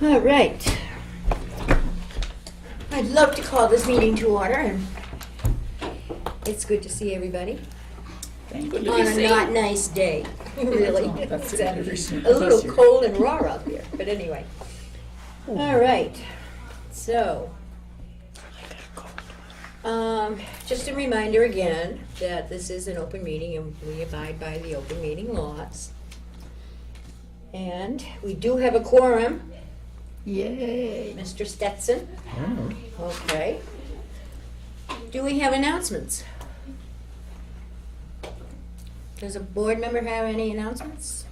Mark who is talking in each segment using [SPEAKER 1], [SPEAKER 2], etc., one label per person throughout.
[SPEAKER 1] All right. I'd love to call this meeting to order, and it's good to see everybody
[SPEAKER 2] Thank
[SPEAKER 3] Good
[SPEAKER 2] you.
[SPEAKER 3] to
[SPEAKER 1] on a
[SPEAKER 3] see.
[SPEAKER 1] not nice day, really.
[SPEAKER 2] That's
[SPEAKER 1] It's
[SPEAKER 2] interesting.
[SPEAKER 1] a little cold and raw out here, but anyway. All right, so, just a reminder again that this is an open meeting and we abide by the open meeting laws. And we do have a quorum,
[SPEAKER 2] Yay.
[SPEAKER 1] Mr. Stetson. Okay. Do we have announcements? Does a board member have any announcements?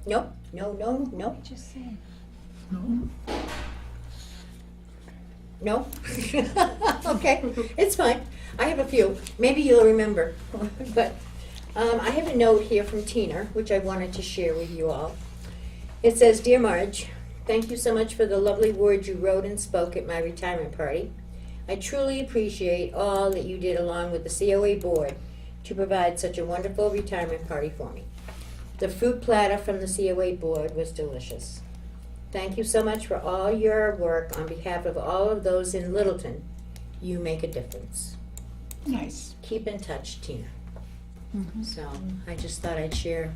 [SPEAKER 1] Nope, no.
[SPEAKER 2] Just saying.
[SPEAKER 1] No? Okay, it's fine. I have a few. Maybe you'll remember. But I have a note here from Tina, which I wanted to share with you all. It says, "Dear Marge, thank you so much for the lovely words you wrote and spoke at my retirement party. I truly appreciate all that you did along with the COA board to provide such a wonderful retirement party for me. The fruit platter from the COA board was delicious. Thank you so much for all your work on behalf of all of those in Littleton. You make a difference.
[SPEAKER 2] Nice.
[SPEAKER 1] Keep in touch, Tina."
[SPEAKER 2] Mhm.
[SPEAKER 1] So I just thought I'd share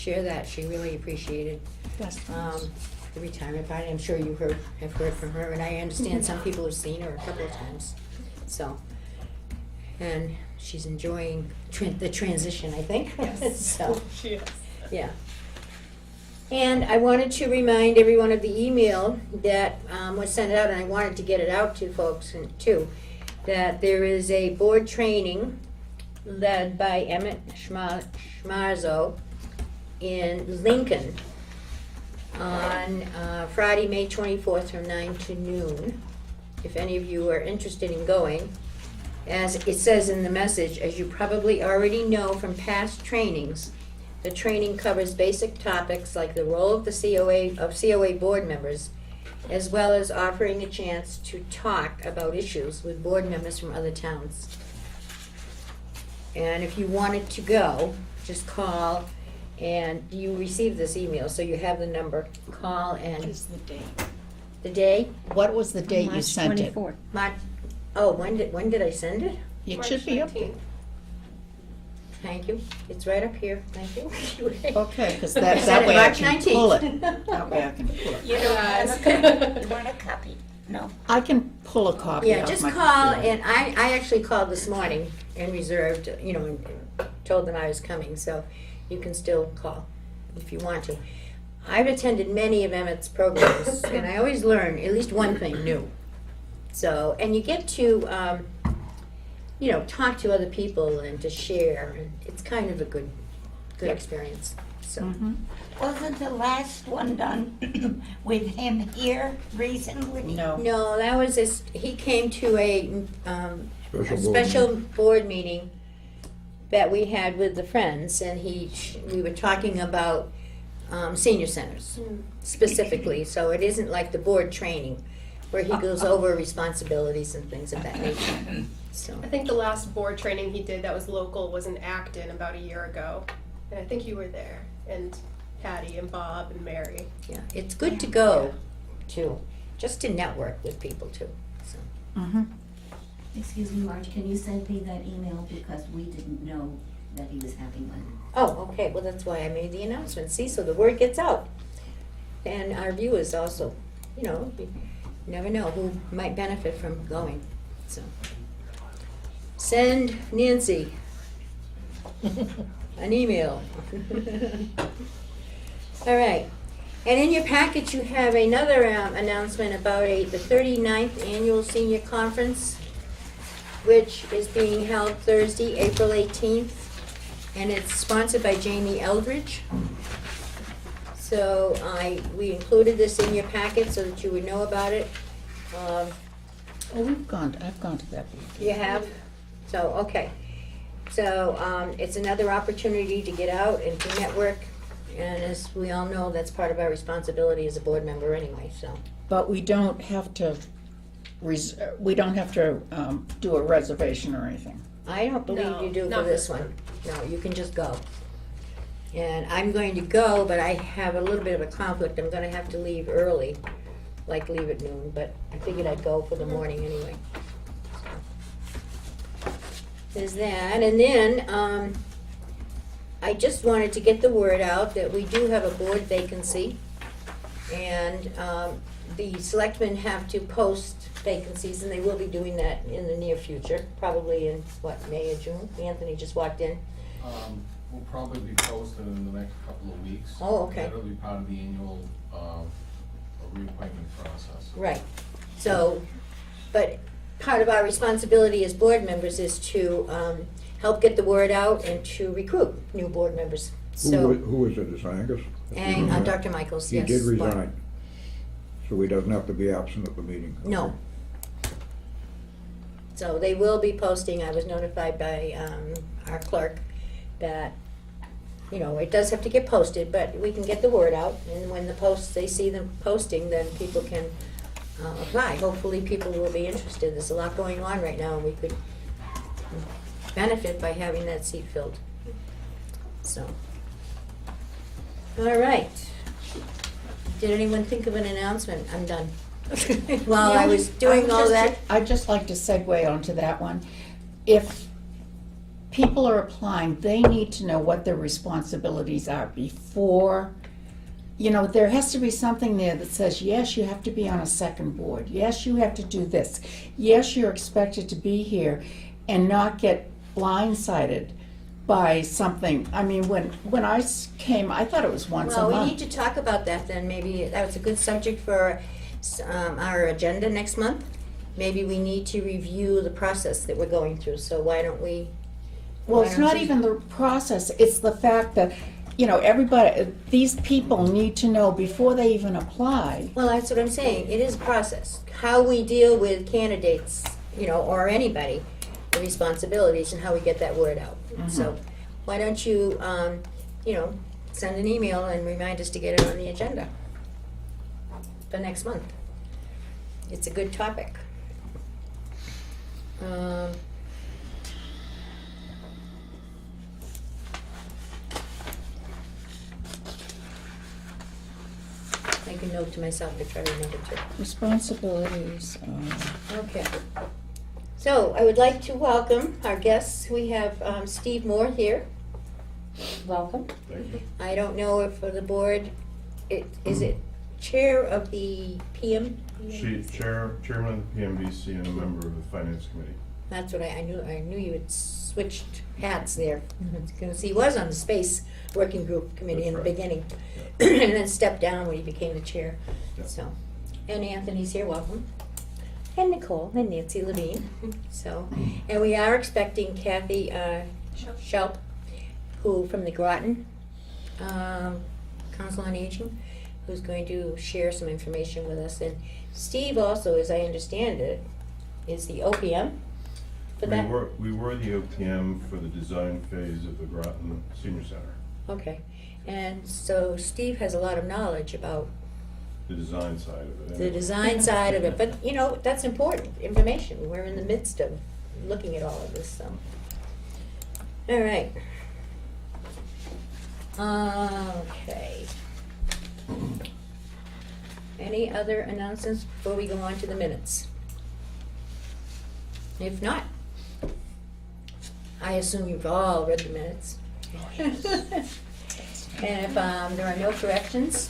[SPEAKER 1] that. She really appreciated
[SPEAKER 2] That's nice.
[SPEAKER 1] the retirement party. I'm sure you have heard from her, and I understand some people have seen her a couple of times. So, and she's enjoying the transition, I think.
[SPEAKER 3] Yes.
[SPEAKER 1] So,
[SPEAKER 3] She is.
[SPEAKER 1] yeah. And I wanted to remind everyone of the email that was sent out, and I wanted to get it out to folks too, that there is a board training led by Emmett Schmarzo in Lincoln on Friday, May 24th from 9 to noon. If any of you are interested in going, as it says in the message, as you probably already know from past trainings, the training covers basic topics like the role of the COA board members, as well as offering a chance to talk about issues with board members from other towns. And if you wanted to go, just call, and you received this email, so you have the number. Call
[SPEAKER 2] What
[SPEAKER 1] and
[SPEAKER 2] is the date?
[SPEAKER 1] the day.
[SPEAKER 2] What was the date you
[SPEAKER 4] March
[SPEAKER 2] sent it?
[SPEAKER 4] 24th.
[SPEAKER 1] When did I send it?
[SPEAKER 2] It should be up there.
[SPEAKER 1] Thank you. It's right up here. Thank you.
[SPEAKER 2] Okay, because
[SPEAKER 1] I
[SPEAKER 2] that
[SPEAKER 1] sent it
[SPEAKER 2] way I
[SPEAKER 1] March
[SPEAKER 2] can pull it.
[SPEAKER 1] 19th.
[SPEAKER 2] That way I can pull it.
[SPEAKER 3] You don't have
[SPEAKER 4] You want a copy? No.
[SPEAKER 2] I can pull a copy
[SPEAKER 1] Yeah,
[SPEAKER 2] off
[SPEAKER 1] just
[SPEAKER 2] my
[SPEAKER 1] call,
[SPEAKER 2] computer.
[SPEAKER 1] and I actually called this morning and reserved, and told them I was coming, so you can still call if you want to. I've attended many of Emmett's programs, and I always learn at least one thing new. So, and you get to, talk to other people and to share, and it's kind of a good
[SPEAKER 2] Yep.
[SPEAKER 1] experience, so.
[SPEAKER 2] Mhm.
[SPEAKER 4] Wasn't the last one done with him here recently?
[SPEAKER 2] No.
[SPEAKER 1] No, that was he came to a special board meeting that we had with the Friends, and we were talking about senior centers specifically, so it isn't like the board training where he goes over responsibilities and things of that nature, so.
[SPEAKER 3] I think the last board training he did that was local was in Acton about a year ago. And I think you were there. And Patty and Bob and Mary.
[SPEAKER 1] Yeah, it's good to go too, just to network with people too, so.
[SPEAKER 2] Mhm.
[SPEAKER 5] Excuse me, Marge, can you send me that email because we didn't know that he was having one?
[SPEAKER 1] Oh, okay, well, that's why I made the announcement, see, so the word gets out. And our viewers also, you never know who might benefit from going, so. Send Nancy an email. All right, and in your packet you have another announcement about the 39th Annual Senior Conference, which is being held Thursday, April 18th, and it's sponsored by Jamie Eldridge. So we included this in your packet so that you would know about it.
[SPEAKER 2] Oh, I've gone to that before.
[SPEAKER 1] You have? So, okay. So it's another opportunity to get out and to network. And as we all know, that's part of our responsibility as a board member anyway, so.
[SPEAKER 2] But we don't have to, do a reservation or anything.
[SPEAKER 1] I don't believe
[SPEAKER 3] No,
[SPEAKER 1] you do for
[SPEAKER 3] not
[SPEAKER 1] this
[SPEAKER 3] this
[SPEAKER 1] one. No, you can just go. And I'm going to go, but I have a little bit of a conflict. I'm gonna have to leave early, like leave at noon, but I figured I'd go for the morning anyway. There's that, and then, I just wanted to get the word out that we do have a board vacancy. And, the selectmen have to post vacancies, and they will be doing that in the near future, probably in, May or June? Anthony just walked in.
[SPEAKER 6] Will probably be posted in the next couple of weeks.
[SPEAKER 1] Oh, okay.
[SPEAKER 6] That'll be part of the annual, reappointment process.
[SPEAKER 1] Right, so, but part of our responsibility as board members is to, help get the word out and to recruit new board members, so.
[SPEAKER 7] Who was it, is Angus?
[SPEAKER 1] And, Dr. Michaels,
[SPEAKER 7] He
[SPEAKER 1] yes.
[SPEAKER 7] did resign, so he doesn't have to be absent at the meeting.
[SPEAKER 1] No. So they will be posting, I was notified by, our clerk that, you know, it does have to get posted, but we can get the word out, and when the posts, they see them posting, then people can, apply. Hopefully people will be interested, there's a lot going on right now, and we could benefit by having that seat filled, so. All right. Did anyone think of an announcement? I'm done. While I was doing all that,
[SPEAKER 2] I'd just like to segue onto that one. If people are applying, they need to know what their responsibilities are before, you know, there has to be something there that says, yes, you have to be on a second board. Yes, you have to do this. Yes, you're expected to be here, and not get blindsided by something. I mean, when I came, I thought it was once a
[SPEAKER 1] well,
[SPEAKER 2] month.
[SPEAKER 1] we need to talk about that then, maybe that was a good subject for our agenda next month. Maybe we need to review the process that we're going through, so why don't we?
[SPEAKER 2] Well,
[SPEAKER 1] why
[SPEAKER 2] it's
[SPEAKER 1] don't
[SPEAKER 2] not
[SPEAKER 1] you-
[SPEAKER 2] even the process, it's the fact that, you know, everybody, these people need to know before they even apply.
[SPEAKER 1] Well, that's what I'm saying, it is a process. How we deal with candidates, you know, or anybody, the responsibilities and how we get that word out. So why don't you, you know, send an email and remind us to get it on the agenda for next month. It's a good topic. Make a note to myself to try to remember to.
[SPEAKER 2] Responsibilities,
[SPEAKER 1] Okay. So I would like to welcome our guests. We have Steve Moore here. Welcome.
[SPEAKER 6] Thank you.
[SPEAKER 1] I don't know if for the board, is it chair of the PM?
[SPEAKER 8] Chairman of the PMBC and a member of the Finance Committee.
[SPEAKER 1] That's what I knew you had switched hats there. Because he was on the Space Working Group Committee in the
[SPEAKER 8] That's right.
[SPEAKER 1] beginning. And then stepped down when he became the chair,
[SPEAKER 8] Yeah.
[SPEAKER 1] so. And Anthony's here, welcome. And Nicole and Nancy Levine, so. And we are expecting Kathy Schulp, who, from the Groton Council on Aging, who's going to share some information with us. And Steve also, as I understand it, is the OPM for that?
[SPEAKER 8] We were the OPM for the design phase of the Groton Senior Center,
[SPEAKER 1] Okay, and so Steve has a lot of knowledge about
[SPEAKER 8] the design side of it.
[SPEAKER 1] the
[SPEAKER 8] anyway.
[SPEAKER 1] design side of it, but, you know, that's important information. We're in the midst of looking at all of this, so. All right. Okay. Any other announcements before we go on to the minutes? If not, I assume you've all read the minutes. And if there are no corrections,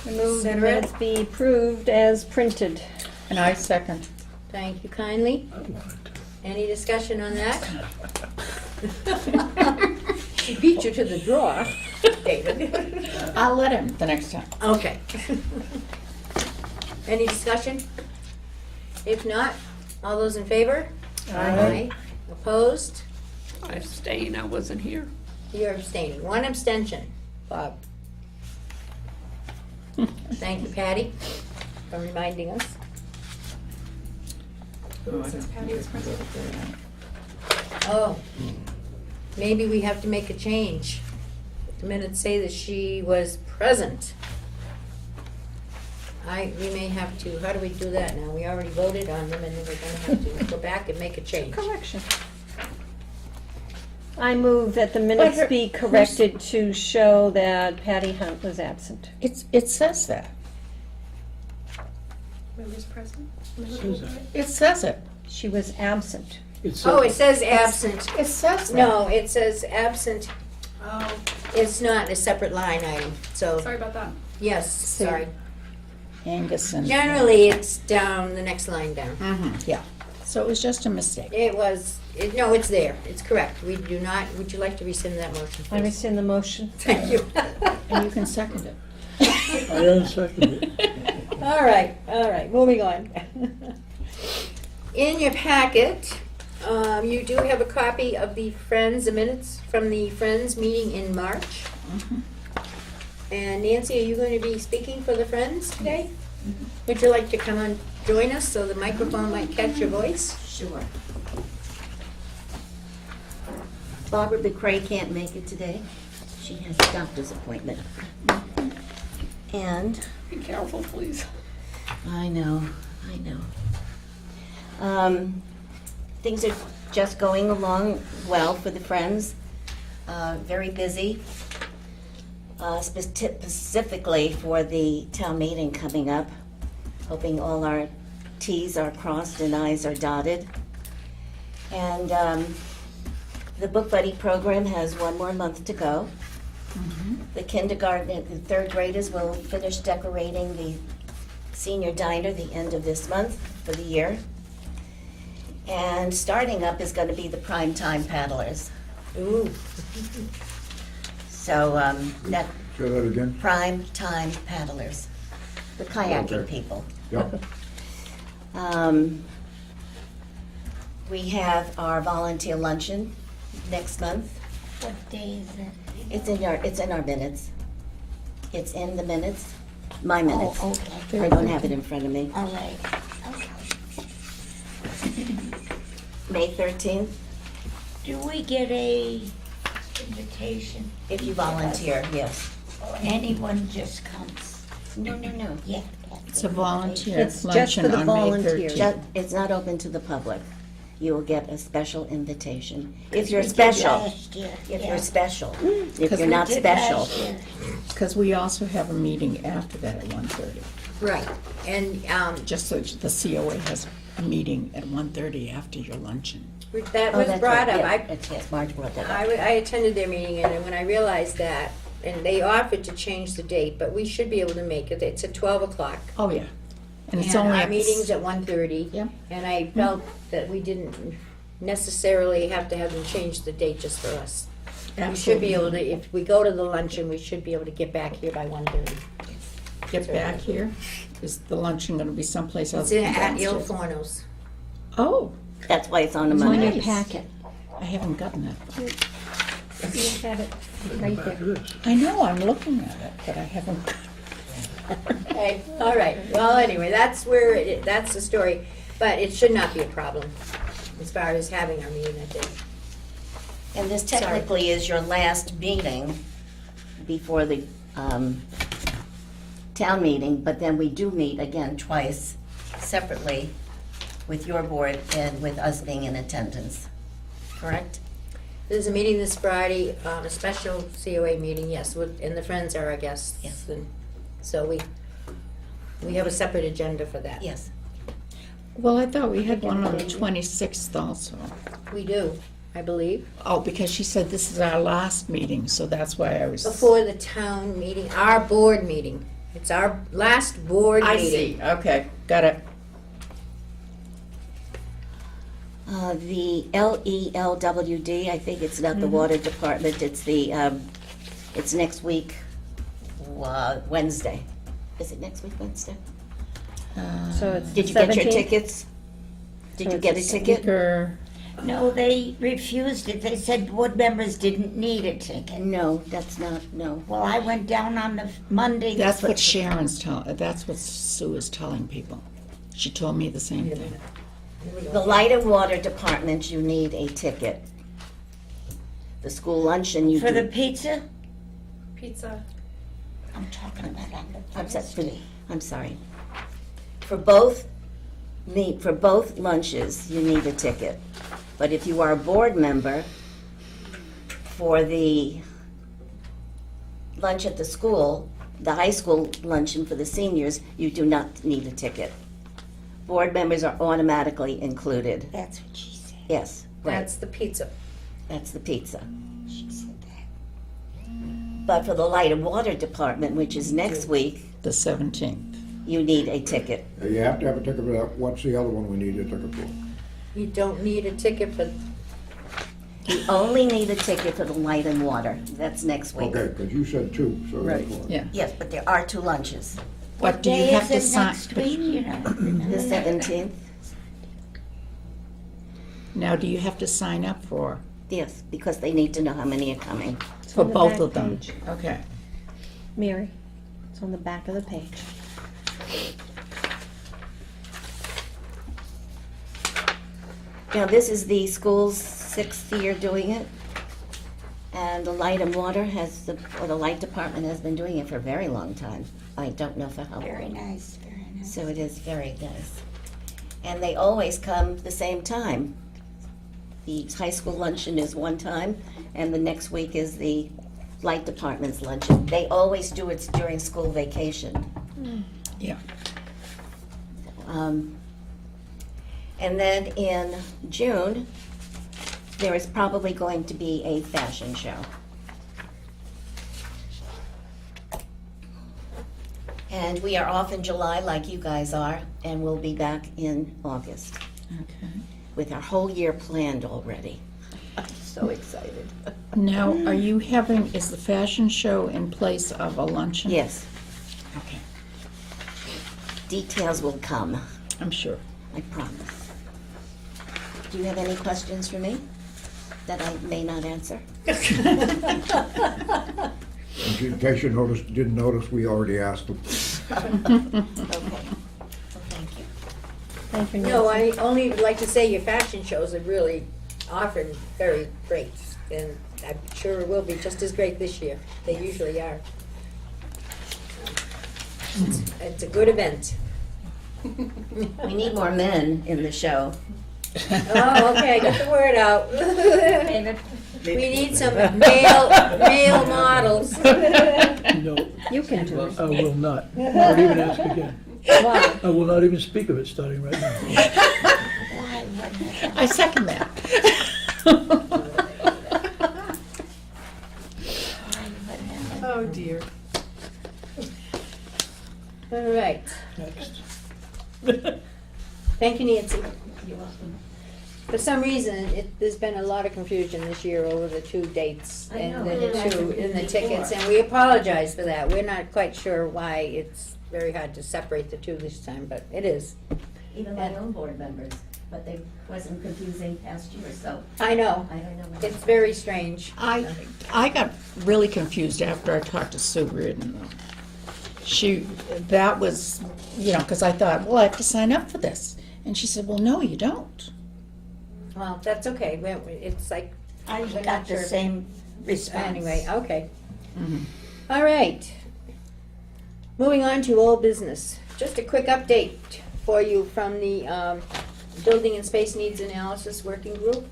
[SPEAKER 9] I move the
[SPEAKER 1] Sarah?
[SPEAKER 9] minutes be approved as printed.
[SPEAKER 2] and I second.
[SPEAKER 1] thank you kindly. Any discussion on that? She beat you to the draw, David.
[SPEAKER 2] I'll let him the next time.
[SPEAKER 1] Okay. Any discussion? If not, all those in favor? Aye. Opposed?
[SPEAKER 10] I abstain, I wasn't here.
[SPEAKER 1] You're abstaining. One abstention. Bob. Thank you, Patty, for reminding us.
[SPEAKER 3] Since Patty was present.
[SPEAKER 1] Oh, maybe we have to make a change. The minutes say that she was present. We may have to, how do we do that now? We already voted on them and then we're gonna have to go back and make a change.
[SPEAKER 9] Correction. I move that the minutes
[SPEAKER 2] her-
[SPEAKER 9] be corrected to show that Patty Hunt was absent.
[SPEAKER 2] It says that.
[SPEAKER 3] Members present?
[SPEAKER 2] It says it.
[SPEAKER 9] She was absent.
[SPEAKER 1] Oh, it says absent.
[SPEAKER 2] It says that.
[SPEAKER 1] No, it says absent.
[SPEAKER 3] Oh,
[SPEAKER 1] It's not a separate line item, so,
[SPEAKER 3] sorry about that.
[SPEAKER 1] yes, sorry.
[SPEAKER 2] Angus and.
[SPEAKER 1] Generally, it's down, the next line down.
[SPEAKER 2] Yeah. So it was just a mistake.
[SPEAKER 1] It was, no, it's there, it's correct. We do not, would you like to rescind that motion,
[SPEAKER 9] I
[SPEAKER 1] please?
[SPEAKER 9] rescind the motion.
[SPEAKER 1] Thank you.
[SPEAKER 2] And you can second it.
[SPEAKER 7] I unsecond it.
[SPEAKER 1] All right, moving on. In your packet, you do have a copy of the the minutes from the Friends meeting in March. And Nancy, are you going to be speaking for the Friends today? Would you like to come and join us so the microphone might catch your voice?
[SPEAKER 11] Sure. Barbara McCray can't make it today. She has a doctor's appointment. And
[SPEAKER 10] Be careful, please.
[SPEAKER 11] I know. Things are just going along well for the Friends. Very busy, specifically for the town meeting coming up. Hoping all our Ts are crossed and Is are dotted. And the Book Buddy program has one more month to go. The kindergarten, the third graders will finish decorating the senior diner the end of this month for the year. And starting up is going to be the primetime paddlers.
[SPEAKER 1] Ooh,
[SPEAKER 11] So that
[SPEAKER 7] Say that again?
[SPEAKER 11] primetime paddlers, the kayaking
[SPEAKER 7] Okay.
[SPEAKER 11] people.
[SPEAKER 7] Yep.
[SPEAKER 11] We have our volunteer luncheon next month.
[SPEAKER 4] What day is it?
[SPEAKER 11] It's in our minutes. It's in the minutes, my minutes.
[SPEAKER 4] Oh, okay,
[SPEAKER 11] I don't have it in front of me.
[SPEAKER 4] all right. Okay.
[SPEAKER 11] May 13th,
[SPEAKER 4] Do we get a invitation?
[SPEAKER 11] if you volunteer, yes.
[SPEAKER 4] Or anyone just comes?
[SPEAKER 11] No.
[SPEAKER 4] Yeah.
[SPEAKER 2] It's a volunteer
[SPEAKER 9] It's just
[SPEAKER 2] luncheon
[SPEAKER 9] for the
[SPEAKER 2] on May
[SPEAKER 9] volunteers.
[SPEAKER 2] 13th.
[SPEAKER 11] It's not open to the public. You will get a special invitation. If you're
[SPEAKER 4] We did
[SPEAKER 11] special,
[SPEAKER 4] last year,
[SPEAKER 11] if
[SPEAKER 4] yeah.
[SPEAKER 11] you're special. If
[SPEAKER 2] 'Cause
[SPEAKER 11] you're
[SPEAKER 2] we
[SPEAKER 11] not
[SPEAKER 4] Did
[SPEAKER 11] special,
[SPEAKER 4] last year.
[SPEAKER 2] Because we also have a meeting after that at 1:30.
[SPEAKER 1] right. And
[SPEAKER 2] Just so the COA has a meeting at 1:30 after your luncheon.
[SPEAKER 1] that
[SPEAKER 11] Oh,
[SPEAKER 1] was
[SPEAKER 11] that's
[SPEAKER 1] brought
[SPEAKER 11] right.
[SPEAKER 1] up.
[SPEAKER 11] Yeah, yes, Marge brought that up.
[SPEAKER 1] I attended their meeting, and then when I realized that, and they offered to change the date, but we should be able to make it. It's at 12 o'clock.
[SPEAKER 2] Oh, yeah. And it's
[SPEAKER 1] And
[SPEAKER 2] only
[SPEAKER 1] our
[SPEAKER 2] at
[SPEAKER 1] meeting's at 1:30.
[SPEAKER 2] Yeah.
[SPEAKER 1] And I felt that we didn't necessarily have to have them change the date just for us. We should be able to, if we go to the luncheon, we should be able to get back here by 1:30.
[SPEAKER 2] Get back here. Is the luncheon going to be someplace else?
[SPEAKER 1] It's in,
[SPEAKER 2] than
[SPEAKER 1] at Il
[SPEAKER 2] downstairs?
[SPEAKER 1] Forno's.
[SPEAKER 2] Oh,
[SPEAKER 11] That's why it's on the
[SPEAKER 9] It's on
[SPEAKER 11] Monday.
[SPEAKER 9] your packet.
[SPEAKER 2] I haven't gotten it.
[SPEAKER 9] You have it right there.
[SPEAKER 2] I know, I'm looking at it, but I haven't.
[SPEAKER 1] Okay, all right. Well, anyway, that's where, that's the story. But it should not be a problem as far as having our meeting that day.
[SPEAKER 11] And this technically is your last meeting before the town meeting, but then we do meet again twice separately with your board and with us being in attendance, correct?
[SPEAKER 1] There's a meeting this Friday, a special COA meeting, yes, and the Friends are our guests.
[SPEAKER 11] Yes.
[SPEAKER 1] And so we have a separate agenda for that.
[SPEAKER 11] Yes.
[SPEAKER 2] Well, I thought we had one on the 26th also.
[SPEAKER 1] We do, I believe.
[SPEAKER 2] Oh, because she said this is our last meeting, so that's why I was.
[SPEAKER 1] Before the town meeting, our board meeting. It's our last board
[SPEAKER 2] I
[SPEAKER 1] meeting.
[SPEAKER 2] see, okay, got it.
[SPEAKER 11] The LELWD, I think it's not the water department, it's the, it's next week, Wednesday. Is it next week, Wednesday?
[SPEAKER 9] So it's
[SPEAKER 11] Did you get your
[SPEAKER 9] 17th?
[SPEAKER 11] tickets? Did
[SPEAKER 9] So
[SPEAKER 11] you get a
[SPEAKER 9] it's
[SPEAKER 11] ticket?
[SPEAKER 2] Speaker,
[SPEAKER 4] No, they refused it. They said board members didn't need a ticket.
[SPEAKER 11] No, that's not, no.
[SPEAKER 4] Well, I went down on the Monday.
[SPEAKER 2] that's what Sharon's telling, that's what Sue is telling people. She told me the same thing.
[SPEAKER 11] The light and water department, you need a ticket. The school luncheon, you do.
[SPEAKER 4] For the pizza?
[SPEAKER 3] Pizza.
[SPEAKER 4] I'm talking about on the
[SPEAKER 11] I'm sorry,
[SPEAKER 4] Thursday.
[SPEAKER 11] I'm sorry. For both lunches, you need a ticket. But if you are a board member, for the lunch at the school, the high school luncheon for the seniors, you do not need a ticket. Board members are automatically included.
[SPEAKER 4] That's what she said.
[SPEAKER 11] Yes, right.
[SPEAKER 1] That's the pizza.
[SPEAKER 11] That's the pizza.
[SPEAKER 4] She said that.
[SPEAKER 11] But for the light and water department, which is next week,
[SPEAKER 2] The 17th.
[SPEAKER 11] you need a ticket.
[SPEAKER 7] You have to have a ticket for that. What's the other one we need a ticket for?
[SPEAKER 1] You don't need a ticket for,
[SPEAKER 11] You only need a ticket for the light and water. That's next week.
[SPEAKER 7] Okay, because you said two, so
[SPEAKER 2] Right,
[SPEAKER 7] that's why.
[SPEAKER 2] yeah.
[SPEAKER 11] Yes, but there are 2 lunches.
[SPEAKER 2] But
[SPEAKER 4] What
[SPEAKER 2] do you
[SPEAKER 4] day
[SPEAKER 2] have
[SPEAKER 4] is
[SPEAKER 2] to
[SPEAKER 4] it
[SPEAKER 2] sign?
[SPEAKER 4] next week? You know,
[SPEAKER 11] The 17th?
[SPEAKER 2] Now, do you have to sign up for
[SPEAKER 11] Yes, because they need to know how many are coming.
[SPEAKER 9] It's
[SPEAKER 2] for
[SPEAKER 9] on the
[SPEAKER 2] both
[SPEAKER 9] back
[SPEAKER 2] of them?
[SPEAKER 9] page.
[SPEAKER 2] Okay.
[SPEAKER 9] Mary, it's on the back of the page.
[SPEAKER 11] Now, this is the school's 6th year doing it. And the light and water or the light department has been doing it for a very long time. I don't know for how long.
[SPEAKER 4] very nice, very nice.
[SPEAKER 11] So it is very nice. And they always come the same time. The high school luncheon is one time, and the next week is the light department's luncheon. They always do it during school vacation.
[SPEAKER 2] Yeah.
[SPEAKER 11] And then in June, there is probably going to be a fashion show. And we are off in July like you guys are, and we'll be back in August
[SPEAKER 2] Okay.
[SPEAKER 11] with our whole year planned already. I'm so excited.
[SPEAKER 2] Now, are you having, is the fashion show in place of a luncheon?
[SPEAKER 11] Yes,
[SPEAKER 2] Okay,
[SPEAKER 11] details will come,
[SPEAKER 2] I'm sure.
[SPEAKER 11] I promise. Do you have any questions for me that I may not answer?
[SPEAKER 7] In case you didn't notice, we already asked them.
[SPEAKER 11] Okay. Well, thank you.
[SPEAKER 9] Thank you,
[SPEAKER 1] no,
[SPEAKER 9] Nancy.
[SPEAKER 1] I only would like to say your fashion shows are really often very great. And I'm sure it will be just as great this year. They usually are. It's a good event.
[SPEAKER 11] We need more men in the show.
[SPEAKER 1] Oh, okay, get the word out. We need some male models.
[SPEAKER 12] No,
[SPEAKER 9] You can do it.
[SPEAKER 12] I will not. Not even ask again.
[SPEAKER 9] Why?
[SPEAKER 12] I will not even speak of it starting right now.
[SPEAKER 4] Why wouldn't it?
[SPEAKER 2] I second that.
[SPEAKER 4] Why wouldn't it?
[SPEAKER 3] Oh, dear.
[SPEAKER 1] All right.
[SPEAKER 12] Next.
[SPEAKER 1] Thank you, Nancy. For some reason, there's been a lot of confusion this year over the 2 dates
[SPEAKER 11] I
[SPEAKER 1] and
[SPEAKER 11] know.
[SPEAKER 1] the tickets, and we apologize for that. We're not quite sure why it's very hard to separate the 2 this time, but it is.
[SPEAKER 11] Even my own board members, but they wasn't confusing past year, so
[SPEAKER 1] I know.
[SPEAKER 11] I don't know. what-
[SPEAKER 1] It's very strange.
[SPEAKER 2] I got really confused after I talked to Sue Reardon, though. That was, because I thought, well, I have to sign up for this. And she said, well, no, you don't.
[SPEAKER 1] Well, that's okay. It's like,
[SPEAKER 4] I
[SPEAKER 1] We're not
[SPEAKER 4] got the
[SPEAKER 1] sure.
[SPEAKER 4] same response.
[SPEAKER 1] anyway, okay.
[SPEAKER 2] Mhm.
[SPEAKER 1] All right. Moving on to old business. Just a quick update for you from the Building and Space Needs Analysis Working Group,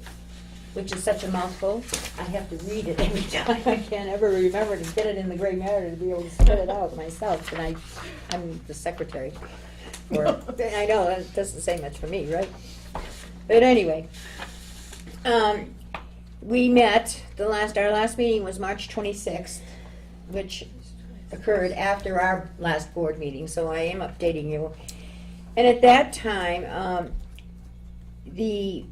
[SPEAKER 1] which is such a mouthful. I have to read it every time. I can't ever remember to get it in the gray matter to be able to spit it out myself, and I'm the secretary. I know, that doesn't say much for me, right? But anyway, we met, our last meeting was March 26th, which occurred after our last board meeting, so I am updating you. And at that time, they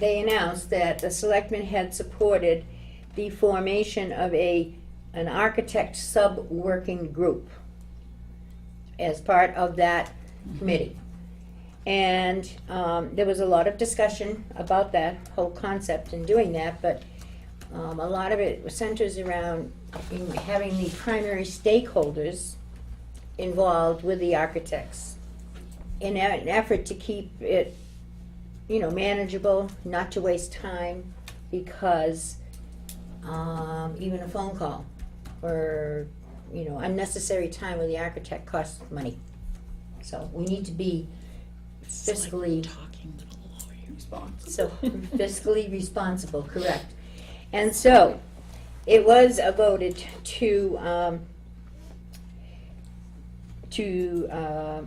[SPEAKER 1] announced that the selectmen had supported the formation of an architect sub-working group as part of that committee. And there was a lot of discussion about that whole concept and doing that, but a lot of it centers around having the primary stakeholders involved with the architects in an effort to keep it, manageable, not to waste time, because even a phone call or, unnecessary time with the architect costs money. So we need to be fiscally responsible, correct. And so, it was voted to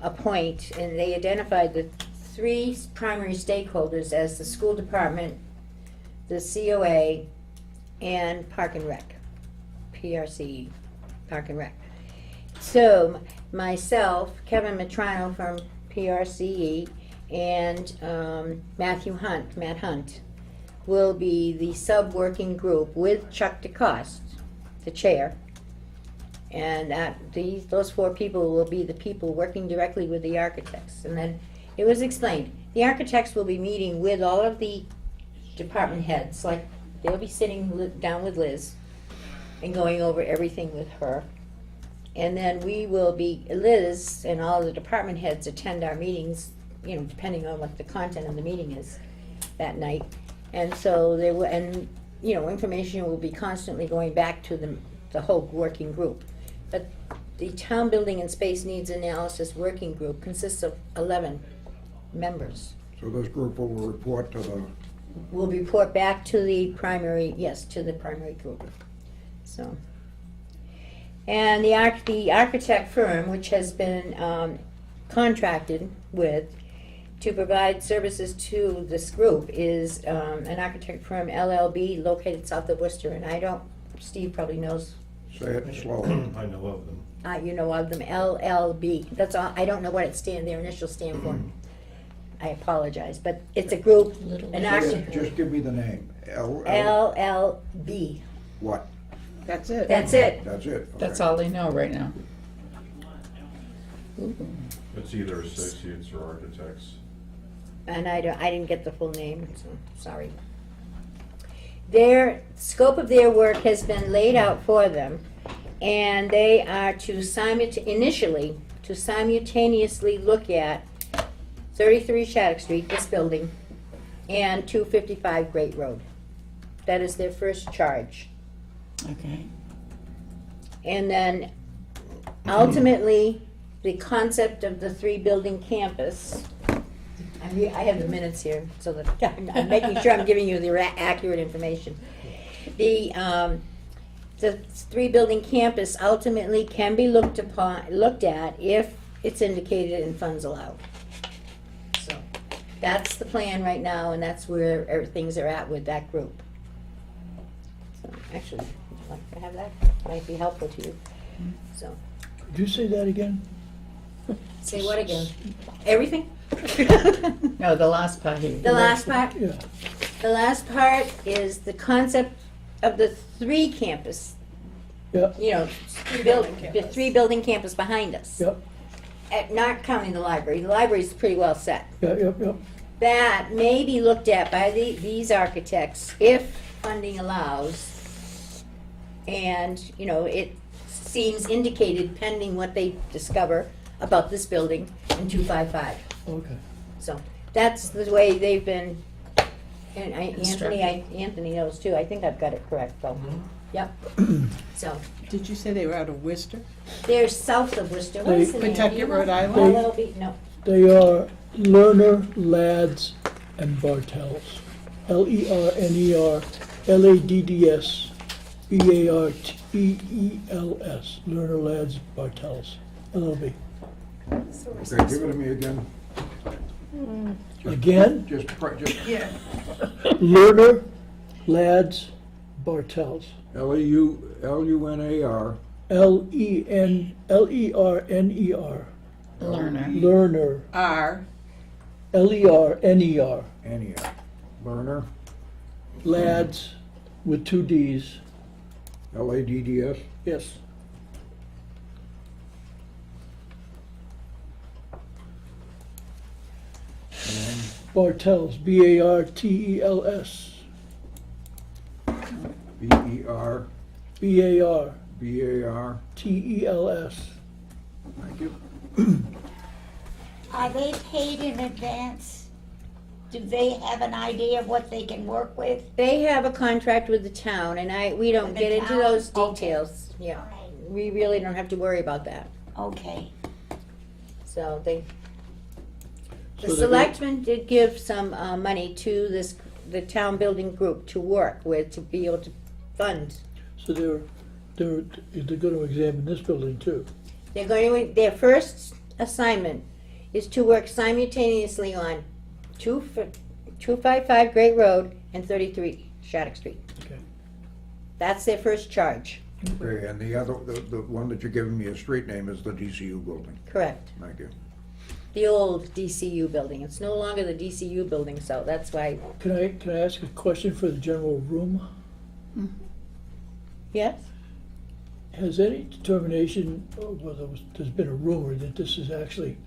[SPEAKER 1] appoint, and they identified the three primary stakeholders as the school department, the COA, and Park and Rec, PRC, Park and Rec. So, myself, Kevin Matrano from PRCE, and Matt Hunt, will be the sub-working group with Chuck DeCoste, the chair. And those four people will be the people working directly with the architects. And then it was explained, the architects will be meeting with all of the department heads, like they'll be sitting down with Liz and going over everything with her. And then Liz and all the department heads attend our meetings, depending on what the content of the meeting is that night. And so information will be constantly going back to the whole working group. But the Town Building and Space Needs Analysis Working Group consists of 11 members.
[SPEAKER 7] So this group will report to the,
[SPEAKER 1] Will report back to the primary, to the primary group. So, and the architect firm, which has been contracted with to provide services to this group, is an architect firm, LLB, located south of Worcester. And Steve probably knows.
[SPEAKER 7] say it slowly.
[SPEAKER 8] I know of them.
[SPEAKER 1] You know of them, LLB. That's all. I don't know what their initial stand for. I apologize, but it's a group, an architect.
[SPEAKER 7] Just give me the name.
[SPEAKER 1] LLB.
[SPEAKER 7] What?
[SPEAKER 9] That's it.
[SPEAKER 1] That's it.
[SPEAKER 7] That's it?
[SPEAKER 2] That's
[SPEAKER 7] Okay.
[SPEAKER 2] all they know right now.
[SPEAKER 8] It's either associates or architects.
[SPEAKER 1] And I didn't get the full name, so sorry. Their scope of their work has been laid out for them, and they are to simultaneously look at 33 Shattuck Street, this building, and 255 Great Road. That is their first charge.
[SPEAKER 2] Okay.
[SPEAKER 1] And then ultimately, the concept of the three-building campus, I have the minutes here, so that I'm making sure I'm giving you the accurate information. The three-building campus ultimately can be looked at if it's indicated and funds allowed. So that's the plan right now, and that's where things are at with that group. So actually, would you like to have that? Might be helpful to you. So,
[SPEAKER 12] Could you say that again?
[SPEAKER 1] say what again? Everything?
[SPEAKER 2] No, the last part here.
[SPEAKER 1] The last part?
[SPEAKER 12] Yeah.
[SPEAKER 1] The last part is the concept of the three campus,
[SPEAKER 12] Yeah,
[SPEAKER 1] the three building campus behind us.
[SPEAKER 12] yep,
[SPEAKER 1] Not counting the library. The library's pretty well set.
[SPEAKER 12] yep.
[SPEAKER 1] That may be looked at by these architects if funding allows. And, it seems indicated pending what they discover about this building in 255.
[SPEAKER 12] Okay.
[SPEAKER 1] So that's the way they've been, and
[SPEAKER 2] Instructed.
[SPEAKER 1] Anthony knows too. I think I've got it correct though. Yep. So
[SPEAKER 10] Did you say they were out of Worcester?
[SPEAKER 1] they're south of Worcester. What is the name?
[SPEAKER 10] Pawtucket,
[SPEAKER 1] Do you know?
[SPEAKER 10] Rhode Island?
[SPEAKER 1] LLB? No.
[SPEAKER 12] They are Lerner, Lads, and Bartels. Lerner, Ladds, Barteels. Lerner, Lads, Bartels, LLB.
[SPEAKER 7] Okay, give it to me again.
[SPEAKER 12] Again,
[SPEAKER 7] Just,
[SPEAKER 12] Lerner, Lads, Bartels.
[SPEAKER 7] Lunar,
[SPEAKER 12] Lerner.
[SPEAKER 2] Learner.
[SPEAKER 12] Lerner,
[SPEAKER 10] R.
[SPEAKER 12] Lerner.
[SPEAKER 7] NER. Lerner,
[SPEAKER 12] Lads with two Ds.
[SPEAKER 7] LADDS.
[SPEAKER 12] Yes.
[SPEAKER 7] And
[SPEAKER 12] Bartels, Bartels.
[SPEAKER 7] BER,
[SPEAKER 12] Bartels.
[SPEAKER 7] thank you.
[SPEAKER 4] Are they paid in advance? Do they have an idea of what they can work with?
[SPEAKER 1] They have a contract with the town, and we don't
[SPEAKER 4] With the
[SPEAKER 1] get into
[SPEAKER 4] town?
[SPEAKER 1] those
[SPEAKER 4] Okay.
[SPEAKER 1] details. Yeah,
[SPEAKER 4] All right.
[SPEAKER 1] we really don't have to worry about that.
[SPEAKER 4] Okay.
[SPEAKER 1] So the
[SPEAKER 12] So they're
[SPEAKER 1] selectmen did give some money to the town building group to work with, to be able to fund.
[SPEAKER 12] So they're gonna examine this building too.
[SPEAKER 1] They're going to, their first assignment is to work simultaneously on 255 Great Road and 33 Shattuck Street.
[SPEAKER 12] Okay.
[SPEAKER 1] That's their first charge.
[SPEAKER 7] Okay, and the other, the one that you're giving me a street name is the DCU building.
[SPEAKER 1] Correct.
[SPEAKER 7] Thank you.
[SPEAKER 1] The old DCU building. It's no longer the DCU building, so that's why,
[SPEAKER 12] Can I ask a question for the general room?
[SPEAKER 1] yes?
[SPEAKER 12] Has any determination, well, there's been a rumor that this is actually,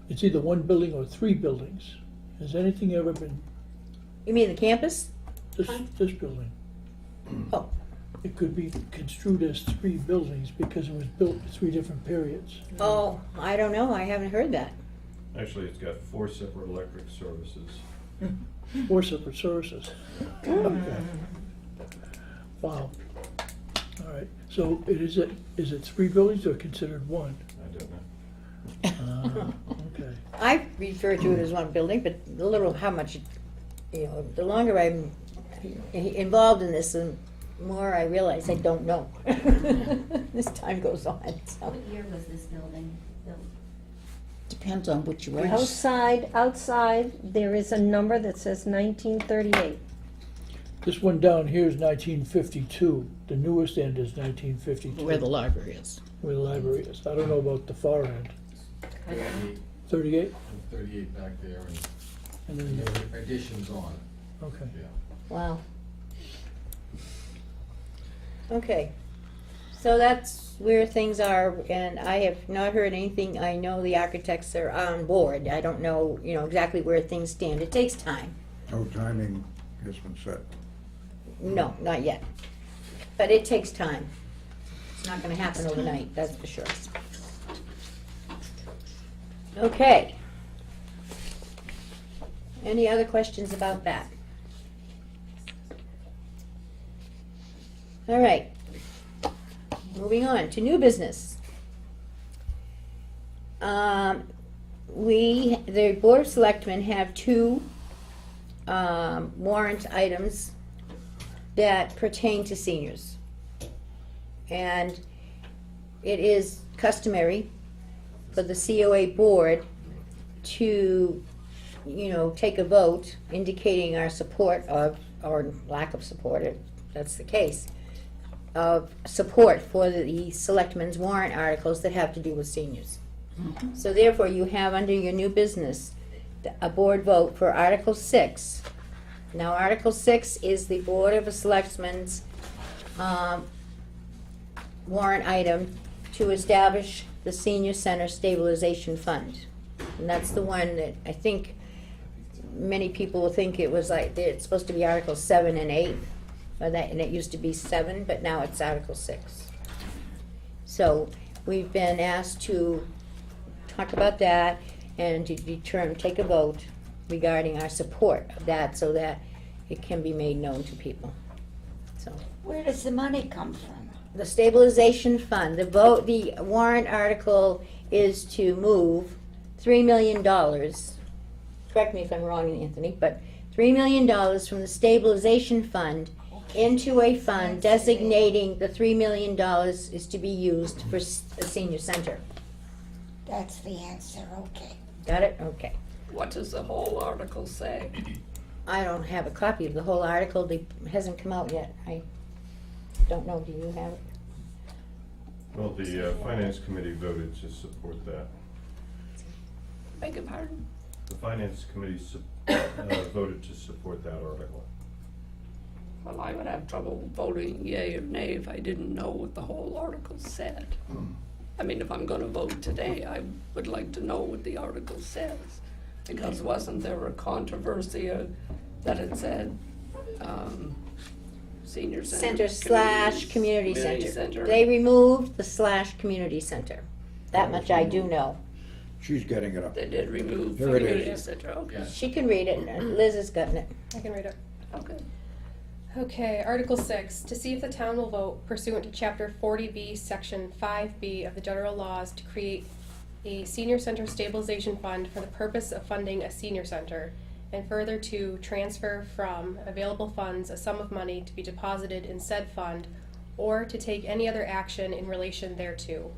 [SPEAKER 12] it's either one building or three buildings. Has anything ever been,
[SPEAKER 1] You mean the campus?
[SPEAKER 12] this building?
[SPEAKER 1] Oh.
[SPEAKER 12] It could be construed as three buildings because it was built in three different periods.
[SPEAKER 1] Oh, I don't know. I haven't heard that.
[SPEAKER 8] Actually, it's got 4 separate electric services.
[SPEAKER 12] 4 separate services. Okay. Wow. All right, so is it 3 buildings or considered one?
[SPEAKER 8] I don't know.
[SPEAKER 12] Okay.
[SPEAKER 1] I refer to it as one building, but the little, how much, the longer I'm involved in this, the more I realize I don't know. This time goes on, so.
[SPEAKER 5] What year was this building built?
[SPEAKER 2] Depends on which race.
[SPEAKER 9] Outside, there is a number that says 1938.
[SPEAKER 12] This one down here is 1952. The newest end is 1952.
[SPEAKER 2] Where the library is.
[SPEAKER 12] Where the library is. I don't know about the far end. 38?
[SPEAKER 6] 38 back there,
[SPEAKER 12] And
[SPEAKER 6] and
[SPEAKER 12] then,
[SPEAKER 6] there are additions on it,
[SPEAKER 12] okay.
[SPEAKER 6] yeah.
[SPEAKER 1] Wow. Okay, so that's where things are, and I have not heard anything. I know the architects are on board. I don't know, exactly where things stand. It takes time.
[SPEAKER 7] No timing has been set.
[SPEAKER 1] No, not yet. But it takes time. It's not gonna happen overnight, that's for sure. Okay. Any other questions about that? All right. Moving on to new business. The Board of Selectmen have 2 warrant items that pertain to seniors. And it is customary for the COA board to, take a vote indicating our support of, or lack of support, if that's the case, of support for the selectmen's warrant articles that have to do with seniors. So therefore, you have under your new business, a board vote for Article 6. Now, Article 6 is the Board of Selectmen's warrant item to establish the Senior Center Stabilization Fund. And that's the one that I think many people will think it was like, it's supposed to be Article 7 and 8, and it used to be 7, but now it's Article 6. So we've been asked to talk about that and to take a vote regarding our support of that so that it can be made known to people. So,
[SPEAKER 4] Where does the money come from?
[SPEAKER 1] the stabilization fund, the warrant article is to move $3 million, correct me if I'm wrong, Anthony, but $3 million from the stabilization fund into a fund designating the $3 million is to be used for the senior center.
[SPEAKER 4] That's the answer, okay.
[SPEAKER 1] Got it? Okay.
[SPEAKER 10] What does the whole article say?
[SPEAKER 1] I don't have a copy of the whole article. It hasn't come out yet. I don't know. Do you have it?
[SPEAKER 8] Well, the Finance Committee voted to support that.
[SPEAKER 10] Beg your pardon?
[SPEAKER 8] The Finance Committee voted to support that article.
[SPEAKER 10] Well, I would have trouble voting yea or nay if I didn't know what the whole article said. I mean, if I'm gonna vote today, I would like to know what the article says. Because wasn't there a controversy that it said, senior
[SPEAKER 1] Center
[SPEAKER 10] center?
[SPEAKER 1] / community center. They removed the / community center. That much I do know.
[SPEAKER 7] She's getting it up.
[SPEAKER 10] They did remove
[SPEAKER 7] Here it
[SPEAKER 10] community
[SPEAKER 7] is.
[SPEAKER 10] center, okay,
[SPEAKER 6] Yes.
[SPEAKER 1] She can read it. Liz has gotten it.
[SPEAKER 3] I can read it.
[SPEAKER 10] okay.
[SPEAKER 3] Okay, Article 6, to see if the town will vote pursuant to Chapter 40B, Section 5B of the General Laws to create a senior center stabilization fund for the purpose of funding a senior center, and further to transfer from available funds a sum of money to be deposited in said fund, or to take any other action in relation thereto.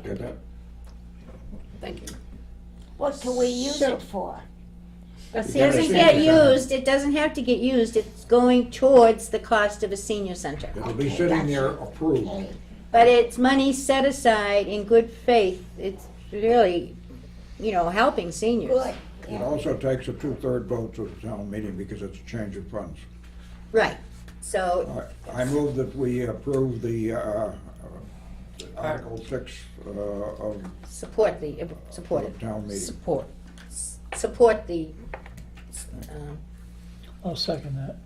[SPEAKER 7] Get that?
[SPEAKER 10] Thank you.
[SPEAKER 4] What can we use
[SPEAKER 2] So-
[SPEAKER 4] it for?
[SPEAKER 2] A
[SPEAKER 1] It
[SPEAKER 2] senior
[SPEAKER 1] doesn't
[SPEAKER 7] senior
[SPEAKER 1] get
[SPEAKER 7] center.
[SPEAKER 1] used, it doesn't have to get used, it's going towards the cost of a senior center.
[SPEAKER 7] It'll be sitting there approved.
[SPEAKER 4] Okay.
[SPEAKER 1] But it's money set aside in good faith, it's really, helping seniors.
[SPEAKER 4] Good.
[SPEAKER 7] It also takes a 2/3 vote to the town meeting because it's a change of funds.
[SPEAKER 1] Right, so,
[SPEAKER 7] All right, I move that we approve the Article 6 of
[SPEAKER 1] support it,
[SPEAKER 7] town meeting.
[SPEAKER 2] Support.
[SPEAKER 1] support the,
[SPEAKER 12] I'll second that.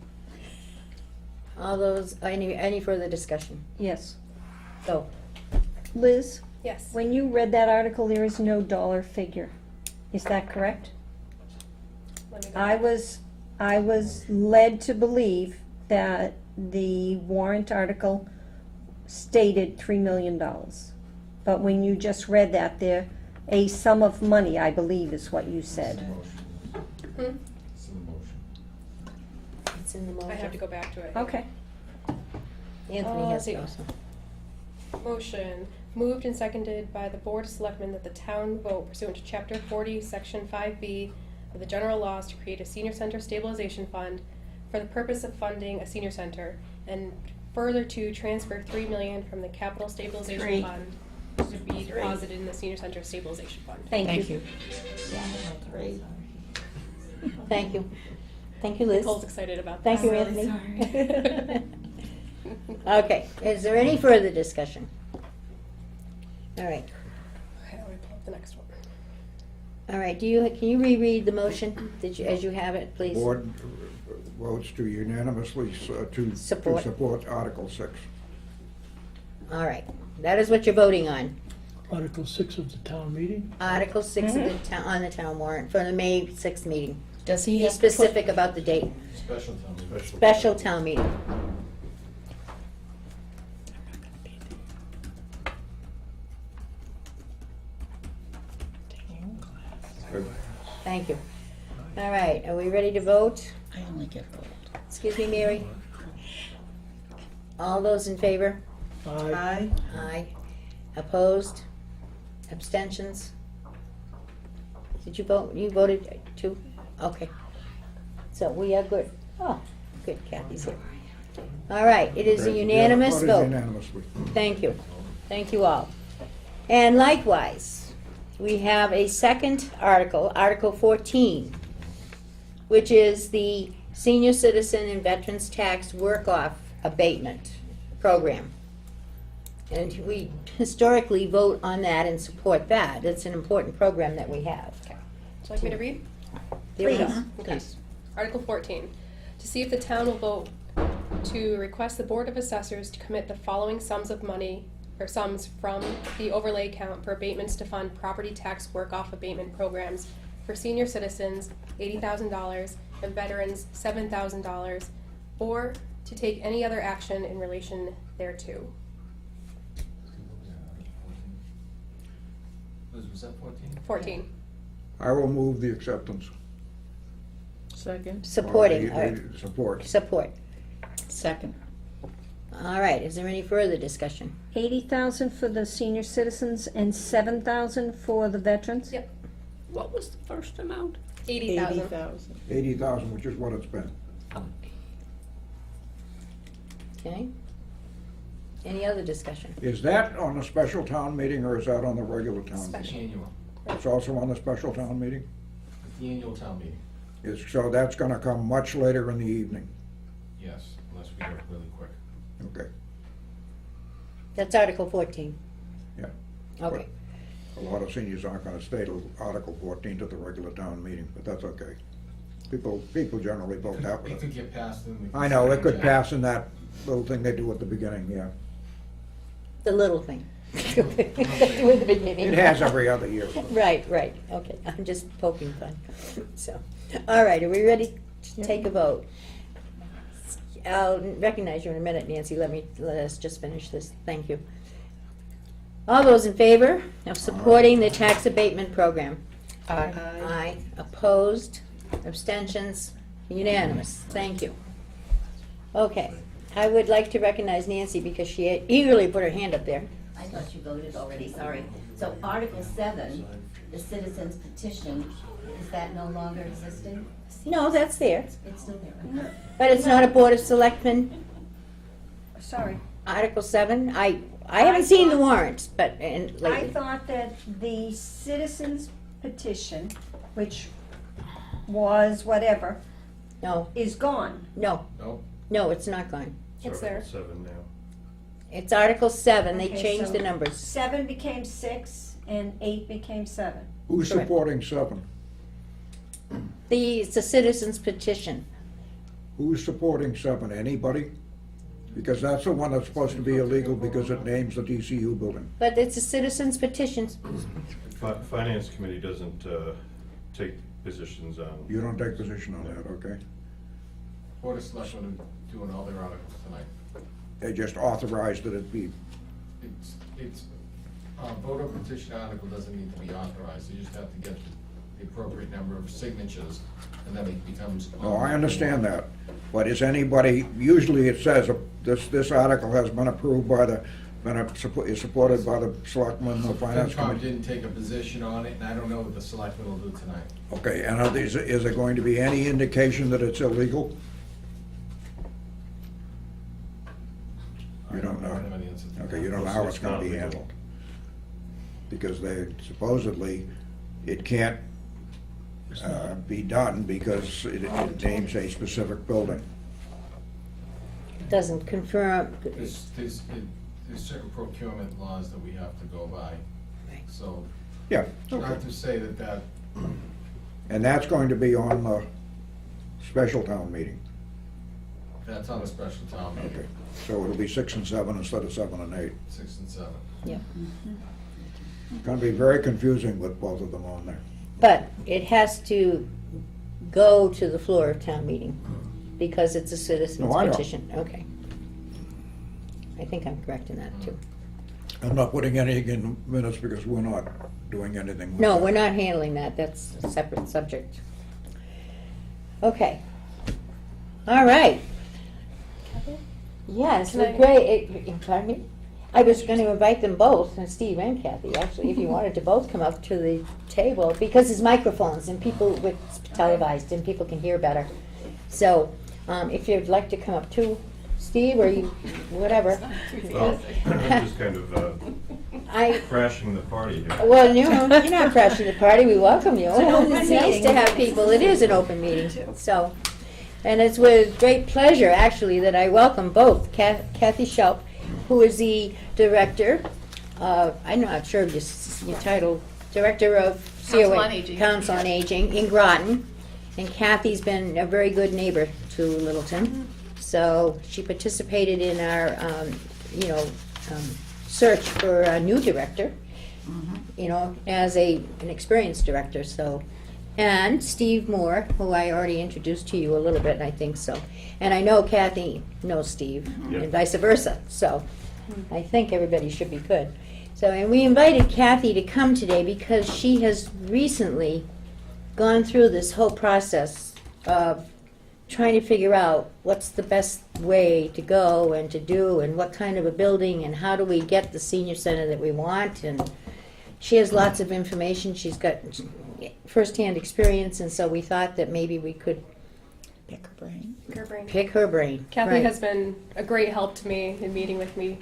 [SPEAKER 1] all those, any further discussion?
[SPEAKER 9] Yes.
[SPEAKER 1] Go.
[SPEAKER 9] Liz,
[SPEAKER 3] Yes.
[SPEAKER 9] when you read that article, there is no dollar figure. Is that correct?
[SPEAKER 3] Let me go
[SPEAKER 9] I
[SPEAKER 3] back.
[SPEAKER 9] was led to believe that the warrant article stated $3 million. But when you just read that there, a sum of money, I believe, is what you said.
[SPEAKER 3] Hmm?
[SPEAKER 6] It's in the motion.
[SPEAKER 1] It's in the motion.
[SPEAKER 3] I have to go back to it.
[SPEAKER 9] Okay.
[SPEAKER 1] Anthony has
[SPEAKER 3] see.
[SPEAKER 1] to also.
[SPEAKER 3] Motion, moved and seconded by the Board of Selectmen that the town vote pursuant to Chapter 40, Section 5B of the general laws to create a senior center stabilization fund for the purpose of funding a senior center, and further to transfer $3 million from the capital stabilization
[SPEAKER 4] Three.
[SPEAKER 3] fund to be deposited in the senior center stabilization fund.
[SPEAKER 9] Thank you.
[SPEAKER 4] Yeah, three.
[SPEAKER 1] Thank you. Thank you, Liz.
[SPEAKER 3] Nicole's excited about
[SPEAKER 1] Thank
[SPEAKER 3] this.
[SPEAKER 1] you, Anthony. Okay, is there any further discussion? All right,
[SPEAKER 3] Okay, let me pull up the next one.
[SPEAKER 1] all right, can you reread the motion, as you have it, please?
[SPEAKER 7] Board votes to unanimously to
[SPEAKER 1] Support.
[SPEAKER 7] support Article 6.
[SPEAKER 1] All right, that is what you're voting on.
[SPEAKER 12] Article 6 of the town meeting?
[SPEAKER 1] Article 6 of the town, on the town warrant for the May 6th meeting.
[SPEAKER 2] Does he
[SPEAKER 1] Be
[SPEAKER 2] have to put,
[SPEAKER 1] specific about the date.
[SPEAKER 6] Special town meeting.
[SPEAKER 1] Special town meeting.
[SPEAKER 7] Good.
[SPEAKER 1] Thank you. All right, are we ready to vote?
[SPEAKER 2] I only get rolled.
[SPEAKER 1] Excuse me, Mary? All those in favor?
[SPEAKER 12] Aye.
[SPEAKER 1] Aye. Opposed? Abstentions? Did you vote? You voted too? Okay. So we are good. Oh, good, Kathy's here. All right, it is a
[SPEAKER 7] Great.
[SPEAKER 1] unanimous
[SPEAKER 7] Voted
[SPEAKER 1] vote.
[SPEAKER 7] unanimously.
[SPEAKER 1] Thank you. Thank you all. And likewise, we have a second article, Article 14, which is the Senior Citizen and Veterans Tax Work-Off Abatement Program. And we historically vote on that and support that. It's an important program that we have.
[SPEAKER 3] Would you like me to read?
[SPEAKER 1] There we go.
[SPEAKER 3] Okay.
[SPEAKER 1] Please.
[SPEAKER 3] Article 14, to see if the town will vote to request the Board of Assessors to commit the following sums of money, or sums from the overlay account for abatements to fund property tax work-off abatement programs for senior citizens, $80,000, and veterans, $7,000, or to take any other action in relation thereto.
[SPEAKER 6] Liz, was that 14?
[SPEAKER 3] 14.
[SPEAKER 7] I will move the acceptance.
[SPEAKER 2] Second.
[SPEAKER 1] Supporting,
[SPEAKER 7] Or
[SPEAKER 1] all right.
[SPEAKER 7] Support.
[SPEAKER 1] Support.
[SPEAKER 2] Second.
[SPEAKER 1] All right, is there any further discussion?
[SPEAKER 9] 80,000 for the senior citizens and 7,000 for the veterans?
[SPEAKER 3] Yep.
[SPEAKER 10] What was the first amount?
[SPEAKER 3] 80,000.
[SPEAKER 7] 80,000, which is what it's been.
[SPEAKER 1] Okay? Any other discussion?
[SPEAKER 7] Is that on a special town meeting or is that on the regular town meeting?
[SPEAKER 3] Special.
[SPEAKER 6] Annual.
[SPEAKER 7] It's also on the special town meeting?
[SPEAKER 6] It's the annual town meeting.
[SPEAKER 7] So that's gonna come much later in the evening.
[SPEAKER 6] Yes, unless we do it really quick.
[SPEAKER 7] Okay.
[SPEAKER 1] That's Article 14.
[SPEAKER 7] Yeah.
[SPEAKER 1] Okay.
[SPEAKER 7] A lot of seniors aren't gonna stay till Article 14 to the regular town meeting, but that's okay. People generally vote that way.
[SPEAKER 6] It could get passed in the.
[SPEAKER 7] I know, it could
[SPEAKER 6] consent
[SPEAKER 7] pass in that little thing they do at the beginning, yeah.
[SPEAKER 1] The little thing. Do in the beginning.
[SPEAKER 7] It has every other year.
[SPEAKER 1] Right, right, okay, I'm just poking fun. So, all right, are we ready to take a vote? I'll recognize you in a minute, Nancy, let us just finish this, thank you. All those in favor of supporting the tax abatement program? Aye. Opposed? Abstentions? Unanimous. Thank you. Okay. I would like to recognize Nancy because she eagerly put her hand up there.
[SPEAKER 11] I thought you voted already, sorry. So Article 7, the citizens petition, is that no longer existing?
[SPEAKER 1] No, that's there.
[SPEAKER 11] It's still there, right?
[SPEAKER 1] But it's not a Board of Selectmen,
[SPEAKER 9] Sorry.
[SPEAKER 1] Article 7. I haven't seen the warrants, but, and
[SPEAKER 9] I
[SPEAKER 1] lately.
[SPEAKER 9] thought that the citizens petition, which was whatever,
[SPEAKER 1] No,
[SPEAKER 9] is gone.
[SPEAKER 1] no,
[SPEAKER 6] Nope.
[SPEAKER 1] no, it's not gone.
[SPEAKER 3] It's
[SPEAKER 8] Article
[SPEAKER 3] there.
[SPEAKER 8] 7 now.
[SPEAKER 1] It's Article 7. They
[SPEAKER 9] Okay,
[SPEAKER 1] changed
[SPEAKER 9] so
[SPEAKER 1] the numbers.
[SPEAKER 9] 7 became 6 and 8 became 7.
[SPEAKER 7] Who's
[SPEAKER 1] Correct.
[SPEAKER 7] supporting 7?
[SPEAKER 1] It's a citizens petition.
[SPEAKER 7] Who's supporting 7? Anybody? Because that's the one that's supposed to be illegal because it names the DCU building.
[SPEAKER 1] But it's a citizens petition.
[SPEAKER 8] Finance Committee doesn't take positions on.
[SPEAKER 7] You don't take position on that, okay?
[SPEAKER 6] Board of Selectmen are doing all their articles tonight.
[SPEAKER 7] They just authorized that it be,
[SPEAKER 6] It's, voter petition article doesn't need to be authorized, you just have to get the appropriate number of signatures, and then it becomes.
[SPEAKER 7] no, I understand that. But is anybody, usually it says, this article has been approved by the, is supported by the selectmen, the finance
[SPEAKER 6] FinCom
[SPEAKER 7] committee.
[SPEAKER 6] didn't take a position on it, and I don't know what the selectmen will do tonight.
[SPEAKER 7] Okay, and is there going to be any indication that it's illegal? You don't know?
[SPEAKER 6] I don't have any answer to that.
[SPEAKER 7] Okay, you don't know how it's gonna be
[SPEAKER 8] It's not
[SPEAKER 7] handled. Because they, supposedly, it can't be done because it names a specific building.
[SPEAKER 1] Doesn't confirm.
[SPEAKER 6] There's certain procurement laws that we have to go by,
[SPEAKER 1] Right.
[SPEAKER 6] so,
[SPEAKER 7] Yeah,
[SPEAKER 6] not
[SPEAKER 7] okay.
[SPEAKER 6] to say that,
[SPEAKER 7] And that's going to be on the special town meeting.
[SPEAKER 6] that's on a special town
[SPEAKER 7] Okay,
[SPEAKER 6] meeting,
[SPEAKER 7] so it'll be 6 and 7 instead of 7 and 8.
[SPEAKER 6] 6 and 7.
[SPEAKER 1] Yeah.
[SPEAKER 7] Gonna be very confusing with both of them on there.
[SPEAKER 1] But it has to go to the floor of town meeting because it's a citizens
[SPEAKER 7] No, I know.
[SPEAKER 1] petition. Okay. I think I'm correct in that too.
[SPEAKER 7] I'm not putting anything in minutes because we're not doing anything with
[SPEAKER 1] No,
[SPEAKER 7] that.
[SPEAKER 1] we're not handling that. That's a separate subject. Okay. All right. Yes,
[SPEAKER 3] Can I-
[SPEAKER 1] great. Pardon me? I was going to invite them both, and Steve and Kathy, actually, if you wanted to both come up to the table, because there's microphones and people, it's televised and people can hear better. So, if you'd like to come up too, Steve, or you, whatever.
[SPEAKER 8] Well, I'm just kind of
[SPEAKER 1] I,
[SPEAKER 8] crashing the party here.
[SPEAKER 1] well, you're not crashing the party, we welcome you.
[SPEAKER 9] an open
[SPEAKER 1] It's nice
[SPEAKER 9] meeting.
[SPEAKER 1] to have people, it is an open meeting, so. And it's with great pleasure, actually, that I welcome both Kathy Shelp, who is the director, I'm not sure of your title, Director of
[SPEAKER 13] Council
[SPEAKER 1] COA
[SPEAKER 13] on Aging.
[SPEAKER 1] Council on Aging in Groton. And Kathy's been a very good neighbor to Littleton. So she participated in our, search for a new director, as an experienced director, so. And Steve Moore, who I already introduced to you a little bit, I think so. And I know Kathy knows Steve,
[SPEAKER 8] Yeah.
[SPEAKER 1] and vice versa, so I think everybody should be good. So, and we invited Kathy to come today because she has recently gone through this whole process of trying to figure out what's the best way to go and to do, and what kind of a building, and how do we get the senior center that we want, and she has lots of information, she's got firsthand experience, and so we thought that maybe we could
[SPEAKER 2] Pick her brain.
[SPEAKER 1] pick her brain.
[SPEAKER 3] Kathy
[SPEAKER 1] Right.
[SPEAKER 3] has been a great help to me in meeting with me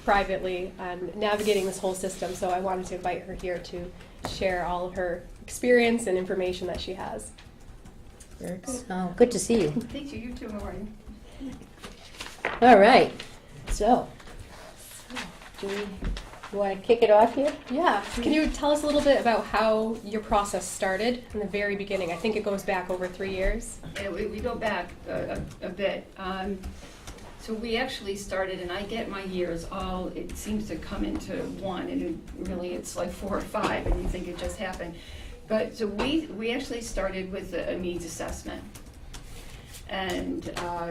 [SPEAKER 3] privately and navigating this whole system, so I wanted to invite her here to share all of her experience and information that she has.
[SPEAKER 1] Very good. So, good to see you.
[SPEAKER 13] Thank you, you too, Maureen.
[SPEAKER 1] All right, so, do you want to kick it off here?
[SPEAKER 3] Yeah, can you tell us a little bit about how your process started in the very beginning? I think it goes back over 3 years.
[SPEAKER 13] Yeah, we go back a bit. So we actually started, and I get my years all, it seems to come into one, and it's like 4 or 5, and you think it just happened. But, so we actually started with a needs assessment. And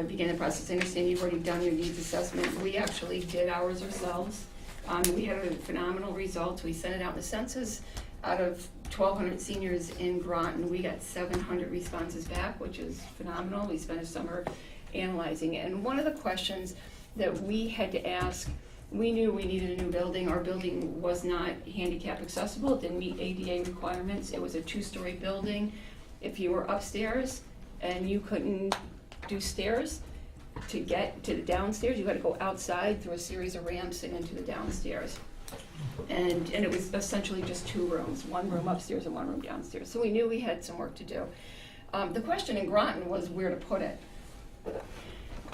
[SPEAKER 13] began the process. I understand you've already done your needs assessment. We actually did ours ourselves. We had a phenomenal result. We sent it out in the census. out of 1,200 seniors in Groton, we got 700 responses back, which is phenomenal. We spent a summer analyzing it. And one of the questions that we had to ask, we knew we needed a new building. Our building was not handicap accessible. It didn't meet ADA requirements. It was a 2-story building. If you were upstairs and you couldn't do stairs to get to the downstairs, you had to go outside through a series of ramps and into the downstairs. And it was essentially just 2 rooms, 1 room upstairs and 1 room downstairs. So we knew we had some work to do. The question in Groton was where to put it.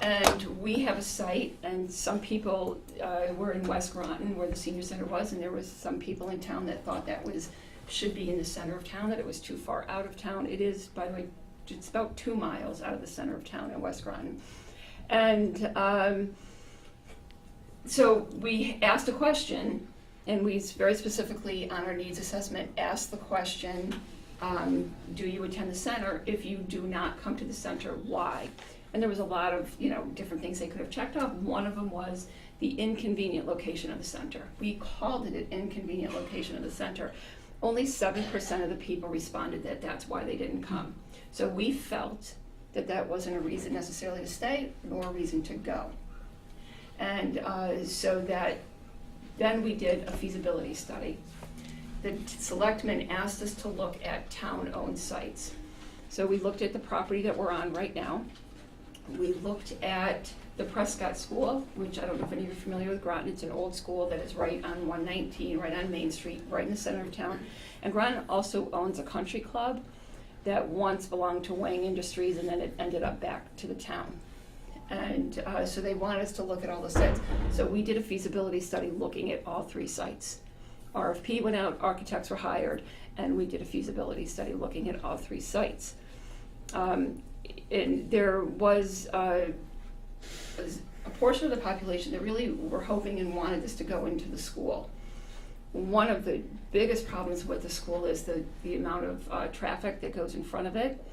[SPEAKER 13] And we have a site, and some people were in West Groton, where the senior center was, and there was some people in town that thought that should be in the center of town, that it was too far out of town. It is, by the way, it's about 2 miles out of the center of town in West Groton. And so we asked a question, and we very specifically on our needs assessment asked the question, do you attend the center? If you do not come to the center, why? And there was a lot of, different things they could have checked off. One of them was the inconvenient location of the center. We called it an inconvenient location of the center. Only 7% of the people responded that that's why they didn't come. So we felt that that wasn't a reason necessarily to stay, nor a reason to go. And so that then we did a feasibility study. The selectmen asked us to look at town-owned sites. So we looked at the property that we're on right now. We looked at the Prescott School, which I don't know if any of you are familiar with Groton. It's an old school that is right on 119, right on Main Street, right in the center of town. And Groton also owns a country club that once belonged to Wang Industries, and then it ended up back to the town. And so they wanted us to look at all the sites. So we did a feasibility study looking at all 3 sites. RFP went out, architects were hired, and we did a feasibility study looking at all 3 sites. And there was a portion of the population that really were hoping and wanted this to go into the school. One of the biggest problems with the school is the amount of traffic that goes in front of it.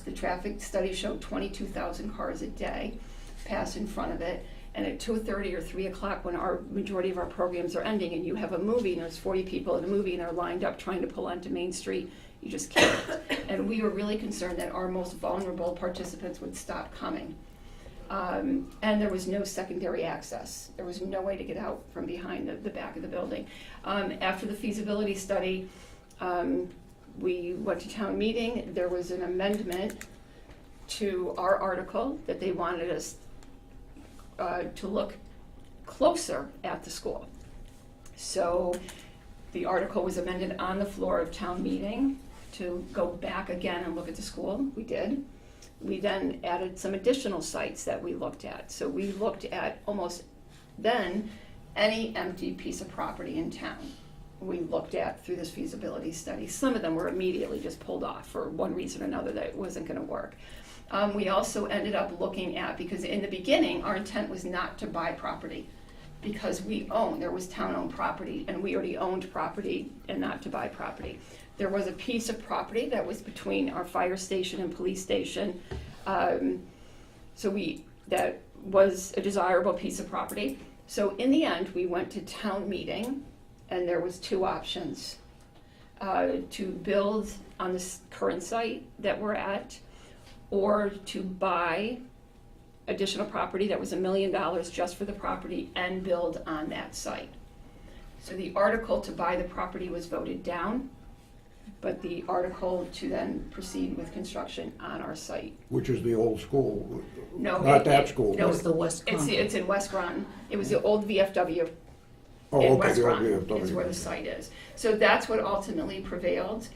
[SPEAKER 13] The traffic study showed 22,000 cars a day pass in front of it. And at 2:30 or 3 o'clock, when our majority of our programs are ending, and you have a movie, and there's 40 people in a movie, and they're lined up trying to pull onto Main Street, you just can't. And we were really concerned that our most vulnerable participants would stop coming. And there was no secondary access. There was no way to get out from behind the back of the building. After the feasibility study, we went to town meeting. There was an amendment to our article that they wanted us to look closer at the school. So the article was amended on the floor of town meeting to go back again and look at the school. We did. We then added some additional sites that we looked at. So we looked at almost then any empty piece of property in town. We looked at through this feasibility study. Some of them were immediately just pulled off for one reason or another that it wasn't going to work. We also ended up looking at, because in the beginning our intent was not to buy property, because there was town-owned property, and we already owned property, and not to buy property. There was a piece of property that was between our fire station and police station, that was a desirable piece of property. So in the end, we went to town meeting, and there was 2 options. To build on this current site that we're at, or to buy additional property that was $1 million just for the property and build on that site. So the article to buy the property was voted down, but the article to then proceed with construction on our site.
[SPEAKER 7] Which is the old school.
[SPEAKER 13] No,
[SPEAKER 7] Not that school.
[SPEAKER 13] No,
[SPEAKER 2] It's the West Groton.
[SPEAKER 13] it's in West Groton. It was the old VFW
[SPEAKER 7] Oh,
[SPEAKER 13] in
[SPEAKER 7] okay,
[SPEAKER 13] West
[SPEAKER 7] the old
[SPEAKER 13] Groton
[SPEAKER 7] VFW.
[SPEAKER 13] is where the site is. So that's what ultimately prevailed.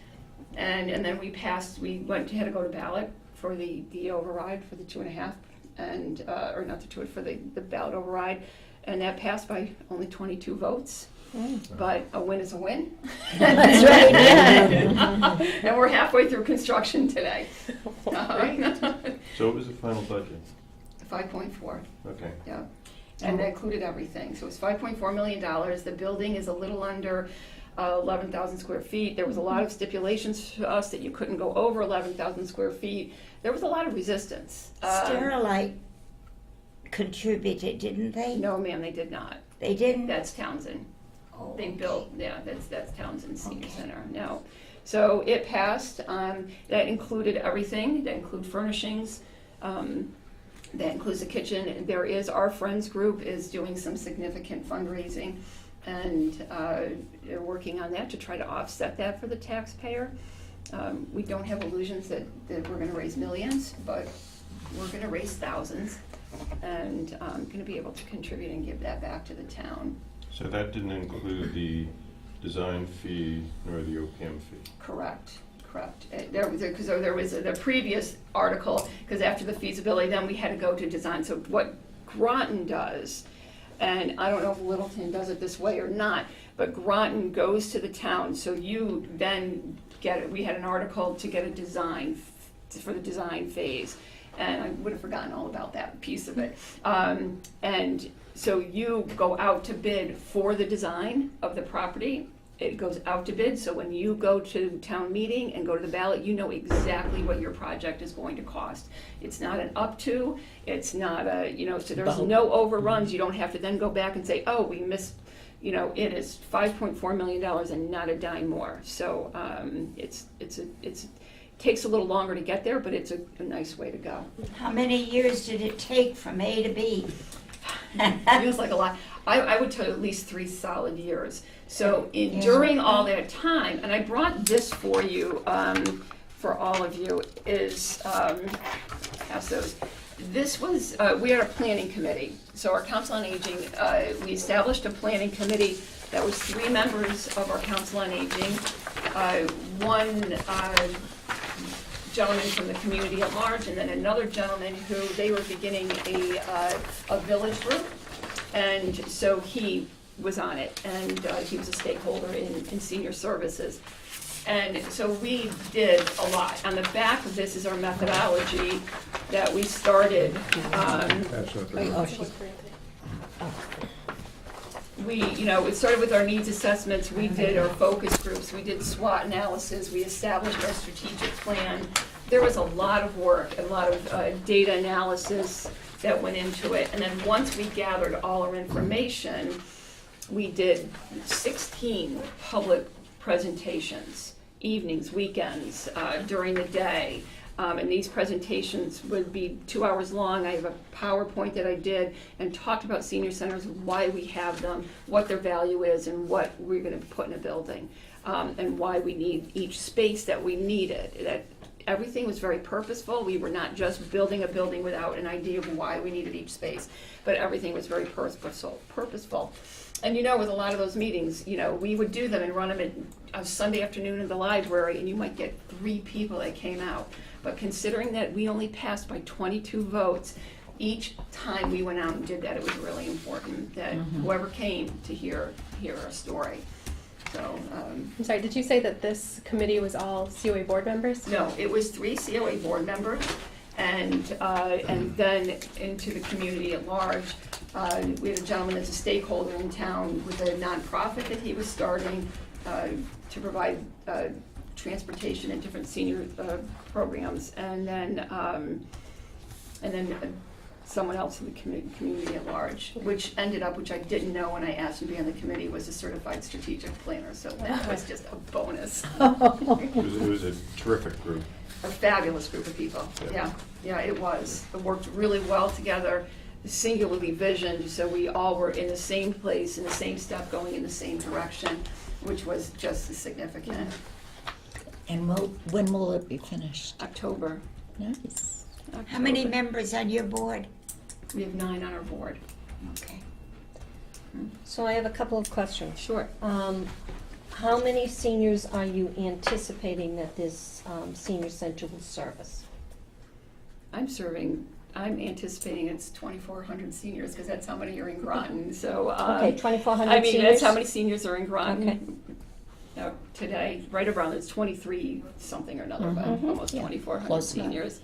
[SPEAKER 13] And then we had to go to ballot for the override for the 2.5, and or not the 2, for the ballot override, and that passed by only 22 votes. But a win is a win.
[SPEAKER 9] That's right, yeah.
[SPEAKER 13] And we're halfway through construction today.
[SPEAKER 8] So what was the final budget?
[SPEAKER 13] 5.4.
[SPEAKER 8] Okay.
[SPEAKER 13] Yeah, and that included everything. So it's $5.4 million. The building is a little under 11,000 square feet. There was a lot of stipulations to us that you couldn't go over 11,000 square feet. There was a lot of resistance.
[SPEAKER 4] Sterilite contributed, didn't they?
[SPEAKER 13] No, ma'am, they did not.
[SPEAKER 4] They didn't?
[SPEAKER 13] That's Townsend.
[SPEAKER 4] Oh,
[SPEAKER 13] They
[SPEAKER 4] okay.
[SPEAKER 13] built, yeah, that's Townsend Senior
[SPEAKER 4] Okay.
[SPEAKER 13] Center now. So it passed, that included everything, that include furnishings, that includes the kitchen. There is, our Friends group is doing some significant fundraising, and they're working on that to try to offset that for the taxpayer. We don't have illusions that we're gonna raise millions, but we're gonna raise thousands, and gonna be able to contribute and give that back to the town.
[SPEAKER 8] So that didn't include the design fee nor the OPM fee?
[SPEAKER 13] Correct. There was the previous article, because after the feasibility, then we had to go to design. So what Groton does, and I don't know if Littleton does it this way or not, but Groton goes to the town, so you then we had an article to get a design for the design phase, and I would have forgotten all about that piece of it. And so you go out to bid for the design of the property. It goes out to bid, so when you go to town meeting and go to the ballot, you know exactly what your project is going to cost. It's not an up to, it's not a, so there's no overruns. You don't have to then go back and say, oh, we missed, it is $5.4 million and not a dime more. So it takes a little longer to get there, but it's a nice way to go.
[SPEAKER 4] How many years did it take from A to B?
[SPEAKER 13] Feels like a lot. I would tell you at least 3 solid years. So during all that time, and I brought this for you, for all of you, is, pass those. This was, we had a planning committee. So our Council on Aging, we established a planning committee that was 3 members of our Council on Aging. One gentleman from the community at large, and then another gentleman who they were beginning a village group, and so he was on it, and he was a stakeholder in senior services. And so we did a lot. On the back of this is our methodology that we started.
[SPEAKER 7] That's not the-
[SPEAKER 13] It started with our needs assessments, we did our focus groups, we did SWOT analysis, we established our strategic plan. There was a lot of work, a lot of data analysis that went into it. And then once we gathered all our information, we did 16 public presentations, evenings, weekends, during the day. And these presentations would be 2 hours long. I have a PowerPoint that I did and talked about senior centers, why we have them, what their value is, and what we're gonna put in a building, and why we need each space that we needed. That everything was very purposeful. We were not just building a building without an idea of why we needed each space, but everything was very purposeful. And with a lot of those meetings, we would do them and run them at a Sunday afternoon in the library, and you might get 3 people that came out. But considering that we only passed by 22 votes, each time we went out and did that, it was really important that whoever came to hear our story. So,
[SPEAKER 3] I'm sorry, did you say that this committee was all COA board members?
[SPEAKER 13] no, it was 3 COA board members, and then into the community at large. We had a gentleman that's a stakeholder in town with a nonprofit that he was starting to provide transportation and different senior programs, and then someone else in the community at large, which ended up, which I didn't know when I asked him to be on the committee, was a certified strategic planner, so that was just a bonus.
[SPEAKER 8] It was a terrific group.
[SPEAKER 13] A fabulous group of people, yeah, it was. It worked really well together, singularly visioned, so we all were in the same place, in the same step, going in the same direction, which was just as significant.
[SPEAKER 2] And when will it be finished?
[SPEAKER 13] October.
[SPEAKER 2] Nice.
[SPEAKER 4] How many members on your board?
[SPEAKER 13] We have 9 on our board.
[SPEAKER 4] Okay.
[SPEAKER 9] So I have a couple of questions.
[SPEAKER 13] Sure.
[SPEAKER 9] How many seniors are you anticipating that this senior center will service?
[SPEAKER 13] I'm anticipating it's 2,400 seniors, because that's how many are in Groton, so.
[SPEAKER 9] Okay, 2,400
[SPEAKER 13] I mean,
[SPEAKER 9] seniors?
[SPEAKER 13] that's how many seniors are in
[SPEAKER 9] Okay.
[SPEAKER 13] Groton. Today, right around, it's 23 something or another, but almost 2,400
[SPEAKER 2] Close enough.
[SPEAKER 13] seniors.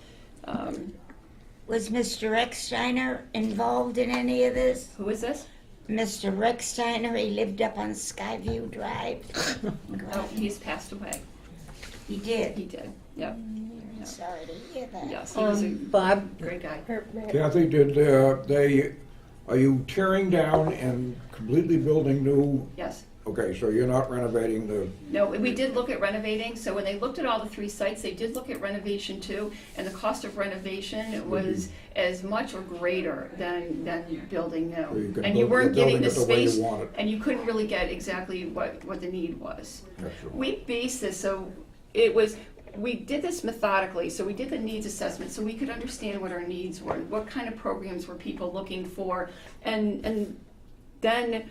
[SPEAKER 4] Was Mr. Recksteiner involved in any of this?
[SPEAKER 13] Who is this?
[SPEAKER 4] Mr. Recksteiner, he lived up on Skyview Drive.
[SPEAKER 13] Oh, he's passed away.
[SPEAKER 4] He did.
[SPEAKER 13] He did, yep.
[SPEAKER 4] Sorry to hear that.
[SPEAKER 13] Yes, he was a
[SPEAKER 1] Bob,
[SPEAKER 13] great guy.
[SPEAKER 7] Kathy, are you tearing down and completely building new
[SPEAKER 13] Yes,
[SPEAKER 7] Okay, so you're not renovating the,
[SPEAKER 13] No, we did look at renovating, so when they looked at all the 3 sites, they did look at renovation too, and the cost of renovation was as much or greater than building
[SPEAKER 7] so you
[SPEAKER 13] new.
[SPEAKER 7] can
[SPEAKER 13] And you
[SPEAKER 7] build-
[SPEAKER 13] weren't
[SPEAKER 7] you're
[SPEAKER 13] getting the
[SPEAKER 7] building it the way you
[SPEAKER 13] space,
[SPEAKER 7] want it.
[SPEAKER 13] and you couldn't really get exactly what the need was.
[SPEAKER 7] Excellent.
[SPEAKER 13] We based this, we did this methodically, so we did the needs assessment, so we could understand what our needs were, what kind of programs were people looking for, and then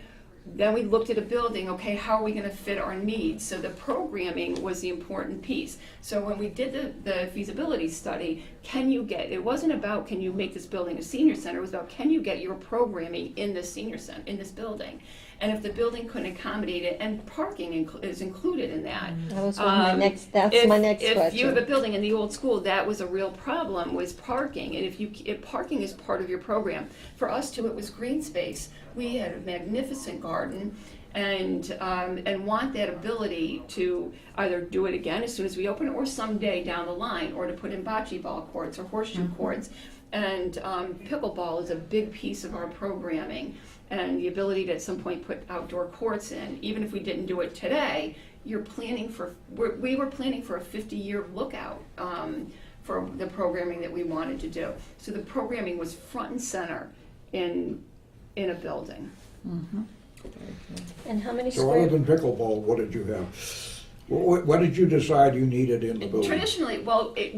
[SPEAKER 13] we looked at a building, okay, how are we gonna fit our needs? So the programming was the important piece. So when we did the feasibility study, it wasn't about can you make this building a senior center, it was about can you get your programming in this senior center, in this building? And if the building couldn't accommodate it, and parking is included in that.
[SPEAKER 9] That was one of my next, that's my next
[SPEAKER 13] If you have a
[SPEAKER 9] question.
[SPEAKER 13] building in the old school, that was a real problem, was parking, and if parking is part of your program. For us too, it was green space. We had a magnificent garden, and want that ability to either do it again as soon as we open, or someday down the line, or to put in bocce ball courts or horseshoe courts. And pickleball is a big piece of our programming, and the ability to at some point put outdoor courts in, even if we didn't do it today, we were planning for a 50-year lookout for the programming that we wanted to do. So the programming was front and center in a building.
[SPEAKER 9] And how many
[SPEAKER 7] so other
[SPEAKER 9] square,
[SPEAKER 7] than pickleball, what did you have? What did you decide you needed in the building?
[SPEAKER 13] Traditionally,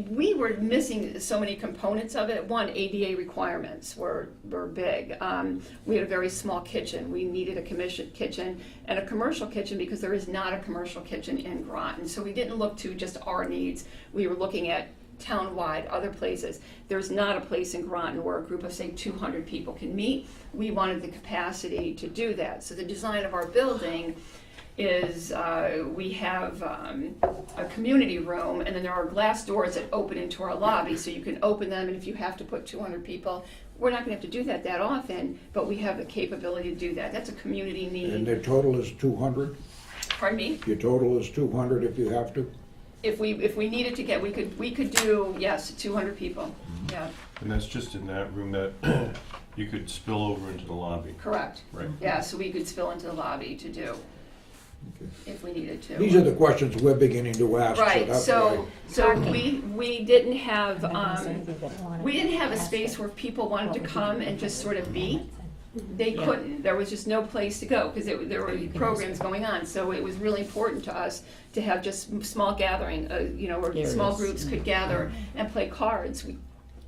[SPEAKER 13] we were missing so many components of it. One, ADA requirements were big. We had a very small kitchen. We needed a commercial kitchen and a commercial kitchen because there is not a commercial kitchen in Groton. So we didn't look to just our needs. We were looking at town-wide, other places. There's not a place in Groton where a group of, say, 200 people can meet. We wanted the capacity to do that. So the design of our building is we have a community room, and then there are glass doors that open into our lobby, so you can open them, and if you have to put 200 people, we're not gonna have to do that often, but we have the capability to do that. That's a community
[SPEAKER 7] And
[SPEAKER 13] need.
[SPEAKER 7] the total is 200?
[SPEAKER 13] Pardon me?
[SPEAKER 7] Your total is 200 if you have to?
[SPEAKER 13] If we needed to get, we could do, yes, 200 people, yeah,
[SPEAKER 8] And that's just in that room that you could spill over into the lobby.
[SPEAKER 13] correct.
[SPEAKER 8] Right.
[SPEAKER 13] Yeah, so we could spill into the lobby to do, if we needed to.
[SPEAKER 7] These are the questions we're beginning to ask, so
[SPEAKER 13] Right,
[SPEAKER 7] that's
[SPEAKER 13] so
[SPEAKER 7] why.
[SPEAKER 13] we didn't have a space where people wanted to come and just sort of be. They couldn't, there was just no place to go, because there were programs going on, so it was really important to us to have just small gathering, where small groups could gather and play cards.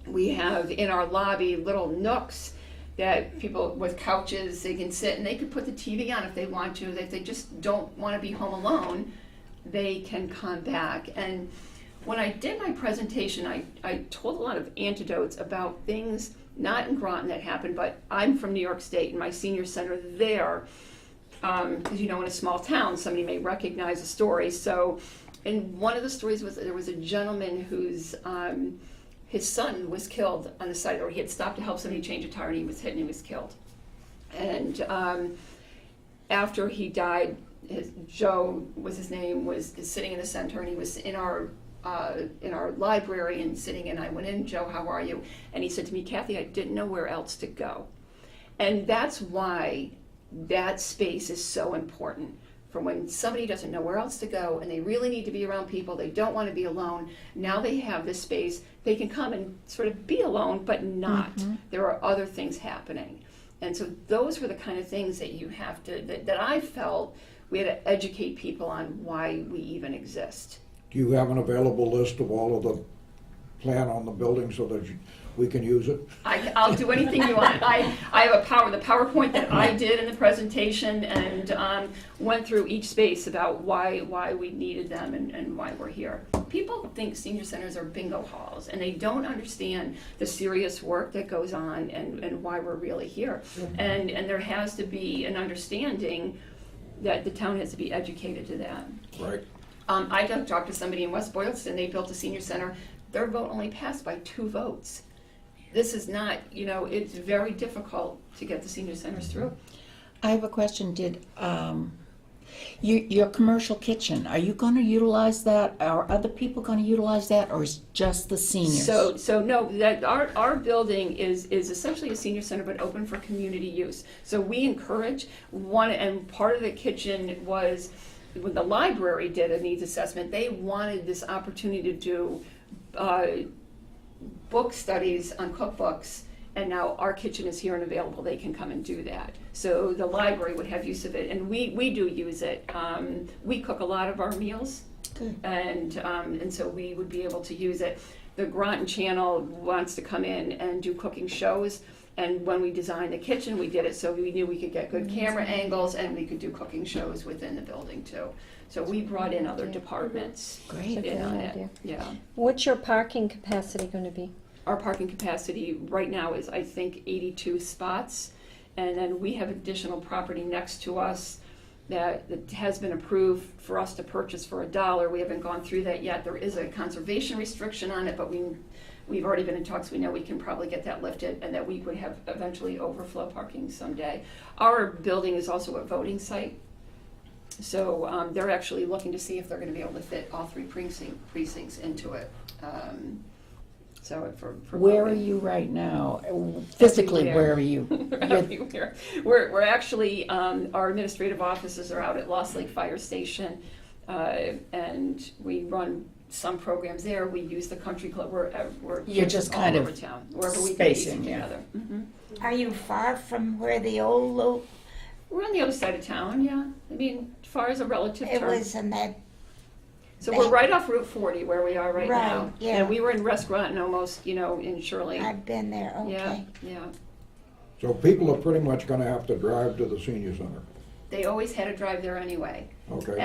[SPEAKER 13] We have in our lobby little nooks that people with couches, they can sit and they could put the TV on if they want to. If they just don't want to be home alone, they can come back. And when I did my presentation, I told a lot of anecdotes about things not in Groton that happened, but I'm from New York State, and my senior center there, because in a small town, somebody may recognize a story. So, and one of the stories was there was a gentleman whose his son was killed on the side of the road. He had stopped to help somebody change a tire, and he was hit and he was killed. And after he died, Joe was his name, was sitting in the center, and he was in our library and sitting, and I went in, Joe, how are you? And he said to me, Kathy, I didn't know where else to go. And that's why that space is so important. For when somebody doesn't know where else to go and they really need to be around people, they don't want to be alone, now they have this space, they can come and sort of be alone, but not. There are other things happening. And so those were the kind of things that you have to, that I felt we had to educate people on why we even exist.
[SPEAKER 7] Do you have an available list of all of the plan on the building so that we can use it?
[SPEAKER 13] I'll do anything you want. I have the PowerPoint that I did in the presentation, and went through each space about why we needed them and why we're here. People think senior centers are bingo halls, and they don't understand the serious work that goes on and why we're really here. And there has to be an understanding that the town has to be educated to that.
[SPEAKER 7] Right.
[SPEAKER 13] I talked to somebody in West Boylston, they built a senior center, their vote only passed by 2 votes. This is not, it's very difficult to get the senior centers through.
[SPEAKER 2] I have a question. Your commercial kitchen, are you gonna utilize that? Are other people gonna utilize that, or is just the seniors?
[SPEAKER 13] So no, that our building is essentially a senior center, but open for community use. So we encourage one, and part of the kitchen was, when the library did a needs assessment, they wanted this opportunity to do book studies on cookbooks, and now our kitchen is here and available, they can come and do that. So the library would have use of it, and we do use it. We cook a lot of our meals,
[SPEAKER 2] Good.
[SPEAKER 13] and so we would be able to use it. The Groton Channel wants to come in and do cooking shows, and when we designed the kitchen, we did it so we knew we could get good camera angles, and we could do cooking shows within the building too. So we brought in other departments
[SPEAKER 2] Great.
[SPEAKER 13] in on
[SPEAKER 9] Good
[SPEAKER 13] it,
[SPEAKER 9] idea.
[SPEAKER 13] yeah.
[SPEAKER 9] What's your parking capacity gonna be?
[SPEAKER 13] Our parking capacity right now is, I think, 82 spots. And then we have additional property next to us that has been approved for us to purchase for $1. We haven't gone through that yet. There is a conservation restriction on it, but we've already been in talks. We know we can probably get that lifted, and that we would have eventually overflow parking someday. Our building is also a voting site. So they're actually looking to see if they're gonna be able to fit all 3 precincts into it. So for
[SPEAKER 2] Where are
[SPEAKER 13] voting.
[SPEAKER 2] you right now? Physically,
[SPEAKER 13] Everywhere.
[SPEAKER 2] where are you? You're-
[SPEAKER 13] Everywhere. We're actually, our administrative offices are out at Lost Lake Fire Station, and we run some programs there. We use the country club. We're
[SPEAKER 2] You're just kind
[SPEAKER 13] all
[SPEAKER 2] of
[SPEAKER 13] over town, wherever we can piece it
[SPEAKER 2] spacing, yeah.
[SPEAKER 13] together. Mhm.
[SPEAKER 4] Are you far from where the old loop,
[SPEAKER 13] We're on the other side of town, yeah. I mean, far as a relative
[SPEAKER 4] it
[SPEAKER 13] term.
[SPEAKER 4] was in that,
[SPEAKER 13] So we're right off Route 40 where we are right now.
[SPEAKER 4] Right, yeah.
[SPEAKER 13] And we were in West Groton almost, in Shirley.
[SPEAKER 4] I've been there,
[SPEAKER 13] Yeah,
[SPEAKER 4] okay.
[SPEAKER 13] yeah.
[SPEAKER 7] So people are pretty much gonna have to drive to the senior center,
[SPEAKER 13] They always had to drive there anyway.
[SPEAKER 7] okay?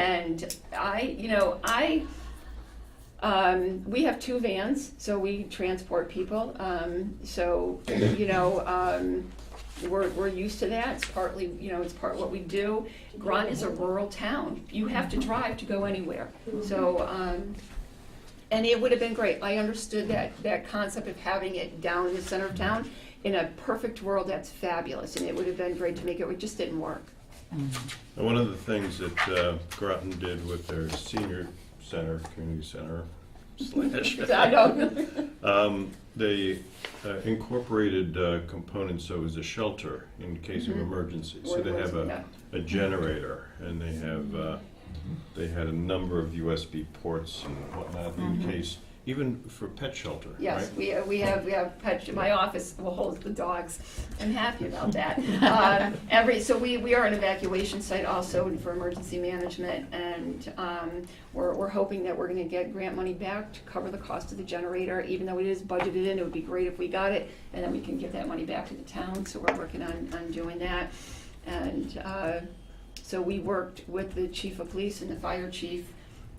[SPEAKER 13] And we have 2 vans, so we transport people. We're used to that. It's partly, it's part of what we do. Groton is a rural town. You have to drive to go anywhere. So, and it would have been great. I understood that concept of having it down in the center of town. In a perfect world, that's fabulous, and it would have been great to make it. It just didn't work.
[SPEAKER 8] And one of the things that Groton did with their senior center, community center,
[SPEAKER 13] I know.
[SPEAKER 8] they incorporated components, so it was a shelter in case of emergency. So they have a generator, and they had a number of USB ports and whatnot in case, even for pet shelter, right?
[SPEAKER 13] Yes, we have pet, my office will hold the dogs. I'm happy about that. So we are an evacuation site also for emergency management, and we're hoping that we're gonna get grant money back to cover the cost of the generator, even though it is budgeted in. It would be great if we got it, and then we can give that money back to the town, so we're working on doing that. And so we worked with the chief of police and the fire chief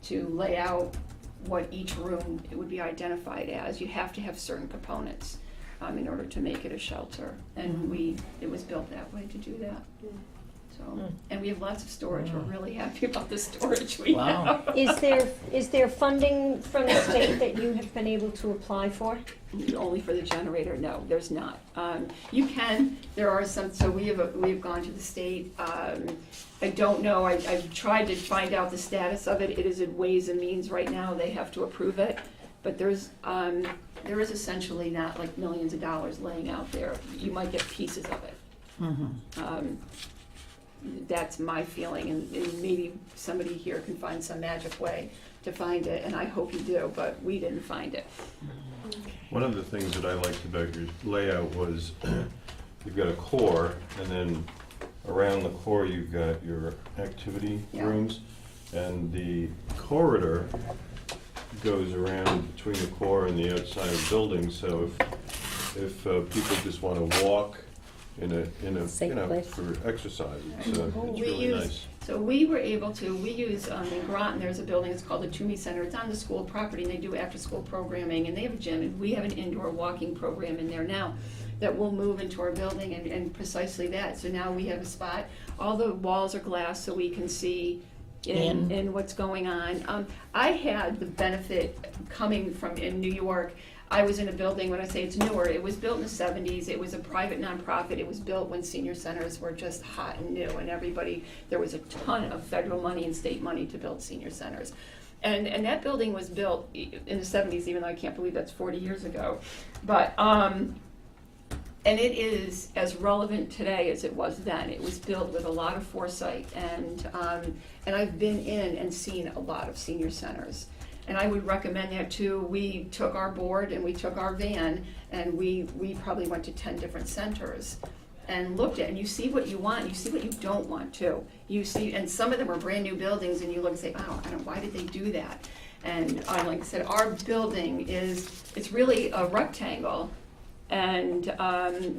[SPEAKER 13] to lay out what each room it would be identified as. You have to have certain components in order to make it a shelter, and it was built that way to do that. So, and we have lots of storage. We're really happy about the storage we
[SPEAKER 2] Wow.
[SPEAKER 13] have.
[SPEAKER 9] Is there funding from the state that you have been able to apply for?
[SPEAKER 13] Only for the generator? No, there's not. You can. There are some. So we have gone to the state. I don't know. I've tried to find out the status of it. It is in Ways and Means right now. They have to approve it, but there is essentially not like millions of dollars laying out there. You might get pieces of it. That's my feeling, and maybe somebody here can find some magic way to find it, and I hope you do, but we didn't find it.
[SPEAKER 8] One of the things that I liked about your layout was you've got a core, and then around the core you've got your activity
[SPEAKER 13] Yeah.
[SPEAKER 8] rooms, and the corridor goes around between the core and the outside of the building, so if people just want to walk in a
[SPEAKER 9] Safe place.
[SPEAKER 8] for exercise, it's
[SPEAKER 13] We
[SPEAKER 8] really
[SPEAKER 13] use-
[SPEAKER 8] nice.
[SPEAKER 13] So we were able to, we use, in Groton, there's a building, it's called the Toomey Center. It's on the school property, and they do after-school programming, and they have a gym, and we have an indoor walking program in there now that will move into our building, and precisely that. So now we have a spot. All the walls are glass, so we can see in what's going on. I had the benefit coming from in New York. I was in a building, when I say it's newer, it was built in the 70s, it was a private nonprofit, it was built when senior centers were just hot and new, and there was a ton of federal money and state money to build senior centers. And that building was built in the 70s, even though I can't believe that's 40 years ago. But, and it is as relevant today as it was then. It was built with a lot of foresight, and I've been in and seen a lot of senior centers. And I would recommend that too. We took our board and we took our van, and we probably went to 10 different centers and looked at, and you see what you want, you see what you don't want too. You see, and some of them are brand new buildings, and you look and say, oh, why did they do that? And like I said, our building it's really a rectangle, and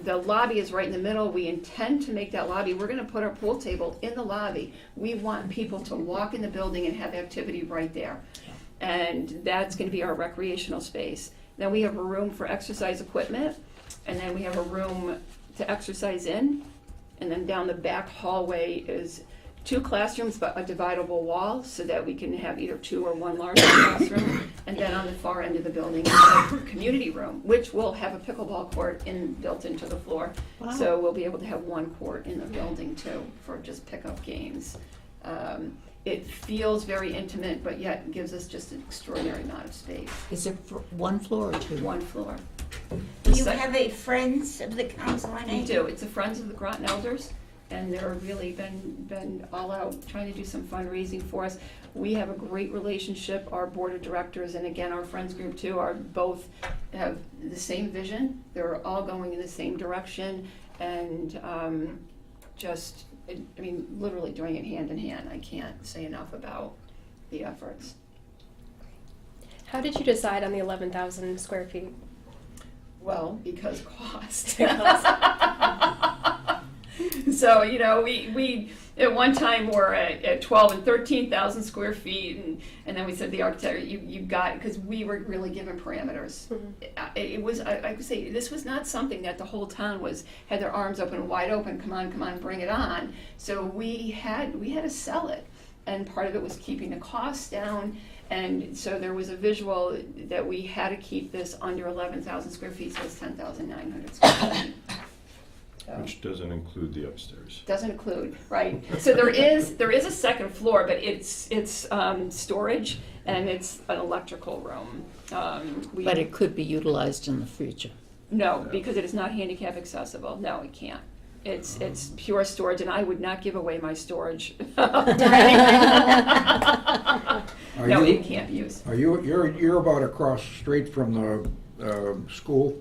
[SPEAKER 13] the lobby is right in the middle. We intend to make that lobby, we're gonna put our pool table in the lobby. We want people to walk in the building and have activity right there. And that's gonna be our recreational space. Then we have a room for exercise equipment, and then we have a room to exercise in, and then down the back hallway is 2 classrooms but a dividable wall so that we can have either 2 or 1 larger classroom. And then on the far end of the building is a community room, which will have a pickleball court built into the floor.
[SPEAKER 2] Wow.
[SPEAKER 13] So we'll be able to have 1 court in the building too for just pickup games. It feels very intimate, but yet gives us just an extraordinary amount of space.
[SPEAKER 2] Is it 1 floor or 2?
[SPEAKER 13] 1 floor.
[SPEAKER 4] Do you have a Friends of the Council on
[SPEAKER 13] We
[SPEAKER 4] Aging?
[SPEAKER 13] do. It's the Friends of the Groton Elders, and they're really been all out trying to do some fundraising for us. We have a great relationship. Our board of directors, and again, our Friends group too, both have the same vision. They're all going in the same direction, and literally doing it hand in hand. I can't say enough about the efforts.
[SPEAKER 3] How did you decide on the 11,000 square feet?
[SPEAKER 13] Well, because cost. So, we at one time were at 12 and 13,000 square feet, and then we said the architect, you got, because we were really given parameters.
[SPEAKER 3] Mm-hmm.
[SPEAKER 13] It was, I would say, this was not something that the whole town had their arms open, wide open, come on, bring it on. So we had to sell it, and part of it was keeping the costs down. And so there was a visual that we had to keep this under 11,000 square feet, so it's 10,900 square feet. So,
[SPEAKER 8] Which doesn't include the upstairs.
[SPEAKER 13] doesn't include, right? So there is a second floor, but it's storage, and it's an electrical room.
[SPEAKER 2] But it could be utilized in the future.
[SPEAKER 13] No, because it is not handicap accessible. No, it can't. It's pure storage, and I would not give away my storage. No, it can't be used.
[SPEAKER 7] You're about across the street from the school?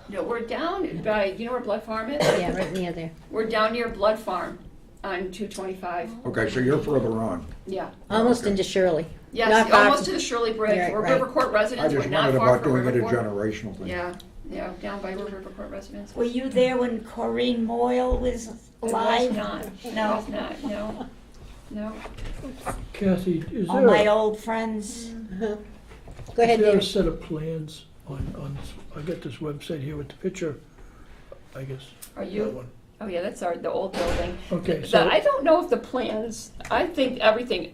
[SPEAKER 13] No, we're down by, you know where Blood Farm is?
[SPEAKER 1] Yeah, right near there.
[SPEAKER 13] We're down near Blood Farm on 225.
[SPEAKER 7] Okay, so you're further on.
[SPEAKER 13] Yeah.
[SPEAKER 1] Almost
[SPEAKER 7] Okay.
[SPEAKER 1] into Shirley.
[SPEAKER 13] Yes,
[SPEAKER 1] Not far
[SPEAKER 13] almost
[SPEAKER 1] from-
[SPEAKER 13] to the Shirley Bridge.
[SPEAKER 1] Right,
[SPEAKER 13] We're
[SPEAKER 1] right.
[SPEAKER 13] River Court
[SPEAKER 7] I
[SPEAKER 13] residents.
[SPEAKER 7] just
[SPEAKER 13] We're not
[SPEAKER 7] wondered
[SPEAKER 13] far
[SPEAKER 7] about
[SPEAKER 13] from
[SPEAKER 7] doing it
[SPEAKER 13] River
[SPEAKER 7] a
[SPEAKER 13] Court.
[SPEAKER 7] generational thing.
[SPEAKER 13] Yeah, down by River Court residents.
[SPEAKER 4] Were you there when Corinne Moyle was
[SPEAKER 13] I was
[SPEAKER 4] alive?
[SPEAKER 13] not.
[SPEAKER 4] No.
[SPEAKER 13] I was not, no.
[SPEAKER 12] Kathy, is
[SPEAKER 4] All
[SPEAKER 12] there,
[SPEAKER 4] my old friends.
[SPEAKER 1] Go ahead,
[SPEAKER 12] is there a
[SPEAKER 1] David.
[SPEAKER 12] set of plans on, I got this website here with the picture, I guess.
[SPEAKER 13] Are
[SPEAKER 12] that
[SPEAKER 13] you?
[SPEAKER 12] one.
[SPEAKER 13] Oh, yeah, that's the old building.
[SPEAKER 12] Okay, so,
[SPEAKER 13] I don't know if the plans, I think everything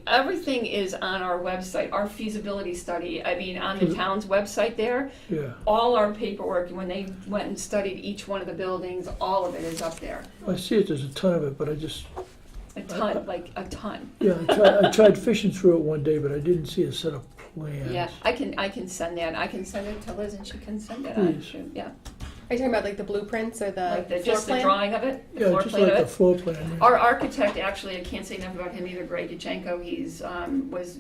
[SPEAKER 13] is on our website, our feasibility study. I mean, on the town's website there,
[SPEAKER 12] yeah,
[SPEAKER 13] all our paperwork, when they went and studied each one of the buildings, all of it is up there.
[SPEAKER 12] I see it, there's a ton of it, but I just,
[SPEAKER 13] A ton, like a ton.
[SPEAKER 12] yeah, I tried fishing through it one day, but I didn't see a set of plans.
[SPEAKER 13] Yeah, I can send that. I can send it to Liz, and she can send it on.
[SPEAKER 12] Please.
[SPEAKER 13] Yeah,
[SPEAKER 3] Are you talking about like the blueprints or the
[SPEAKER 13] like
[SPEAKER 3] floor
[SPEAKER 13] just the
[SPEAKER 3] plan?
[SPEAKER 13] drawing of it, the
[SPEAKER 12] Yeah,
[SPEAKER 13] floor
[SPEAKER 12] just
[SPEAKER 13] plan
[SPEAKER 12] like
[SPEAKER 13] of
[SPEAKER 12] the
[SPEAKER 13] it.
[SPEAKER 12] floor plan. yeah.
[SPEAKER 13] Our architect, actually, I can't say enough about him either, Greg Yachenko. He's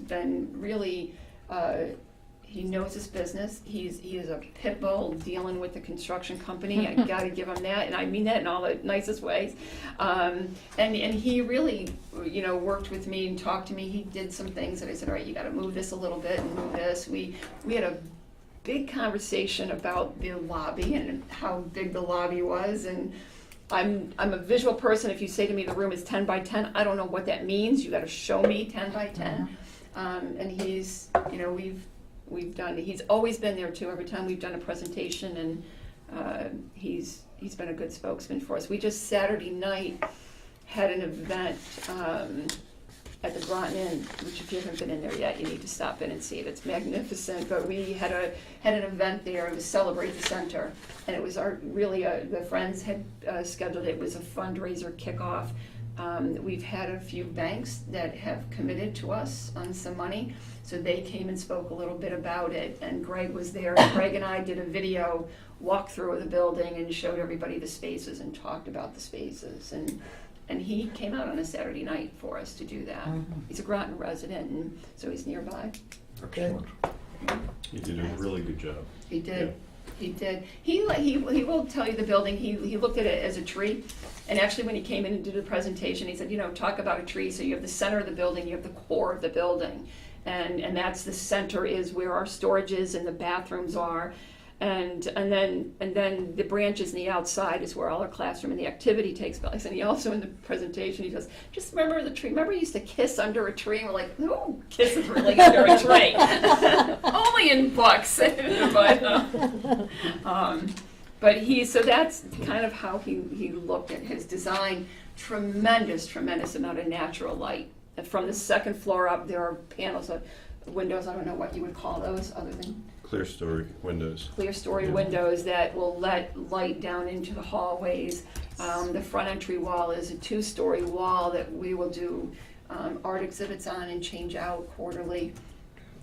[SPEAKER 13] been really, he knows his business. He is a pit bull dealing with the construction company. I gotta give him that, and I mean that in all the nicest ways. And he really, worked with me and talked to me. He did some things that I said, all right, you gotta move this a little bit and move this. We had a big conversation about the lobby and how big the lobby was, and I'm a visual person. If you say to me the room is 10 by 10, I don't know what that means. You got to show me 10 by 10. And he's, we've done. He's always been there too. Every time we've done a presentation, and he's been a good spokesman for us. We just Saturday night had an event at the Groton Inn, which if you haven't been in there yet, you need to stop in and see it. It's magnificent. But we had an event there to celebrate the center, and it was the Friends had scheduled it. It was a fundraiser kickoff. We've had a few banks that have committed to us on some money, so they came and spoke a little bit about it, and Greg was there. Greg and I did a video walkthrough of the building and showed everybody the spaces and talked about the spaces, and he came out on a Saturday night for us to do that. He's a Groton resident, and so he's nearby.
[SPEAKER 7] Excellent.
[SPEAKER 8] You did a really good job.
[SPEAKER 13] He did. He did. He will tell you the building. He looked at it as a tree, and actually when he came in and did the presentation, he said, talk about a tree. So you have the center of the building, you have the core of the building, and that's the center is where our storage is and the bathrooms are, and then the branches in the outside is where all our classroom and the activity takes place. And he also in the presentation he goes, just remember the tree. Remember you used to kiss under a tree, and we're like, who kisses really under a tree? Only in books. But so that's kind of how he looked at his design. Tremendous amount of natural light. And from the second floor up, there are panels of windows. I don't know what you would call those other than
[SPEAKER 8] Clear story windows.
[SPEAKER 13] clear story windows that will let light down into the hallways. The front entry wall is a 2-story wall that we will do art exhibits on and change out quarterly.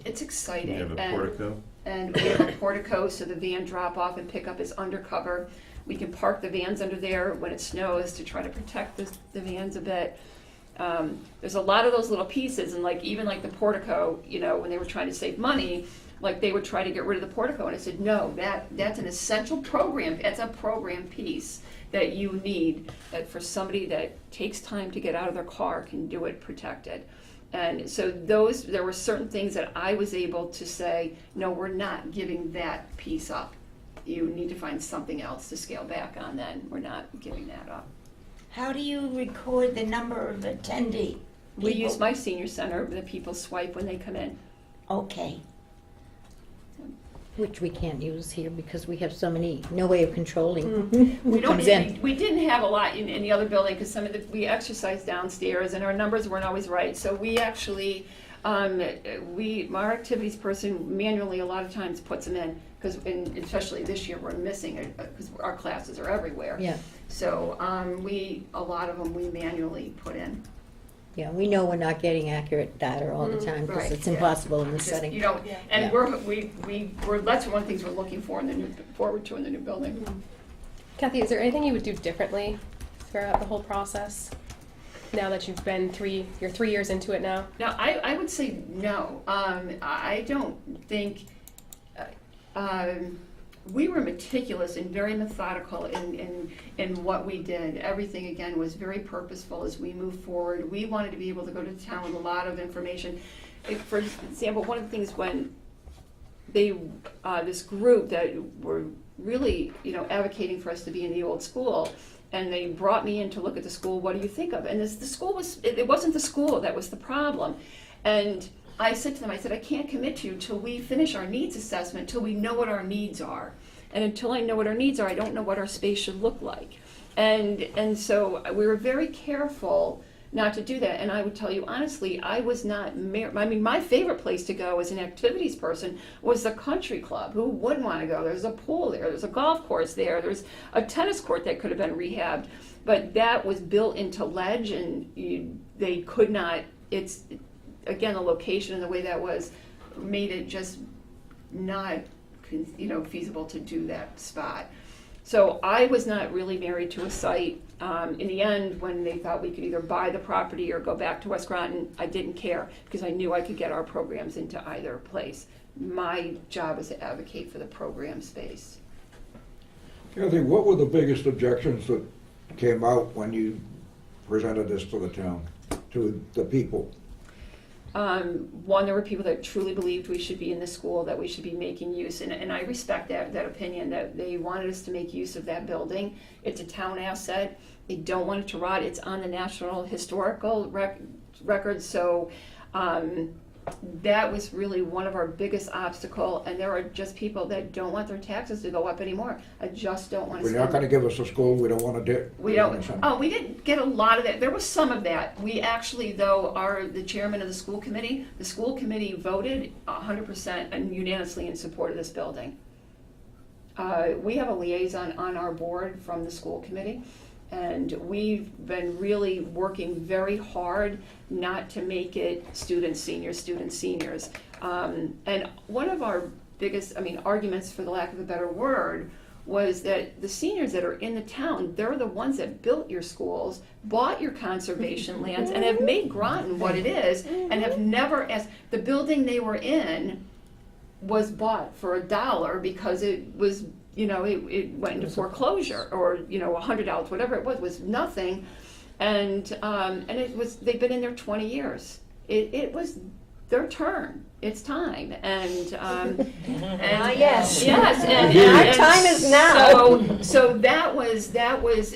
[SPEAKER 13] It's exciting.
[SPEAKER 8] You have a portico?
[SPEAKER 13] And we have a portico, so the van drop off and pick up is undercover. We can park the vans under there when it snows to try to protect the vans a bit. There's a lot of those little pieces, and even the portico, when they were trying to save money, they would try to get rid of the portico, and I said, no, that's an essential program. It's a program piece that you need, that for somebody that takes time to get out of their car can do it protected. And so there were certain things that I was able to say, no, we're not giving that piece up. You need to find something else to scale back on then. We're not giving that up.
[SPEAKER 4] How do you record the number of attendee?
[SPEAKER 13] We
[SPEAKER 4] people?
[SPEAKER 13] use my senior center, the people swipe when they come in.
[SPEAKER 4] Okay.
[SPEAKER 1] Which we can't use here because we have so no way of controlling who
[SPEAKER 13] We
[SPEAKER 1] comes in.
[SPEAKER 13] We didn't have a lot in the other building because we exercised downstairs and our numbers weren't always right. So we actually, our activities person manually a lot of times puts them in because, especially this year, we're missing it because our classes are everywhere.
[SPEAKER 1] Yeah.
[SPEAKER 13] So a lot of them we manually put in.
[SPEAKER 1] Yeah, we know we're not getting accurate data all the time because
[SPEAKER 13] Right,
[SPEAKER 1] it's
[SPEAKER 13] yeah.
[SPEAKER 1] impossible in this
[SPEAKER 13] Just,
[SPEAKER 1] setting.
[SPEAKER 13] and we're that's one of the things we're looking for forward to in the new building.
[SPEAKER 3] Kathy, is there anything you would do differently throughout the whole process? Now that you've been you're 3 years into it now?
[SPEAKER 13] Now, I would say no. I don't think, we were meticulous and very methodical in what we did. Everything, again, was very purposeful as we moved forward. We wanted to be able to go to the town with a lot of information. For example, one of the things when this group that were really, advocating for us to be in the old school, and they brought me in to look at the school, what do you think of it? And the school it wasn't the school that was the problem. And I said to them, I can't commit to you till we finish our needs assessment, till we know what our needs are. And until I know what our needs are, I don't know what our space should look like. And so we were very careful not to do that. And I would tell you honestly, I was not my favorite place to go as an activities person was the country club. Who wouldn't want to go? There's a pool there, there's a golf course there, there's a tennis court that could have been rehabbed. But that was built into ledge, and they could not, again, the location and the way that was made it just not, feasible to do that spot. So I was not really married to a site. In the end, when they thought we could either buy the property or go back to West Groton, I didn't care because I knew I could get our programs into either place. My job was to advocate for the program space.
[SPEAKER 7] Kathy, what were the biggest objections that came out when you presented this to the town, to the people?
[SPEAKER 13] One, there were people that truly believed we should be in the school, that we should be making use, and I respect that opinion, that they wanted us to make use of that building. It's a town asset. They don't want it to rot. It's on the National Historical Record, so that was really one of our biggest obstacle, and there are just people that don't want their taxes to go up anymore. I just don't want to
[SPEAKER 7] We're not gonna give us a school we don't wanna do.
[SPEAKER 13] we don't, oh, we didn't get a lot of that. There was some of that. We actually, though, are the chairman of the school committee. The school committee voted 100% and unanimously in support of this building. We have a liaison on our board from the school committee, and we've been really working very hard not to make it students, seniors. And one of our biggest, arguments, for the lack of a better word, was that the seniors that are in the town, they're the ones that built your schools, bought your conservation lands, and have made Groton what it is, and have never asked. The building they were in was bought for $1 because it was, it went into foreclosure, or, $100, whatever it was nothing. And it was, they've been in there 20 years. It was their turn. It's time. And
[SPEAKER 9] yes.
[SPEAKER 13] Yes. And
[SPEAKER 9] Our time is now.
[SPEAKER 13] So that was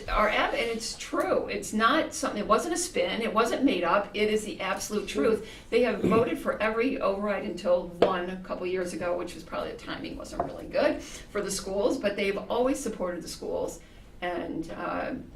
[SPEAKER 13] our and it's true. It's not something, it wasn't a spin, it wasn't made up, it is the absolute truth. They have voted for every override until one a couple years ago, which was probably, the timing wasn't really good for the schools, but they've always supported the schools and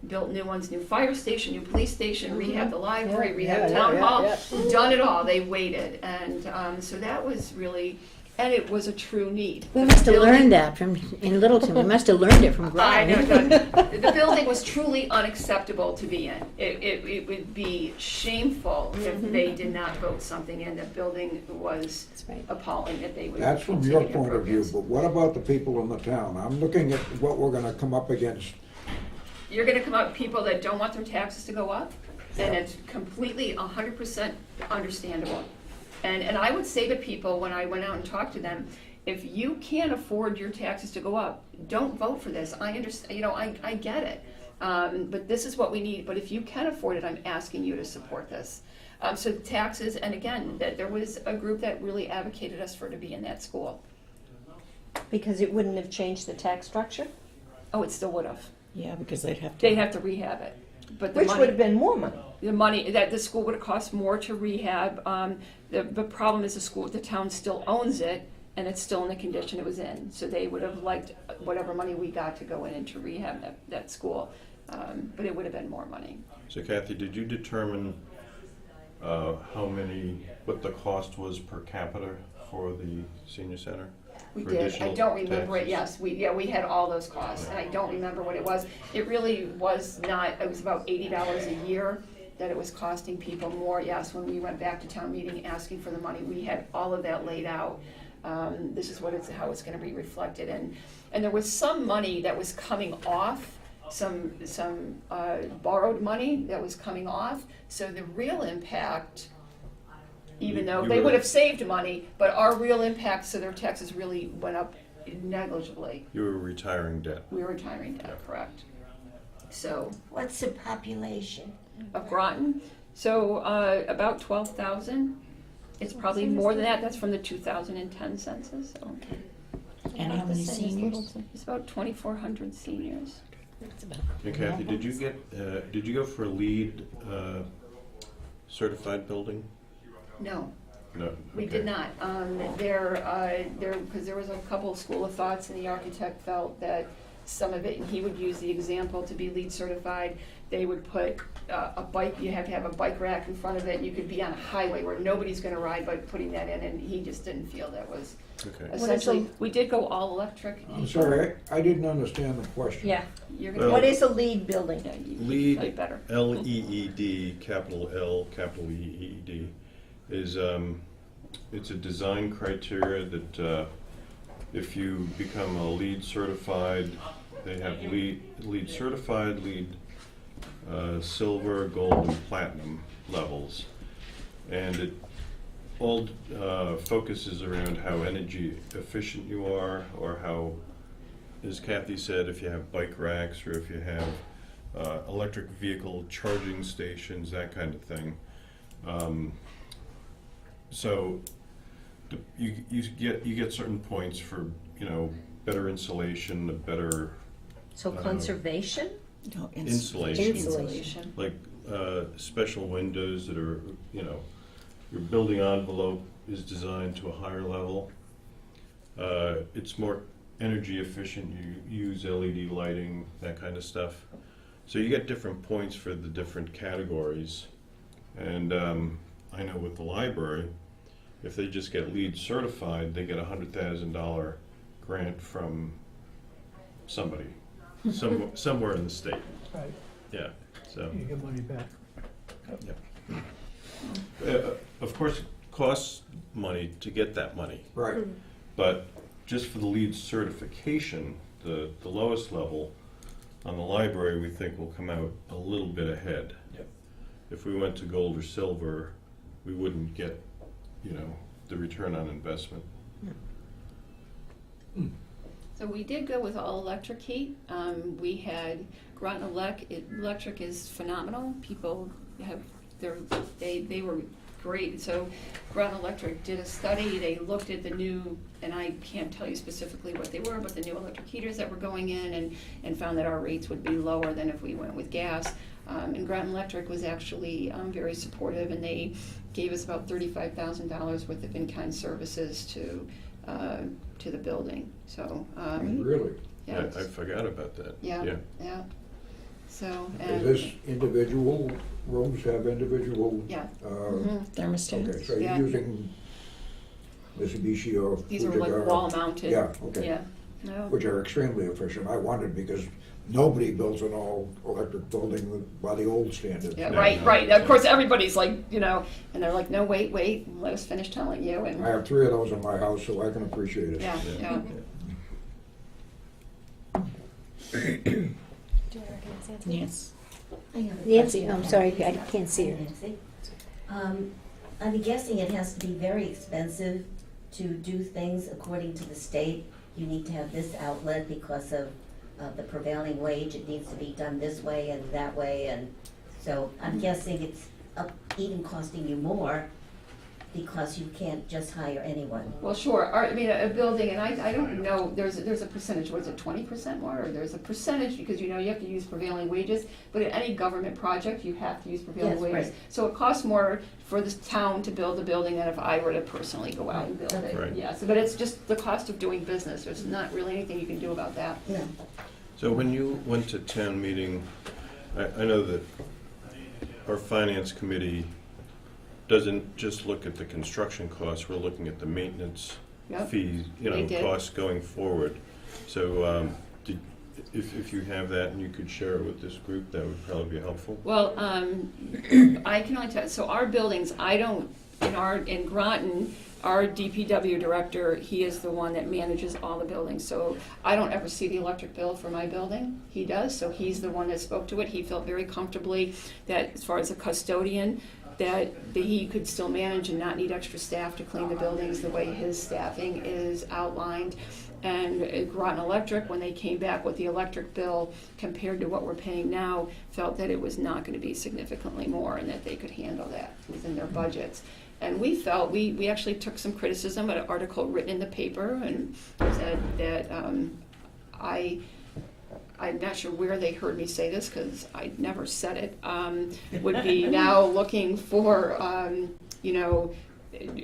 [SPEAKER 13] built new ones, new fire station, new police station, rehab the library, rehab town hall, done it all. They waited. And so that was really, and it was a true need.
[SPEAKER 1] We must have learned that in Littleton. We must have learned it from
[SPEAKER 13] I know,
[SPEAKER 1] Groton.
[SPEAKER 13] the building was truly unacceptable to be in. It would be shameful if they did not vote something in. The building was appalling that they would.
[SPEAKER 7] That's from your
[SPEAKER 13] continue
[SPEAKER 7] point of view,
[SPEAKER 13] programs.
[SPEAKER 7] but what about the people in the town? I'm looking at what we're gonna come up against.
[SPEAKER 13] You're gonna come up with people that don't want their taxes to go up, and it's completely 100% understandable. And I would say to people, when I went out and talked to them, if you can't afford your taxes to go up, don't vote for this. I understand, I get it. But this is what we need, but if you can afford it, I'm asking you to support this. So taxes, and again, that there was a group that really advocated us for to be in that school.
[SPEAKER 9] Because it wouldn't have changed the tax structure?
[SPEAKER 13] Oh, it still would have.
[SPEAKER 2] Yeah, because they'd have to.
[SPEAKER 13] They'd have to rehab it. But the
[SPEAKER 9] Which
[SPEAKER 13] money,
[SPEAKER 9] would have been more money.
[SPEAKER 13] the money, that the school would have cost more to rehab. The problem is the town still owns it, and it's still in the condition it was in. So they would have liked whatever money we got to go in and to rehab that school. But it would have been more money.
[SPEAKER 8] So Kathy, did you determine what the cost was per capita for the senior center?
[SPEAKER 13] We
[SPEAKER 8] For
[SPEAKER 13] did. I
[SPEAKER 8] additional
[SPEAKER 13] don't remember it.
[SPEAKER 8] taxes?
[SPEAKER 13] Yes, we had all those costs, and I don't remember what it was. It really was not. It was about $80 a year that it was costing people more. Yes, when we went back to town meeting asking for the money, we had all of that laid out. This is how it's going to be reflected, and there was some money that was coming off. Some borrowed money that was coming off. So the real impact, even though
[SPEAKER 8] You
[SPEAKER 13] they
[SPEAKER 8] were-
[SPEAKER 13] would have saved money, but our real impact, so their taxes really went up negligibly.
[SPEAKER 8] You were retiring debt.
[SPEAKER 13] We were retiring debt, correct. So,
[SPEAKER 4] What's the population?
[SPEAKER 13] of Groton, so about 12,000. It's probably more than that. That's from the 2010 census. So
[SPEAKER 2] And how many seniors?
[SPEAKER 13] it's about 2,400 seniors.
[SPEAKER 8] And Kathy, did you go for LEED certified building?
[SPEAKER 13] No.
[SPEAKER 8] No.
[SPEAKER 13] We
[SPEAKER 8] okay.
[SPEAKER 13] did not. Because there was a couple of school of thoughts, and the architect felt that some of it, and he would use the example to be LEED certified, they would put a bike, you have to have a bike rack in front of it, and you could be on a highway where nobody's gonna ride by putting that in, and he just didn't feel that was
[SPEAKER 8] Okay.
[SPEAKER 13] essentially, we did go all electric.
[SPEAKER 7] I'm sorry, I didn't understand the question.
[SPEAKER 9] Yeah.
[SPEAKER 13] You're
[SPEAKER 8] Well-
[SPEAKER 13] gonna.
[SPEAKER 9] What is a lead building?
[SPEAKER 13] Yeah, you-
[SPEAKER 8] LEED,
[SPEAKER 13] tell you better.
[SPEAKER 8] LEED, capital L, capital EED, is it's a design criteria that if you become a LEED certified, they have LEED certified, LEED silver, gold, and platinum levels, and it all focuses around how energy efficient you are, or how, as Kathy said, if you have bike racks or if you have electric vehicle charging stations, that kind of thing. So you get certain points for better insulation, a better
[SPEAKER 9] So conservation?
[SPEAKER 2] No,
[SPEAKER 8] insulation,
[SPEAKER 13] Insulation.
[SPEAKER 8] like special windows that are your building envelope is designed to a higher level. It's more energy efficient, you use LED lighting, that kind of stuff. So you get different points for the different categories. And I know with the library, if they just get LEED certified, they get a $100,000 grant from somebody, somewhere in the state.
[SPEAKER 12] Right,
[SPEAKER 8] Yeah, so.
[SPEAKER 12] you get money back.
[SPEAKER 8] Of course, it costs money to get that money,
[SPEAKER 7] Right.
[SPEAKER 8] but just for the LEED certification, the lowest level on the library, we think will come out a little bit ahead.
[SPEAKER 12] Yep.
[SPEAKER 8] If we went to gold or silver, we wouldn't get, the return on investment.
[SPEAKER 13] So we did go with all electric heat. We had Groton Electric is phenomenal. People they were great. So Groton Electric did a study. They looked at the new, and I can't tell you specifically what they were, but the new electric heaters that were going in, and found that our rates would be lower than if we went with gas. And Groton Electric was actually very supportive, and they gave us about $35,000 worth of in-kind services to the building. So
[SPEAKER 7] Really?
[SPEAKER 13] yeah,
[SPEAKER 8] I forgot about that.
[SPEAKER 13] yeah. So
[SPEAKER 7] Does this individual rooms have individual?
[SPEAKER 13] yeah.
[SPEAKER 7] Okay,
[SPEAKER 2] Thermostats.
[SPEAKER 7] so
[SPEAKER 13] Yeah.
[SPEAKER 7] you're using Mitsubishi or
[SPEAKER 13] These are like
[SPEAKER 7] Fujifilm?
[SPEAKER 13] wall mounted.
[SPEAKER 7] Yeah, okay.
[SPEAKER 13] Yeah. No.
[SPEAKER 7] Which are extremely efficient. I wondered because nobody builds an all-electric building by the old standards.
[SPEAKER 13] Yeah,
[SPEAKER 8] No,
[SPEAKER 13] right,
[SPEAKER 8] no.
[SPEAKER 13] right. Of course, everybody's like, and they're like, no, wait, let us finish telling you. And
[SPEAKER 7] I have 3 of those in my house, so I can appreciate it.
[SPEAKER 13] yeah, yeah.
[SPEAKER 3] Do you want to recognize Nancy?
[SPEAKER 2] Yes.
[SPEAKER 1] Nancy, I'm sorry, I can't see her.
[SPEAKER 11] Nancy. I'm guessing it has to be very expensive to do things according to the state. You need to have this outlet because of the prevailing wage. It needs to be done this way and that way, and so I'm guessing it's even costing you more because you can't just hire anyone.
[SPEAKER 13] Well, sure. A building, and I don't know. There's a percentage. Was it 20% more, or there's a percentage because you have to use prevailing wages. But in any government project, you have to use prevailing
[SPEAKER 11] Yes,
[SPEAKER 13] wages.
[SPEAKER 11] right.
[SPEAKER 13] So it costs more for the town to build a building than if I were to personally go out and build it.
[SPEAKER 8] Right.
[SPEAKER 13] Yeah. So, but it's just the cost of doing business. There's not really anything you can do about that.
[SPEAKER 11] No.
[SPEAKER 8] So when you went to town meeting, I know that our finance committee doesn't just look at the construction costs, we're looking at the maintenance
[SPEAKER 13] Yep.
[SPEAKER 8] fees,
[SPEAKER 13] They did.
[SPEAKER 8] costs going forward. So if you have that and you could share it with this group, that would probably be helpful.
[SPEAKER 13] Well, I can only tell, so our buildings, in Groton, our DPW director, he is the one that manages all the buildings. So I don't ever see the electric bill for my building. He does, so he's the one that spoke to it. He felt very comfortably that as far as a custodian, that he could still manage and not need extra staff to clean the buildings the way his staffing is outlined. And Groton Electric, when they came back with the electric bill compared to what we're paying now, felt that it was not going to be significantly more and that they could handle that within their budgets. And we felt, we actually took some criticism at an article written in the paper and said that I'm not sure where they heard me say this because I never said it, would be now looking for,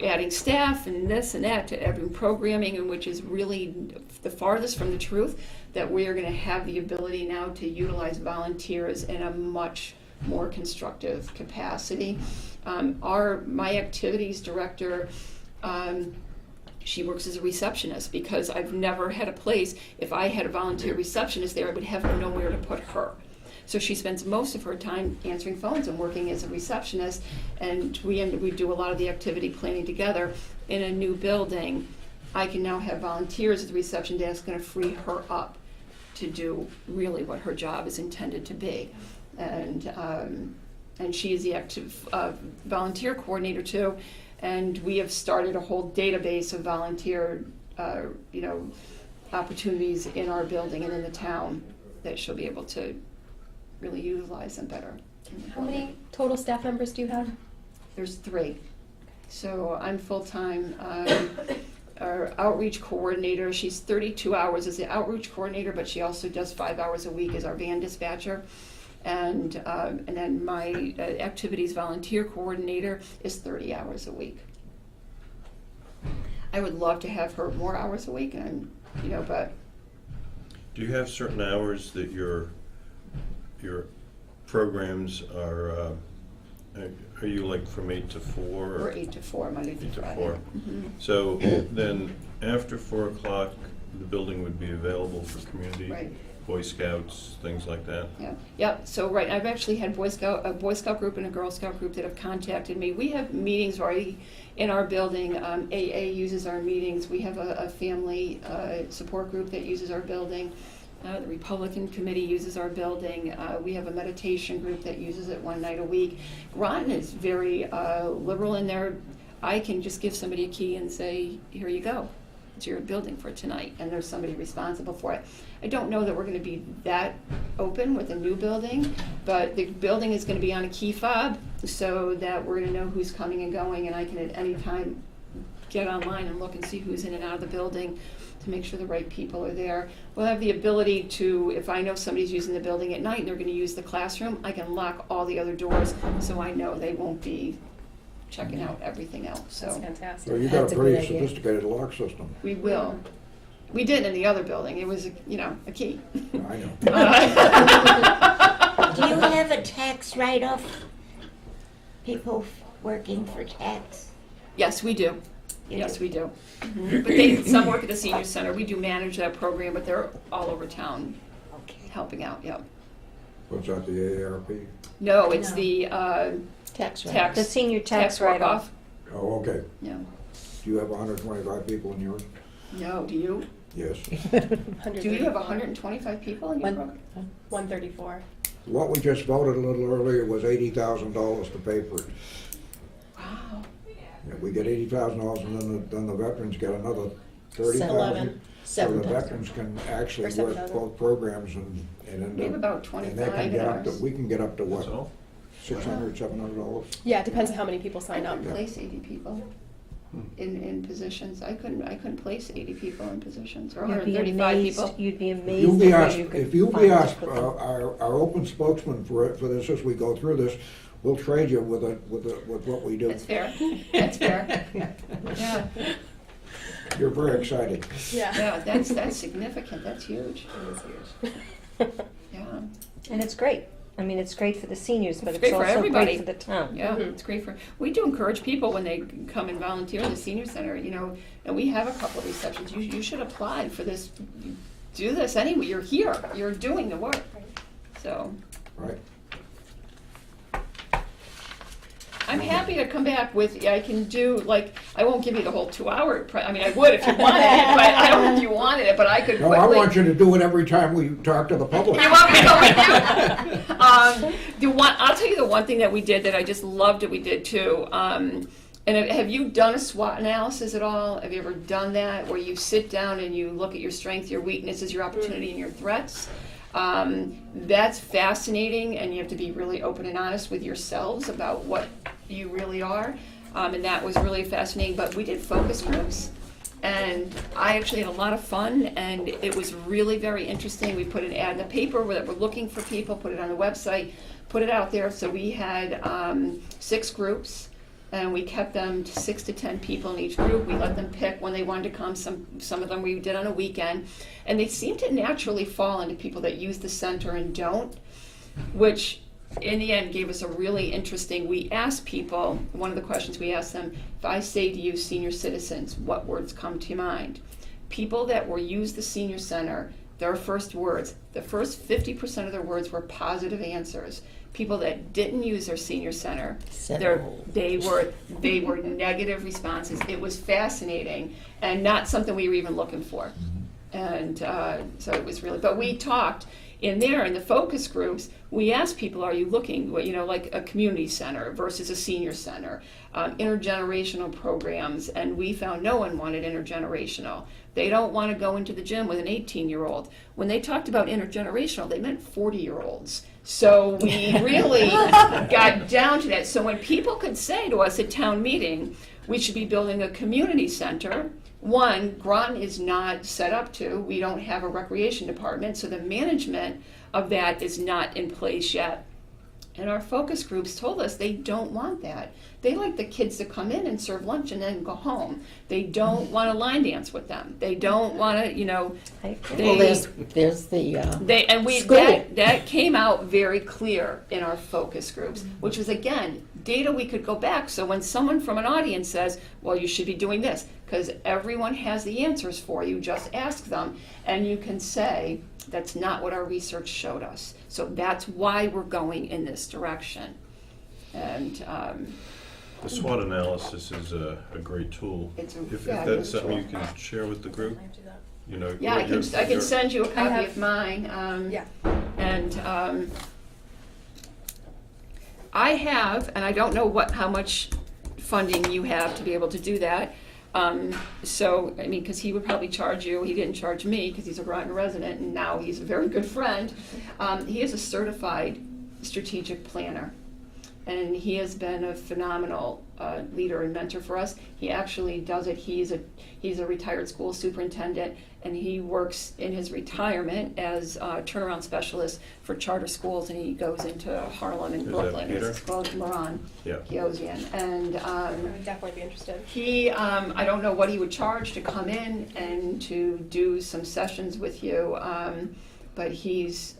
[SPEAKER 13] adding staff and this and that to every programming, and which is really the farthest from the truth, that we are going to have the ability now to utilize volunteers in a much more constructive capacity. My activities director, she works as a receptionist because I've never had a place, if I had a volunteer receptionist there, I would have nowhere to put her. So she spends most of her time answering phones and working as a receptionist, and we do a lot of the activity planning together. In a new building, I can now have volunteers at the reception desk, going to free her up to do really what her job is intended to be. And she is the active volunteer coordinator too. And we have started a whole database of volunteer, opportunities in our building and in the town that she'll be able to really utilize them better.
[SPEAKER 3] How many total staff members do you have?
[SPEAKER 13] There's 3. So I'm full-time. Our outreach coordinator, she's 32 hours as the outreach coordinator, but she also does 5 hours a week as our van dispatcher. And then my activities volunteer coordinator is 30 hours a week. I would love to have her more hours a week, and, you know, but
[SPEAKER 8] Do you have certain hours that your programs are you like from 8 to 4?
[SPEAKER 13] we're 8 to 4, Monday through
[SPEAKER 8] 8 to
[SPEAKER 13] Friday.
[SPEAKER 8] 4.
[SPEAKER 13] Mhm.
[SPEAKER 8] So then, after 4 o'clock, the building would be available for community,
[SPEAKER 13] Right.
[SPEAKER 8] Boy Scouts, things like that?
[SPEAKER 13] Yeah, yeah, so, right, I've actually had a Boy Scout group and a Girl Scout group that have contacted me. We have meetings already in our building. AA uses our meetings. We have a family support group that uses our building. The Republican Committee uses our building. We have a meditation group that uses it one night a week. Groton is very liberal in there. I can just give somebody a key and say, here you go. It's your building for tonight, and there's somebody responsible for it. I don't know that we're gonna be that open with a new building, but the building is gonna be on a key fob, so that we're gonna know who's coming and going, and I can at any time get online and look and see who's in and out of the building to make sure the right people are there. We'll have the ability to, if I know somebody's using the building at night and they're gonna use the classroom, I can lock all the other doors, so I know they won't be checking out everything else,
[SPEAKER 3] That's
[SPEAKER 13] so.
[SPEAKER 3] fantastic.
[SPEAKER 7] So you got
[SPEAKER 1] That's
[SPEAKER 7] a
[SPEAKER 1] a
[SPEAKER 7] pretty
[SPEAKER 1] good idea.
[SPEAKER 7] sophisticated lock system.
[SPEAKER 13] We will. We did in the other building. It was, a key.
[SPEAKER 7] I know.
[SPEAKER 4] Do you have a tax write-off? People working for tax?
[SPEAKER 13] Yes, we do.
[SPEAKER 4] You
[SPEAKER 13] Yes,
[SPEAKER 4] do?
[SPEAKER 13] we do. But some work at the senior center. We do manage that program, but they're all over town
[SPEAKER 4] Okay.
[SPEAKER 13] helping out, yep.
[SPEAKER 7] What's that, the AARP?
[SPEAKER 13] No, it's
[SPEAKER 1] No.
[SPEAKER 13] the
[SPEAKER 2] Tax write-off.
[SPEAKER 13] tax.
[SPEAKER 9] The senior tax write-off.
[SPEAKER 7] Oh, okay.
[SPEAKER 13] Yeah.
[SPEAKER 7] Do you have 125 people in yours?
[SPEAKER 13] No, do you?
[SPEAKER 7] Yes.
[SPEAKER 3] 134.
[SPEAKER 13] Do you have 125 people in your program?
[SPEAKER 3] 134.
[SPEAKER 7] What we just voted a little earlier was $80,000 to pay for it.
[SPEAKER 13] Wow.
[SPEAKER 7] Yeah, we get $80,000 and then the veterans get another 30,000.
[SPEAKER 1] 11,
[SPEAKER 7] So the
[SPEAKER 1] 7,000.
[SPEAKER 7] veterans can actually
[SPEAKER 3] Or
[SPEAKER 7] work
[SPEAKER 3] 7,000.
[SPEAKER 7] both programs and end
[SPEAKER 13] We have
[SPEAKER 7] up.
[SPEAKER 13] about
[SPEAKER 7] And
[SPEAKER 13] 25
[SPEAKER 7] they can
[SPEAKER 13] in
[SPEAKER 7] get up to,
[SPEAKER 13] ours.
[SPEAKER 7] we can get up to
[SPEAKER 8] That's
[SPEAKER 7] what,
[SPEAKER 8] all?
[SPEAKER 7] $600, $700?
[SPEAKER 3] Yeah, it depends on how many people
[SPEAKER 13] I
[SPEAKER 3] sign up.
[SPEAKER 13] couldn't place 80 people in positions. I couldn't place 80 people in positions, or
[SPEAKER 9] You'd be
[SPEAKER 13] 135
[SPEAKER 9] amazed,
[SPEAKER 13] people.
[SPEAKER 9] you'd be
[SPEAKER 7] If
[SPEAKER 9] amazed
[SPEAKER 7] you'll
[SPEAKER 9] at
[SPEAKER 7] be
[SPEAKER 9] where
[SPEAKER 7] asked,
[SPEAKER 9] you could
[SPEAKER 7] if you'll be
[SPEAKER 9] find
[SPEAKER 7] asked,
[SPEAKER 9] to put them.
[SPEAKER 7] our open spokesman for this as we go through this, we'll trade you with what we do.
[SPEAKER 13] That's fair. That's fair. Yeah,
[SPEAKER 7] You're very excited.
[SPEAKER 13] yeah, that's significant. That's huge.
[SPEAKER 3] It is huge.
[SPEAKER 13] Yeah,
[SPEAKER 9] And it's great. I mean, it's great for the seniors, but
[SPEAKER 13] It's
[SPEAKER 9] it's
[SPEAKER 13] great for
[SPEAKER 9] also
[SPEAKER 13] everybody.
[SPEAKER 9] great for the town.
[SPEAKER 13] yeah, it's great for. We do encourage people when they come and volunteer in the senior center. And we have a couple of receptions. You should apply for this. Do this anyway. You're here. You're doing the work. So.
[SPEAKER 7] Right.
[SPEAKER 13] I'm happy to come back with, I can do, I won't give you the whole 2-hour, I mean, I would if you wanted it, but I don't know if you wanted it, but I could
[SPEAKER 7] No,
[SPEAKER 13] quickly.
[SPEAKER 7] I want you to do it every time we talk to the public.
[SPEAKER 13] You want me to go with you? I'll tell you the one thing that we did that I just loved that we did too. And have you done a SWOT analysis at all? Have you ever done that, where you sit down and you look at your strengths, your weaknesses, your opportunity, and your threats? That's fascinating, and you have to be really open and honest with yourselves about what you really are. And that was really fascinating. But we did focus groups, and I actually had a lot of fun, and it was really very interesting. We put an ad in the paper that we're looking for people, put it on the website, put it out there. So we had 6 groups, and we kept them to 6 to 10 people in each group. We let them pick when they wanted to come. Some of them we did on a weekend, and they seemed to naturally fall into people that use the center and don't, which in the end gave us a really interesting. We asked people, one of the questions we asked them, if I say to you senior citizens, what words come to mind? People that were use the senior center, their first words, the first 50% of their words were positive answers. People that didn't use their senior center, they were negative responses. It was fascinating, and not something we were even looking for. And so it was really, but we talked in the focus groups, we asked people, are you looking, like a community center versus a senior center, intergenerational programs, and we found no one wanted intergenerational. They don't want to go into the gym with an 18-year-old. When they talked about intergenerational, they meant 40-year-olds. So we really got down to that. So when people could say to us at town meeting, we should be building a community center, one, Groton is not set up to. We don't have a recreation department, so the management of that is not in place yet. And our focus groups told us they don't want that. They like the kids to come in and serve lunch and then go home. They don't want to line dance with them. They don't want to,
[SPEAKER 2] Well,
[SPEAKER 13] they,
[SPEAKER 2] there's the, school.
[SPEAKER 13] that came out very clear in our focus groups, which was, again, data we could go back. So when someone from an audience says, well, you should be doing this, because everyone has the answers for you, just ask them. And you can say, that's not what our research showed us. So that's why we're going in this direction. And
[SPEAKER 8] The SWOT analysis is a great tool.
[SPEAKER 13] It's a
[SPEAKER 8] If
[SPEAKER 13] fabulous
[SPEAKER 8] that's something
[SPEAKER 13] tool.
[SPEAKER 8] you can share with the group, you know.
[SPEAKER 13] Yeah, I
[SPEAKER 8] your-
[SPEAKER 13] can
[SPEAKER 8] your-
[SPEAKER 13] send you a copy
[SPEAKER 3] have-
[SPEAKER 13] of mine.
[SPEAKER 3] Yeah.
[SPEAKER 13] And I have, and I don't know how much funding you have to be able to do that. So, I mean, because he would probably charge you, he didn't charge me because he's a Groton resident and now he's a very good friend. He is a certified strategic planner. And he has been a phenomenal leader and mentor for us. He actually does it. He's a retired school superintendent, and he works in his retirement as a turnaround specialist for charter schools. And he goes into Harlem and
[SPEAKER 8] Is that
[SPEAKER 13] Brooklyn.
[SPEAKER 8] Peter?
[SPEAKER 13] It's called Moran
[SPEAKER 8] Yeah.
[SPEAKER 13] Kiosian. And
[SPEAKER 3] I would definitely be interested.
[SPEAKER 13] he, I don't know what he would charge to come in and to do some sessions with you, but he's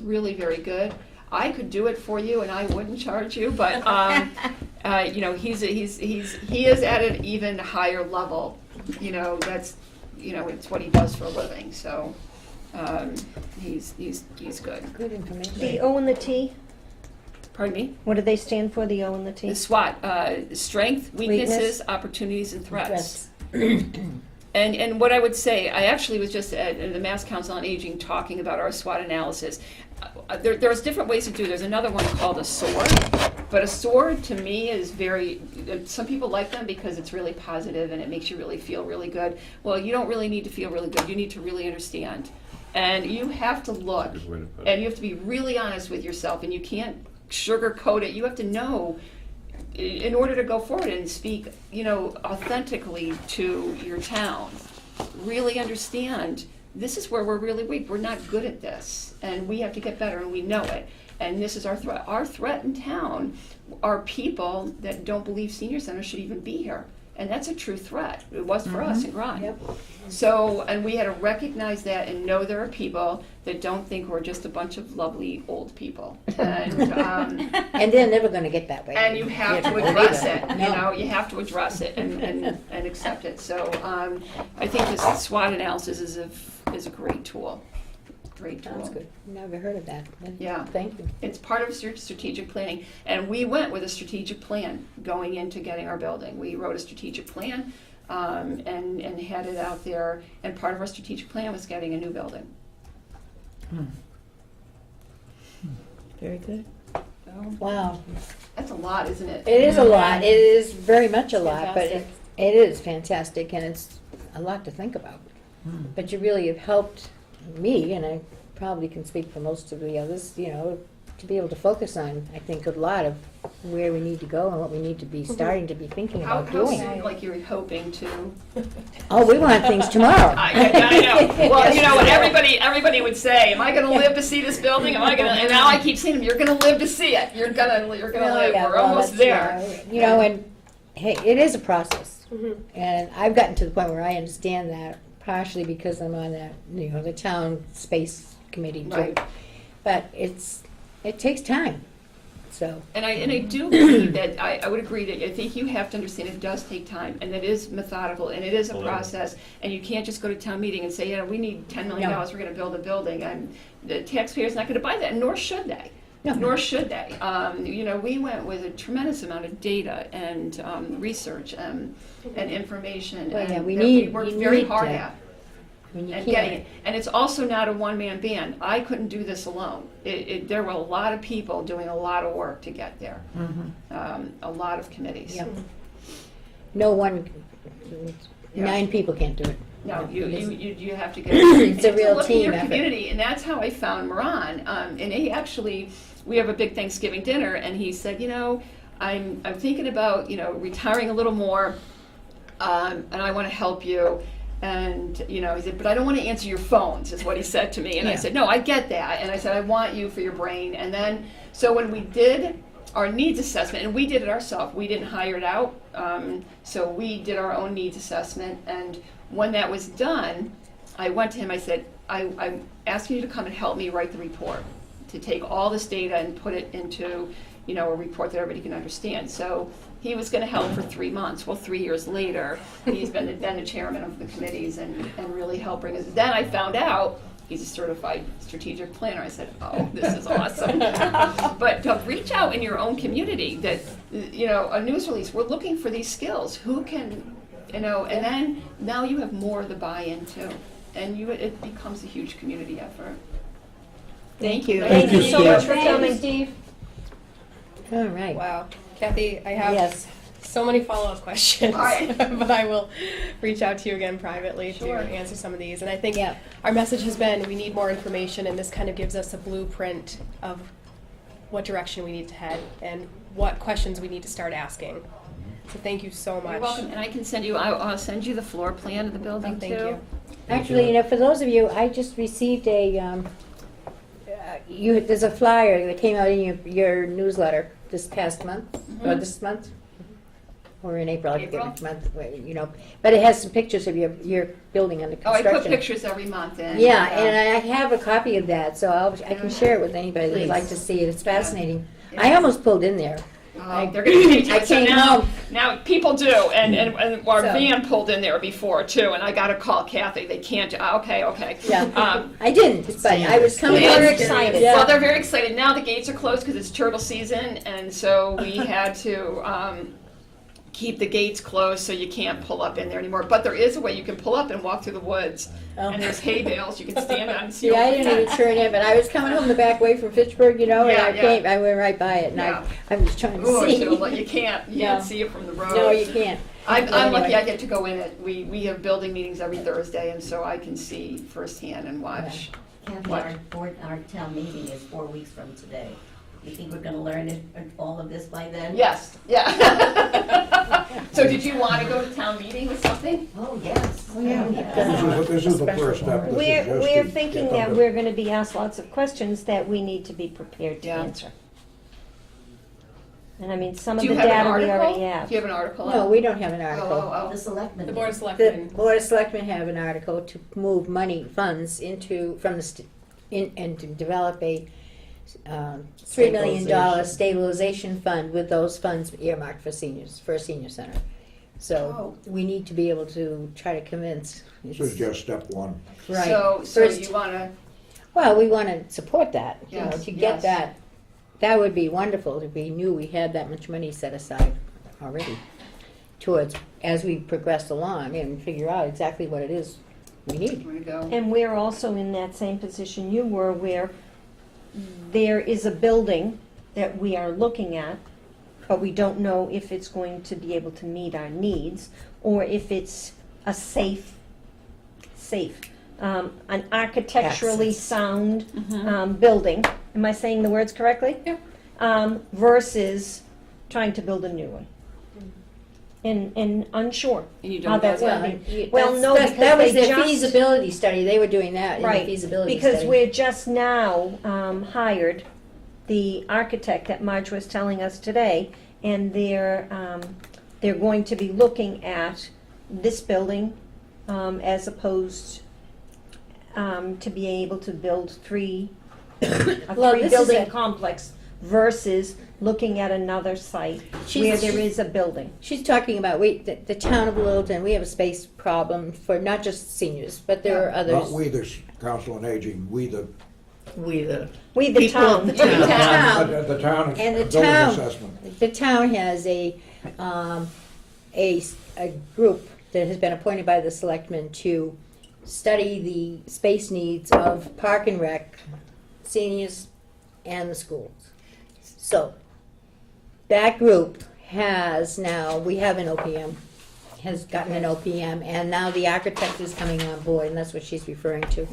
[SPEAKER 13] really very good. I could do it for you and I wouldn't charge you, but you know, he is at an even higher level. You know, that's, you know, it's what he does for a living. So he's good.
[SPEAKER 1] Good information.
[SPEAKER 9] The O and the T,
[SPEAKER 13] Pardon me.
[SPEAKER 9] what do they stand for, the O and the T?
[SPEAKER 13] The SWOT, strength, weaknesses,
[SPEAKER 9] Weakness.
[SPEAKER 13] opportunities, and threats. And what I would say, I actually was just at the Mass Council on Aging talking about our SWOT analysis. There's different ways to do it. There's another one called a sword. But a sword to me is very, some people like them because it's really positive and it makes you really feel really good. Well, you don't really need to feel really good. You need to really understand. And you have to look
[SPEAKER 8] Good way to put it.
[SPEAKER 13] and you have to be really honest with yourself, and you can't sugarcoat it. You have to know in order to go forward and speak, you know, authentically to your town. Really understand, this is where we're really weak. We're not good at this, and we have to get better, and we know it. And this is our threat. Our threat in town are people that don't believe senior centers should even be here. And that's a true threat. It was for us in Groton.
[SPEAKER 1] Yep.
[SPEAKER 13] So, and we had to recognize that and know there are people that don't think we're just a bunch of lovely old people. And
[SPEAKER 1] And they're never gonna get that way.
[SPEAKER 13] and you have to address it, you know, you have to address it and accept it. So I think this SWOT analysis is a great tool. Great tool.
[SPEAKER 1] Sounds good. Never heard of that.
[SPEAKER 13] Yeah.
[SPEAKER 1] Thank you.
[SPEAKER 13] It's part of strategic planning, and we went with a strategic plan going into getting our building. We wrote a strategic plan and had it out there, and part of our strategic plan was getting a new building.
[SPEAKER 2] Very good.
[SPEAKER 13] So
[SPEAKER 1] Wow.
[SPEAKER 13] that's a lot, isn't it?
[SPEAKER 1] It is a lot. It is very much a lot, but
[SPEAKER 3] Fantastic.
[SPEAKER 1] it is fantastic, and it's a lot to think about. But you really have helped me, and I probably can speak for most of the others, you know, to be able to focus on, I think, a lot of where we need to go and what we need to be starting to be thinking
[SPEAKER 13] How
[SPEAKER 1] about doing.
[SPEAKER 13] soon, like you're hoping to?
[SPEAKER 1] Oh, we want things tomorrow.
[SPEAKER 13] I know. Well, you know what everybody would say, am I gonna live to see this building? Am I gonna, and now I keep saying, to them, you're gonna live to see it. You're gonna
[SPEAKER 1] Oh,
[SPEAKER 13] live.
[SPEAKER 1] yeah,
[SPEAKER 13] We're
[SPEAKER 1] well,
[SPEAKER 13] almost
[SPEAKER 1] that's,
[SPEAKER 13] there.
[SPEAKER 1] You know, and, hey, it is a process.
[SPEAKER 3] Mhm.
[SPEAKER 1] And I've gotten to the point where I understand that, partially because I'm on that, you know, the town space committee too.
[SPEAKER 13] Right.
[SPEAKER 1] But it takes time, so.
[SPEAKER 13] And I do believe that, I would agree that I think you have to understand it does take time, and it is methodical, and it is a
[SPEAKER 8] Well,
[SPEAKER 13] process, and you can't just go to town meeting and say, yeah, we need $10 million,
[SPEAKER 1] No.
[SPEAKER 13] we're gonna build a building, and the taxpayer's not gonna buy that, nor should they.
[SPEAKER 1] No.
[SPEAKER 13] Nor should they. You know, we went with a tremendous amount of data and research and information,
[SPEAKER 1] Well, yeah,
[SPEAKER 13] and
[SPEAKER 1] we
[SPEAKER 13] that
[SPEAKER 1] need-
[SPEAKER 13] worked
[SPEAKER 1] you
[SPEAKER 13] very
[SPEAKER 1] need
[SPEAKER 13] hard
[SPEAKER 1] to-
[SPEAKER 13] at.
[SPEAKER 1] I mean, you
[SPEAKER 13] And
[SPEAKER 1] can't-
[SPEAKER 13] getting it. And it's also not a one-man band. I couldn't do this alone. There were a lot of people doing a lot of work to get there. A lot of committees.
[SPEAKER 1] Yep. No one, 9 people can't do it.
[SPEAKER 13] No,
[SPEAKER 1] It isn't.
[SPEAKER 13] you have to get.
[SPEAKER 1] It's a
[SPEAKER 13] and to
[SPEAKER 1] real
[SPEAKER 13] look at
[SPEAKER 1] team
[SPEAKER 13] your
[SPEAKER 1] effort.
[SPEAKER 13] community, and that's how I found Moran. And he actually, we have a big Thanksgiving dinner, and he said, you know, I'm thinking about, you know, retiring a little more, and I want to help you. And, you know, he said, but I don't want to answer your phones, is what he said to me. And I
[SPEAKER 1] Yeah.
[SPEAKER 13] said, no, I get that. And I said, I want you for your brain. And then, So when we did our needs assessment, and we did it ourselves, we didn't hire it out, so we did our own needs assessment, and when that was done, I went to him, I said, I'm asking you to come and help me write the report, to take all this data and put it into, you know, a report that everybody can understand. So he was gonna help for 3 months. Well, 3 years later, he's been the chairman of the committees and really helped bring us. Then I found out he's a certified strategic planner. I said, oh, this is awesome. But to reach out in your own community that, you know, a news release, we're looking for these skills. Who can, you know, and then now you have more of the buy-in too. And it becomes a huge community effort. Thank you.
[SPEAKER 9] Thank you so much for
[SPEAKER 1] Thank you,
[SPEAKER 9] coming.
[SPEAKER 1] Steve. All right.
[SPEAKER 3] Wow. Kathy, I have
[SPEAKER 1] Yes.
[SPEAKER 3] so many follow-up questions,
[SPEAKER 13] All right.
[SPEAKER 3] but I will reach out to you again privately
[SPEAKER 13] Sure.
[SPEAKER 3] to answer some of these. And I think
[SPEAKER 1] Yeah.
[SPEAKER 3] our message has been we need more information, and this kind of gives us a blueprint of what direction we need to head and what questions we need to start asking. So thank you so much.
[SPEAKER 13] You're welcome, and I can send you, I'll send you the floor plan of the building too.
[SPEAKER 3] Thank you.
[SPEAKER 1] Actually, you know, for those of you, I just received there's a flyer that came out in your newsletter this past month, or this month, or in April, I forget which month, you know, but it has some pictures of your building under
[SPEAKER 13] Oh, I
[SPEAKER 1] construction.
[SPEAKER 13] put pictures every month in.
[SPEAKER 1] Yeah, and I have a copy of that, so I can share it with anybody that would like
[SPEAKER 13] Please.
[SPEAKER 1] to see it. It's fascinating.
[SPEAKER 13] Yeah.
[SPEAKER 1] I almost pulled in there.
[SPEAKER 13] They're gonna change
[SPEAKER 1] I
[SPEAKER 13] it, so
[SPEAKER 1] came
[SPEAKER 13] now,
[SPEAKER 1] home.
[SPEAKER 13] now people do, and our
[SPEAKER 1] So-
[SPEAKER 13] van pulled in there before too, and I gotta call Kathy, they can't, okay.
[SPEAKER 1] Yeah, I didn't, but I was coming
[SPEAKER 13] They
[SPEAKER 1] home.
[SPEAKER 13] were
[SPEAKER 9] excited.
[SPEAKER 1] Yeah.
[SPEAKER 13] Well, they're very excited. Now the gates are closed because it's turtle season, and so we had to keep the gates closed so you can't pull up in there anymore. But there is a way you can pull up and walk through the woods,
[SPEAKER 1] Oh.
[SPEAKER 13] and there's hay bales you can stand on and see.
[SPEAKER 1] Yeah, I
[SPEAKER 13] over
[SPEAKER 1] didn't
[SPEAKER 13] the
[SPEAKER 1] even turn in, but I was coming home the back way from Fitchburg, you know, and
[SPEAKER 13] Yeah,
[SPEAKER 1] I went right by it, and
[SPEAKER 13] Yeah.
[SPEAKER 1] I was trying to
[SPEAKER 13] Oh,
[SPEAKER 1] see.
[SPEAKER 13] you can't
[SPEAKER 1] No.
[SPEAKER 13] see it from the road.
[SPEAKER 1] No, you can't.
[SPEAKER 13] I'm
[SPEAKER 1] Anyway.
[SPEAKER 13] lucky I get to go in it. We have building meetings every Thursday, and so I can see firsthand and watch.
[SPEAKER 5] Kathy,
[SPEAKER 13] What?
[SPEAKER 5] our town meeting is 4 weeks from today. You think we're gonna learn all of this by then?
[SPEAKER 13] Yes, yeah. So did you want to go to town meeting with something?
[SPEAKER 5] Oh, yes.
[SPEAKER 9] Oh, yeah.
[SPEAKER 7] This is the first step. This is
[SPEAKER 9] We're
[SPEAKER 7] just to
[SPEAKER 9] thinking
[SPEAKER 7] get them
[SPEAKER 9] that
[SPEAKER 7] to-
[SPEAKER 9] we're gonna be asked lots of questions that we need to be prepared to
[SPEAKER 13] Yeah.
[SPEAKER 9] answer. And I mean, some of
[SPEAKER 13] Do
[SPEAKER 9] the
[SPEAKER 13] you have an
[SPEAKER 9] data we
[SPEAKER 13] article?
[SPEAKER 9] already have.
[SPEAKER 13] Do you have an article?
[SPEAKER 1] No, we don't have an article.
[SPEAKER 13] Oh.
[SPEAKER 5] The selectmen.
[SPEAKER 3] The Board of
[SPEAKER 1] The
[SPEAKER 3] Selectmen.
[SPEAKER 1] Board of Selectmen have an article to move funds from the, and to develop a $3 million stabilization fund with those funds earmarked for seniors, for a senior center. So we need to be able to try to convince.
[SPEAKER 7] This is just step one.
[SPEAKER 1] Right.
[SPEAKER 13] So
[SPEAKER 1] First-
[SPEAKER 13] you want to,
[SPEAKER 1] Well, we want to support that, you know,
[SPEAKER 13] Yes,
[SPEAKER 1] to
[SPEAKER 13] yes.
[SPEAKER 1] get that. That would be wonderful if we knew we had that much money set aside already towards, as we progress along and figure out exactly what it is we need.
[SPEAKER 13] where to go?
[SPEAKER 9] And we're also in that same position you were, where there is a building that we are looking at, but we don't know if it's going to be able to meet our needs, or if it's a safe, an architecturally
[SPEAKER 1] Access.
[SPEAKER 9] sound building. Am I saying the words correctly?
[SPEAKER 3] Yeah.
[SPEAKER 9] Versus trying to build a new one. And unsure
[SPEAKER 13] And you
[SPEAKER 9] how
[SPEAKER 13] don't
[SPEAKER 9] that's
[SPEAKER 13] know
[SPEAKER 9] gonna
[SPEAKER 13] that.
[SPEAKER 9] be. Well, no,
[SPEAKER 1] That
[SPEAKER 9] because
[SPEAKER 1] was
[SPEAKER 9] they
[SPEAKER 1] their
[SPEAKER 9] just.
[SPEAKER 1] feasibility study, they were doing that in the
[SPEAKER 9] Right,
[SPEAKER 1] feasibility
[SPEAKER 9] because
[SPEAKER 1] study.
[SPEAKER 9] we're just now hired the architect that Marge was telling us today, and they're going to be looking at this building as opposed to be able to build a
[SPEAKER 1] Well, this is
[SPEAKER 9] three-building
[SPEAKER 1] a-
[SPEAKER 9] complex versus looking at another site where there is a building.
[SPEAKER 1] She's talking about, the town of Littleton, we have a space problem for not just seniors, but there are others.
[SPEAKER 7] Not we, the Council on Aging, we the
[SPEAKER 1] We the.
[SPEAKER 9] We, the
[SPEAKER 1] People
[SPEAKER 9] town.
[SPEAKER 1] of the town.
[SPEAKER 7] the town
[SPEAKER 1] And the
[SPEAKER 7] building
[SPEAKER 1] town,
[SPEAKER 7] assessment.
[SPEAKER 1] the town has a group that has been appointed by the selectmen to study the space needs of Park and Rec, seniors, and the schools. So, that group has now, we have an OPM, has gotten an OPM, and now the architect is coming on board, and that's what she's referring to.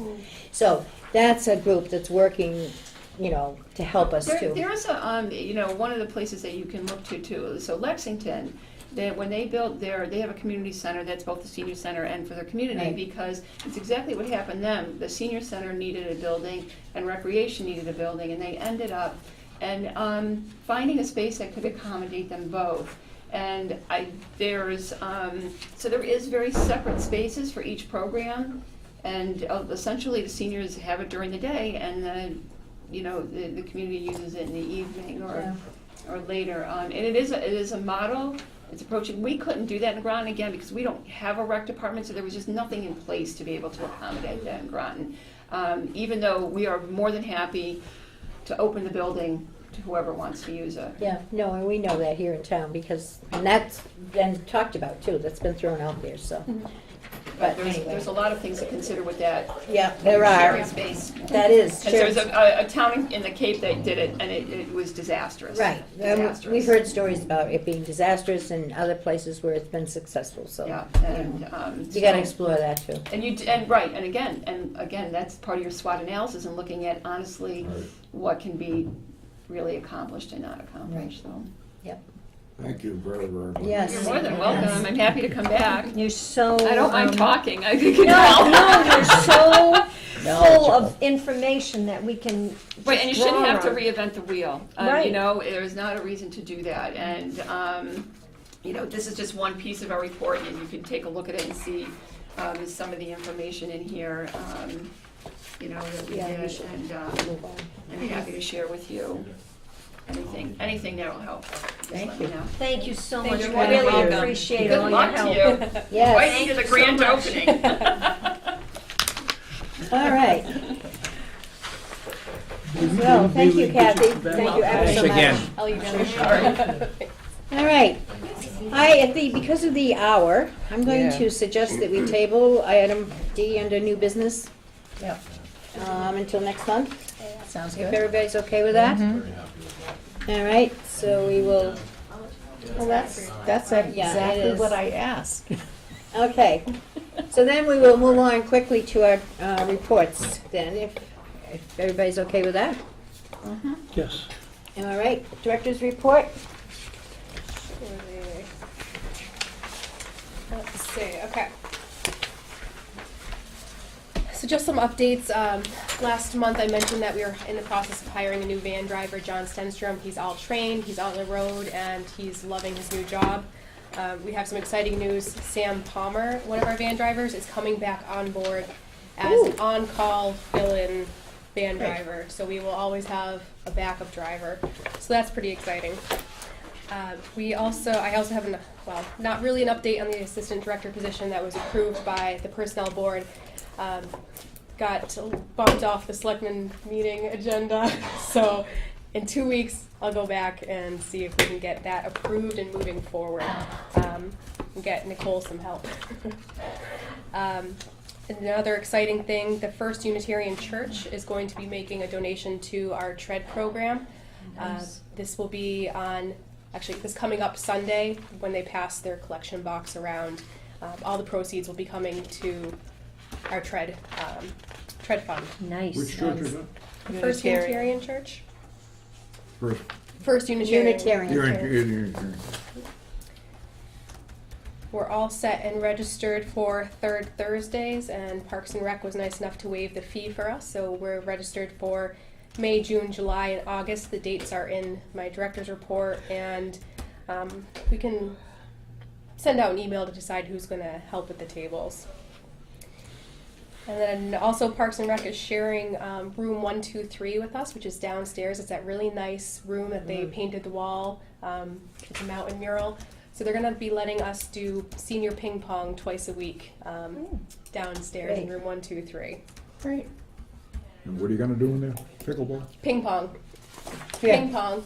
[SPEAKER 1] So, that's a group that's working, you know, to help us too.
[SPEAKER 13] There is a, one of the places that you can look to too. So Lexington, when they built they have a community center that's both the senior center and for their community,
[SPEAKER 1] Right.
[SPEAKER 13] because it's exactly what happened to them. The senior center needed a building and recreation needed a building, and they ended up and finding a space that could accommodate them both. And there is very separate spaces for each program, and essentially the seniors have it during the day, and then, the community uses it in the evening or later. And it is a model. It's approaching. We couldn't do that in Groton again because we don't have a rec department, so there was just nothing in place to be able to accommodate that in Groton. Even though we are more than happy to open the building to whoever wants to use it.
[SPEAKER 1] Yeah, no, and we know that here in town because, and that's been talked about too, that's been thrown out there, so. But anyway.
[SPEAKER 13] There's a lot of things to consider with that.
[SPEAKER 1] Yeah, there are.
[SPEAKER 13] Sharing space.
[SPEAKER 1] That is.
[SPEAKER 13] Because there's a town in the Cape that did it, and it was disastrous.
[SPEAKER 1] Right.
[SPEAKER 13] Disastrous.
[SPEAKER 1] We've heard stories about it being disastrous and other places where it's been successful, so.
[SPEAKER 13] Yeah, and,
[SPEAKER 1] You gotta explore that too.
[SPEAKER 13] and again, that's part of your SWOT analysis and looking at honestly what can be really accomplished and not accomplished, so.
[SPEAKER 7] Thank you very, very much.
[SPEAKER 1] Yes.
[SPEAKER 13] You're more than welcome, I'm happy to come back.
[SPEAKER 9] You're so.
[SPEAKER 13] I don't mind talking, I think.
[SPEAKER 9] No, you're so full of information that we can.
[SPEAKER 13] Right, and you shouldn't
[SPEAKER 9] draw
[SPEAKER 13] have to
[SPEAKER 9] on.
[SPEAKER 13] reinvent the wheel.
[SPEAKER 9] Right.
[SPEAKER 13] There's not a reason to do that. And, this is just one piece of our report, and you can take a look at it and see some of the information in here, that we
[SPEAKER 1] Yeah, we
[SPEAKER 13] did.
[SPEAKER 1] should
[SPEAKER 13] And
[SPEAKER 1] move on.
[SPEAKER 13] I'm happy to share with you anything that will help. Just
[SPEAKER 1] Thank
[SPEAKER 13] let me
[SPEAKER 1] you.
[SPEAKER 13] know.
[SPEAKER 9] Thank you so
[SPEAKER 13] Thank
[SPEAKER 9] much.
[SPEAKER 13] you.
[SPEAKER 9] We
[SPEAKER 13] You're
[SPEAKER 9] really
[SPEAKER 13] welcome.
[SPEAKER 9] appreciate
[SPEAKER 13] Good
[SPEAKER 9] all your
[SPEAKER 13] luck to
[SPEAKER 9] help.
[SPEAKER 13] you.
[SPEAKER 1] Yes.
[SPEAKER 13] Waiting to the grand opening.
[SPEAKER 1] All right. Well, thank you, Kathy. Thank you ever so much.
[SPEAKER 7] again.
[SPEAKER 3] I'll email you.
[SPEAKER 1] All right. Because of the hour, I'm going to suggest that we table item D under new business
[SPEAKER 2] Yep,
[SPEAKER 1] until next month.
[SPEAKER 2] sounds
[SPEAKER 1] If
[SPEAKER 2] good.
[SPEAKER 1] everybody's okay with that? All right, so we will,
[SPEAKER 2] Well, that's
[SPEAKER 1] Yeah, it
[SPEAKER 2] exactly
[SPEAKER 1] is.
[SPEAKER 2] what I asked.
[SPEAKER 1] okay. So then we will move on quickly to our reports then, if everybody's okay with that.
[SPEAKER 12] Yes.
[SPEAKER 1] All right, director's report.
[SPEAKER 3] Let's see, okay. So just some updates. Last month I mentioned that we were in the process of hiring a new van driver, John Stenstrom. He's all trained, he's on the road, and he's loving his new job. We have some exciting news. Sam Palmer, one of our van drivers, is coming back on board as an on-call fill-in van driver. So we will always have a backup driver. So that's pretty exciting. I also have not really an update on the assistant director position that was approved by the personnel board. Got bumped off the selectmen meeting agenda. So in 2 weeks, I'll go back and see if we can get that approved and moving forward. And get Nicole some help. Another exciting thing, the First Unitarian Church is going to be making a donation to our TREAD program. This will be this coming up Sunday when they pass their collection box around. All the proceeds will be coming to our TREAD fund.
[SPEAKER 9] Nice.
[SPEAKER 7] Which church is that?
[SPEAKER 3] First Unitarian Church?
[SPEAKER 7] First.
[SPEAKER 3] First Unitarian.
[SPEAKER 1] Unitarian.
[SPEAKER 3] We're all set and registered for third Thursdays, and Parks and Rec was nice enough to waive the fee for us, so we're registered for May, June, July, and August. The dates are in my director's report, and we can send out an email to decide who's going to help with the tables. And then also Parks and Rec is sharing room 123 with us, which is downstairs. It's that really nice room that they painted the wall. It's a mountain mural. So they're going to be letting us do senior ping pong twice a week downstairs in room 123.
[SPEAKER 2] Great.
[SPEAKER 7] And what are you gonna do in there? Pickleball?
[SPEAKER 3] Ping pong.
[SPEAKER 1] Yeah.
[SPEAKER 3] Ping pong.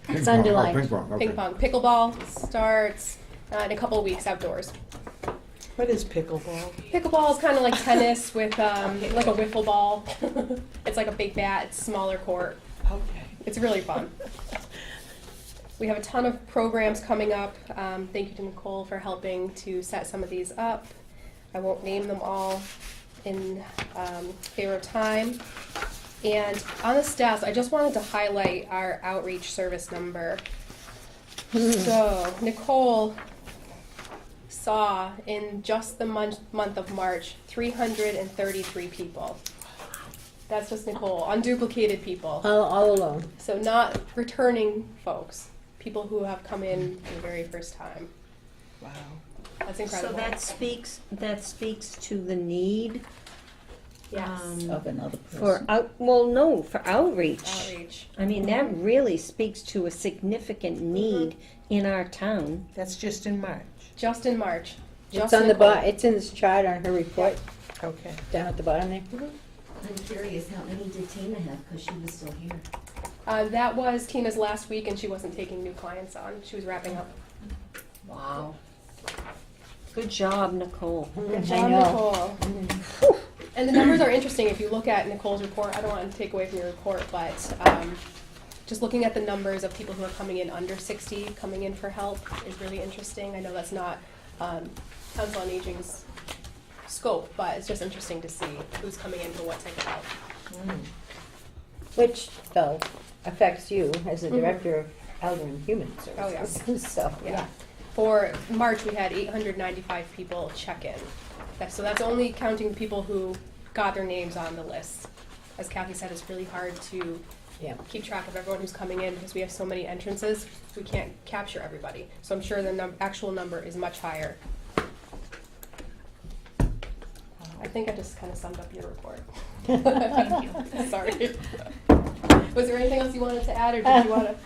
[SPEAKER 7] Ping
[SPEAKER 1] It's
[SPEAKER 7] pong.
[SPEAKER 1] underlined.
[SPEAKER 7] Oh, ping pong, okay.
[SPEAKER 3] Ping pong. Pickleball starts in a couple of weeks outdoors.
[SPEAKER 2] What is pickleball?
[SPEAKER 3] Pickleball is kind of like tennis with like a wiffle ball. It's like a big bat. It's smaller court.
[SPEAKER 2] Okay.
[SPEAKER 3] It's really fun. We have a ton of programs coming up. Thank you to Nicole for helping to set some of these up. I won't name them all in favor of time. And on the stats, I just wanted to highlight our outreach service number. So Nicole saw in just the month of March 333 people. That's just Nicole, unduplicated people.
[SPEAKER 1] All alone.
[SPEAKER 3] So not returning folks, people who have come in for the very first time.
[SPEAKER 9] Wow.
[SPEAKER 3] That's
[SPEAKER 9] So
[SPEAKER 3] incredible.
[SPEAKER 9] that speaks to the need
[SPEAKER 3] Yes.
[SPEAKER 2] Of another
[SPEAKER 9] for
[SPEAKER 2] person.
[SPEAKER 9] for outreach.
[SPEAKER 3] Outreach.
[SPEAKER 9] I mean, that really speaks to a significant need in our town.
[SPEAKER 14] That's just in March.
[SPEAKER 3] Just in March.
[SPEAKER 1] It's
[SPEAKER 3] Just
[SPEAKER 1] on the
[SPEAKER 3] Nicole.
[SPEAKER 1] it's in this chart on her report,
[SPEAKER 14] Okay.
[SPEAKER 1] down at the bottom there.
[SPEAKER 5] I'm curious, how many did Tina have, because she was still here?
[SPEAKER 3] That was Tina's last week, and she wasn't taking new clients on. She was wrapping up.
[SPEAKER 9] Wow. Good job, Nicole.
[SPEAKER 3] Good
[SPEAKER 1] I
[SPEAKER 3] job,
[SPEAKER 1] know.
[SPEAKER 3] Nicole. And the numbers are interesting. If you look at Nicole's report, I don't want to take away from your report, but just looking at the numbers of people who are coming in under 60, coming in for help is really interesting. I know that's not Council on Aging's scope, but it's just interesting to see who's coming in for what type of help.
[SPEAKER 1] Which, though, affects you as the
[SPEAKER 3] Mhm.
[SPEAKER 1] Director of Elder and Human
[SPEAKER 3] Oh, yeah.
[SPEAKER 1] Services. So,
[SPEAKER 3] Yeah. For March, we had 895 people check in. So that's only counting the people who got their names on the list. As Kathy said, it's really hard to
[SPEAKER 1] Yeah.
[SPEAKER 3] keep track of everyone who's coming in because we have so many entrances. We can't capture everybody. So I'm sure the actual number is much higher. I think I just kind of summed up your report.
[SPEAKER 1] Thank
[SPEAKER 3] you. Sorry. Was there anything else you wanted to add, or did you want to?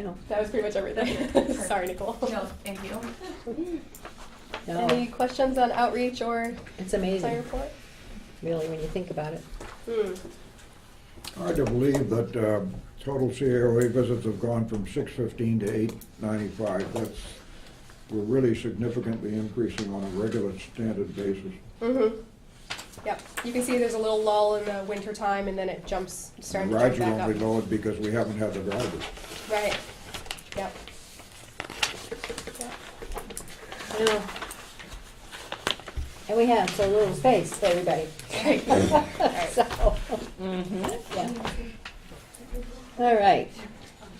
[SPEAKER 1] No.
[SPEAKER 3] That was pretty much everything. Sorry, Nicole.
[SPEAKER 13] No, thank you.
[SPEAKER 1] No,
[SPEAKER 3] Any questions on outreach or
[SPEAKER 1] it's
[SPEAKER 3] my
[SPEAKER 1] amazing,
[SPEAKER 3] report?
[SPEAKER 1] really, when you think about it.
[SPEAKER 7] Hard to believe that total CAOA visits have gone from 615 to 895. We're really significantly increasing on a regular standard basis.
[SPEAKER 3] Mm-hmm. Yep. You can see there's a little lull in the winter time, and then it jumps, starting to
[SPEAKER 7] Rides
[SPEAKER 3] jump
[SPEAKER 7] are
[SPEAKER 3] back
[SPEAKER 7] only
[SPEAKER 3] up.
[SPEAKER 7] lowered because we haven't had the drivers.
[SPEAKER 3] Right. Yep.
[SPEAKER 1] Yeah. And we have so little space for everybody. So, yeah. All right.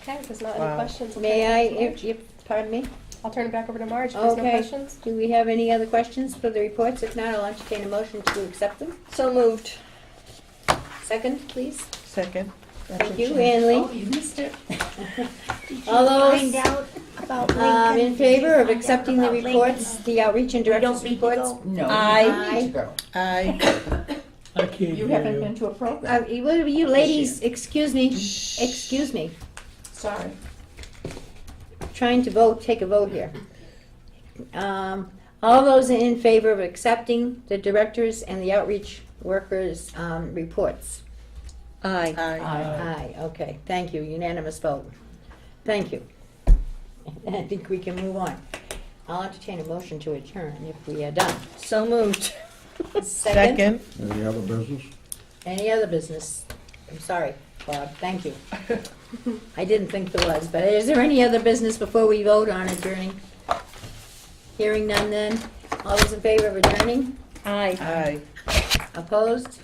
[SPEAKER 3] Okay, if there's not any
[SPEAKER 14] Wow.
[SPEAKER 3] questions.
[SPEAKER 1] May I,
[SPEAKER 3] okay.
[SPEAKER 1] pardon me?
[SPEAKER 3] I'll turn it back over to Marge if there's no
[SPEAKER 1] Okay.
[SPEAKER 3] questions.
[SPEAKER 1] Do we have any other questions for the reports? If not, I'll entertain a motion to accept them.
[SPEAKER 9] So moved.
[SPEAKER 1] Second, please.
[SPEAKER 14] Second.
[SPEAKER 1] Thank you, Ann Lee.
[SPEAKER 5] Oh, you missed it.
[SPEAKER 1] All those
[SPEAKER 4] Find out about Lincoln?
[SPEAKER 1] in favor of
[SPEAKER 4] Did you find out
[SPEAKER 1] accepting the
[SPEAKER 4] about Lincoln?
[SPEAKER 1] reports, the outreach and
[SPEAKER 4] We
[SPEAKER 1] directors'
[SPEAKER 4] don't need to
[SPEAKER 1] reports?
[SPEAKER 4] go?
[SPEAKER 2] No,
[SPEAKER 1] Aye.
[SPEAKER 2] you need to go.
[SPEAKER 12] I can't
[SPEAKER 2] You
[SPEAKER 12] hear
[SPEAKER 2] haven't
[SPEAKER 12] you.
[SPEAKER 2] been to a program.
[SPEAKER 1] You ladies, excuse me, excuse me.
[SPEAKER 2] Sorry.
[SPEAKER 1] Trying to vote, take a vote here. All those in favor of accepting the directors and the outreach workers' reports?
[SPEAKER 9] Aye.
[SPEAKER 1] Aye, okay, thank you, unanimous vote. Thank you. I think we can move on. I'll entertain a motion to adjourn if we are done.
[SPEAKER 9] So moved.
[SPEAKER 1] Second?
[SPEAKER 7] Any other business?
[SPEAKER 1] Any other business? I'm sorry, Bob, thank you. I didn't think there was, but is there any other business before we vote on adjourning? Hearing none then, all those in favor of adjourning?
[SPEAKER 9] Aye.
[SPEAKER 14] Aye.
[SPEAKER 1] Opposed?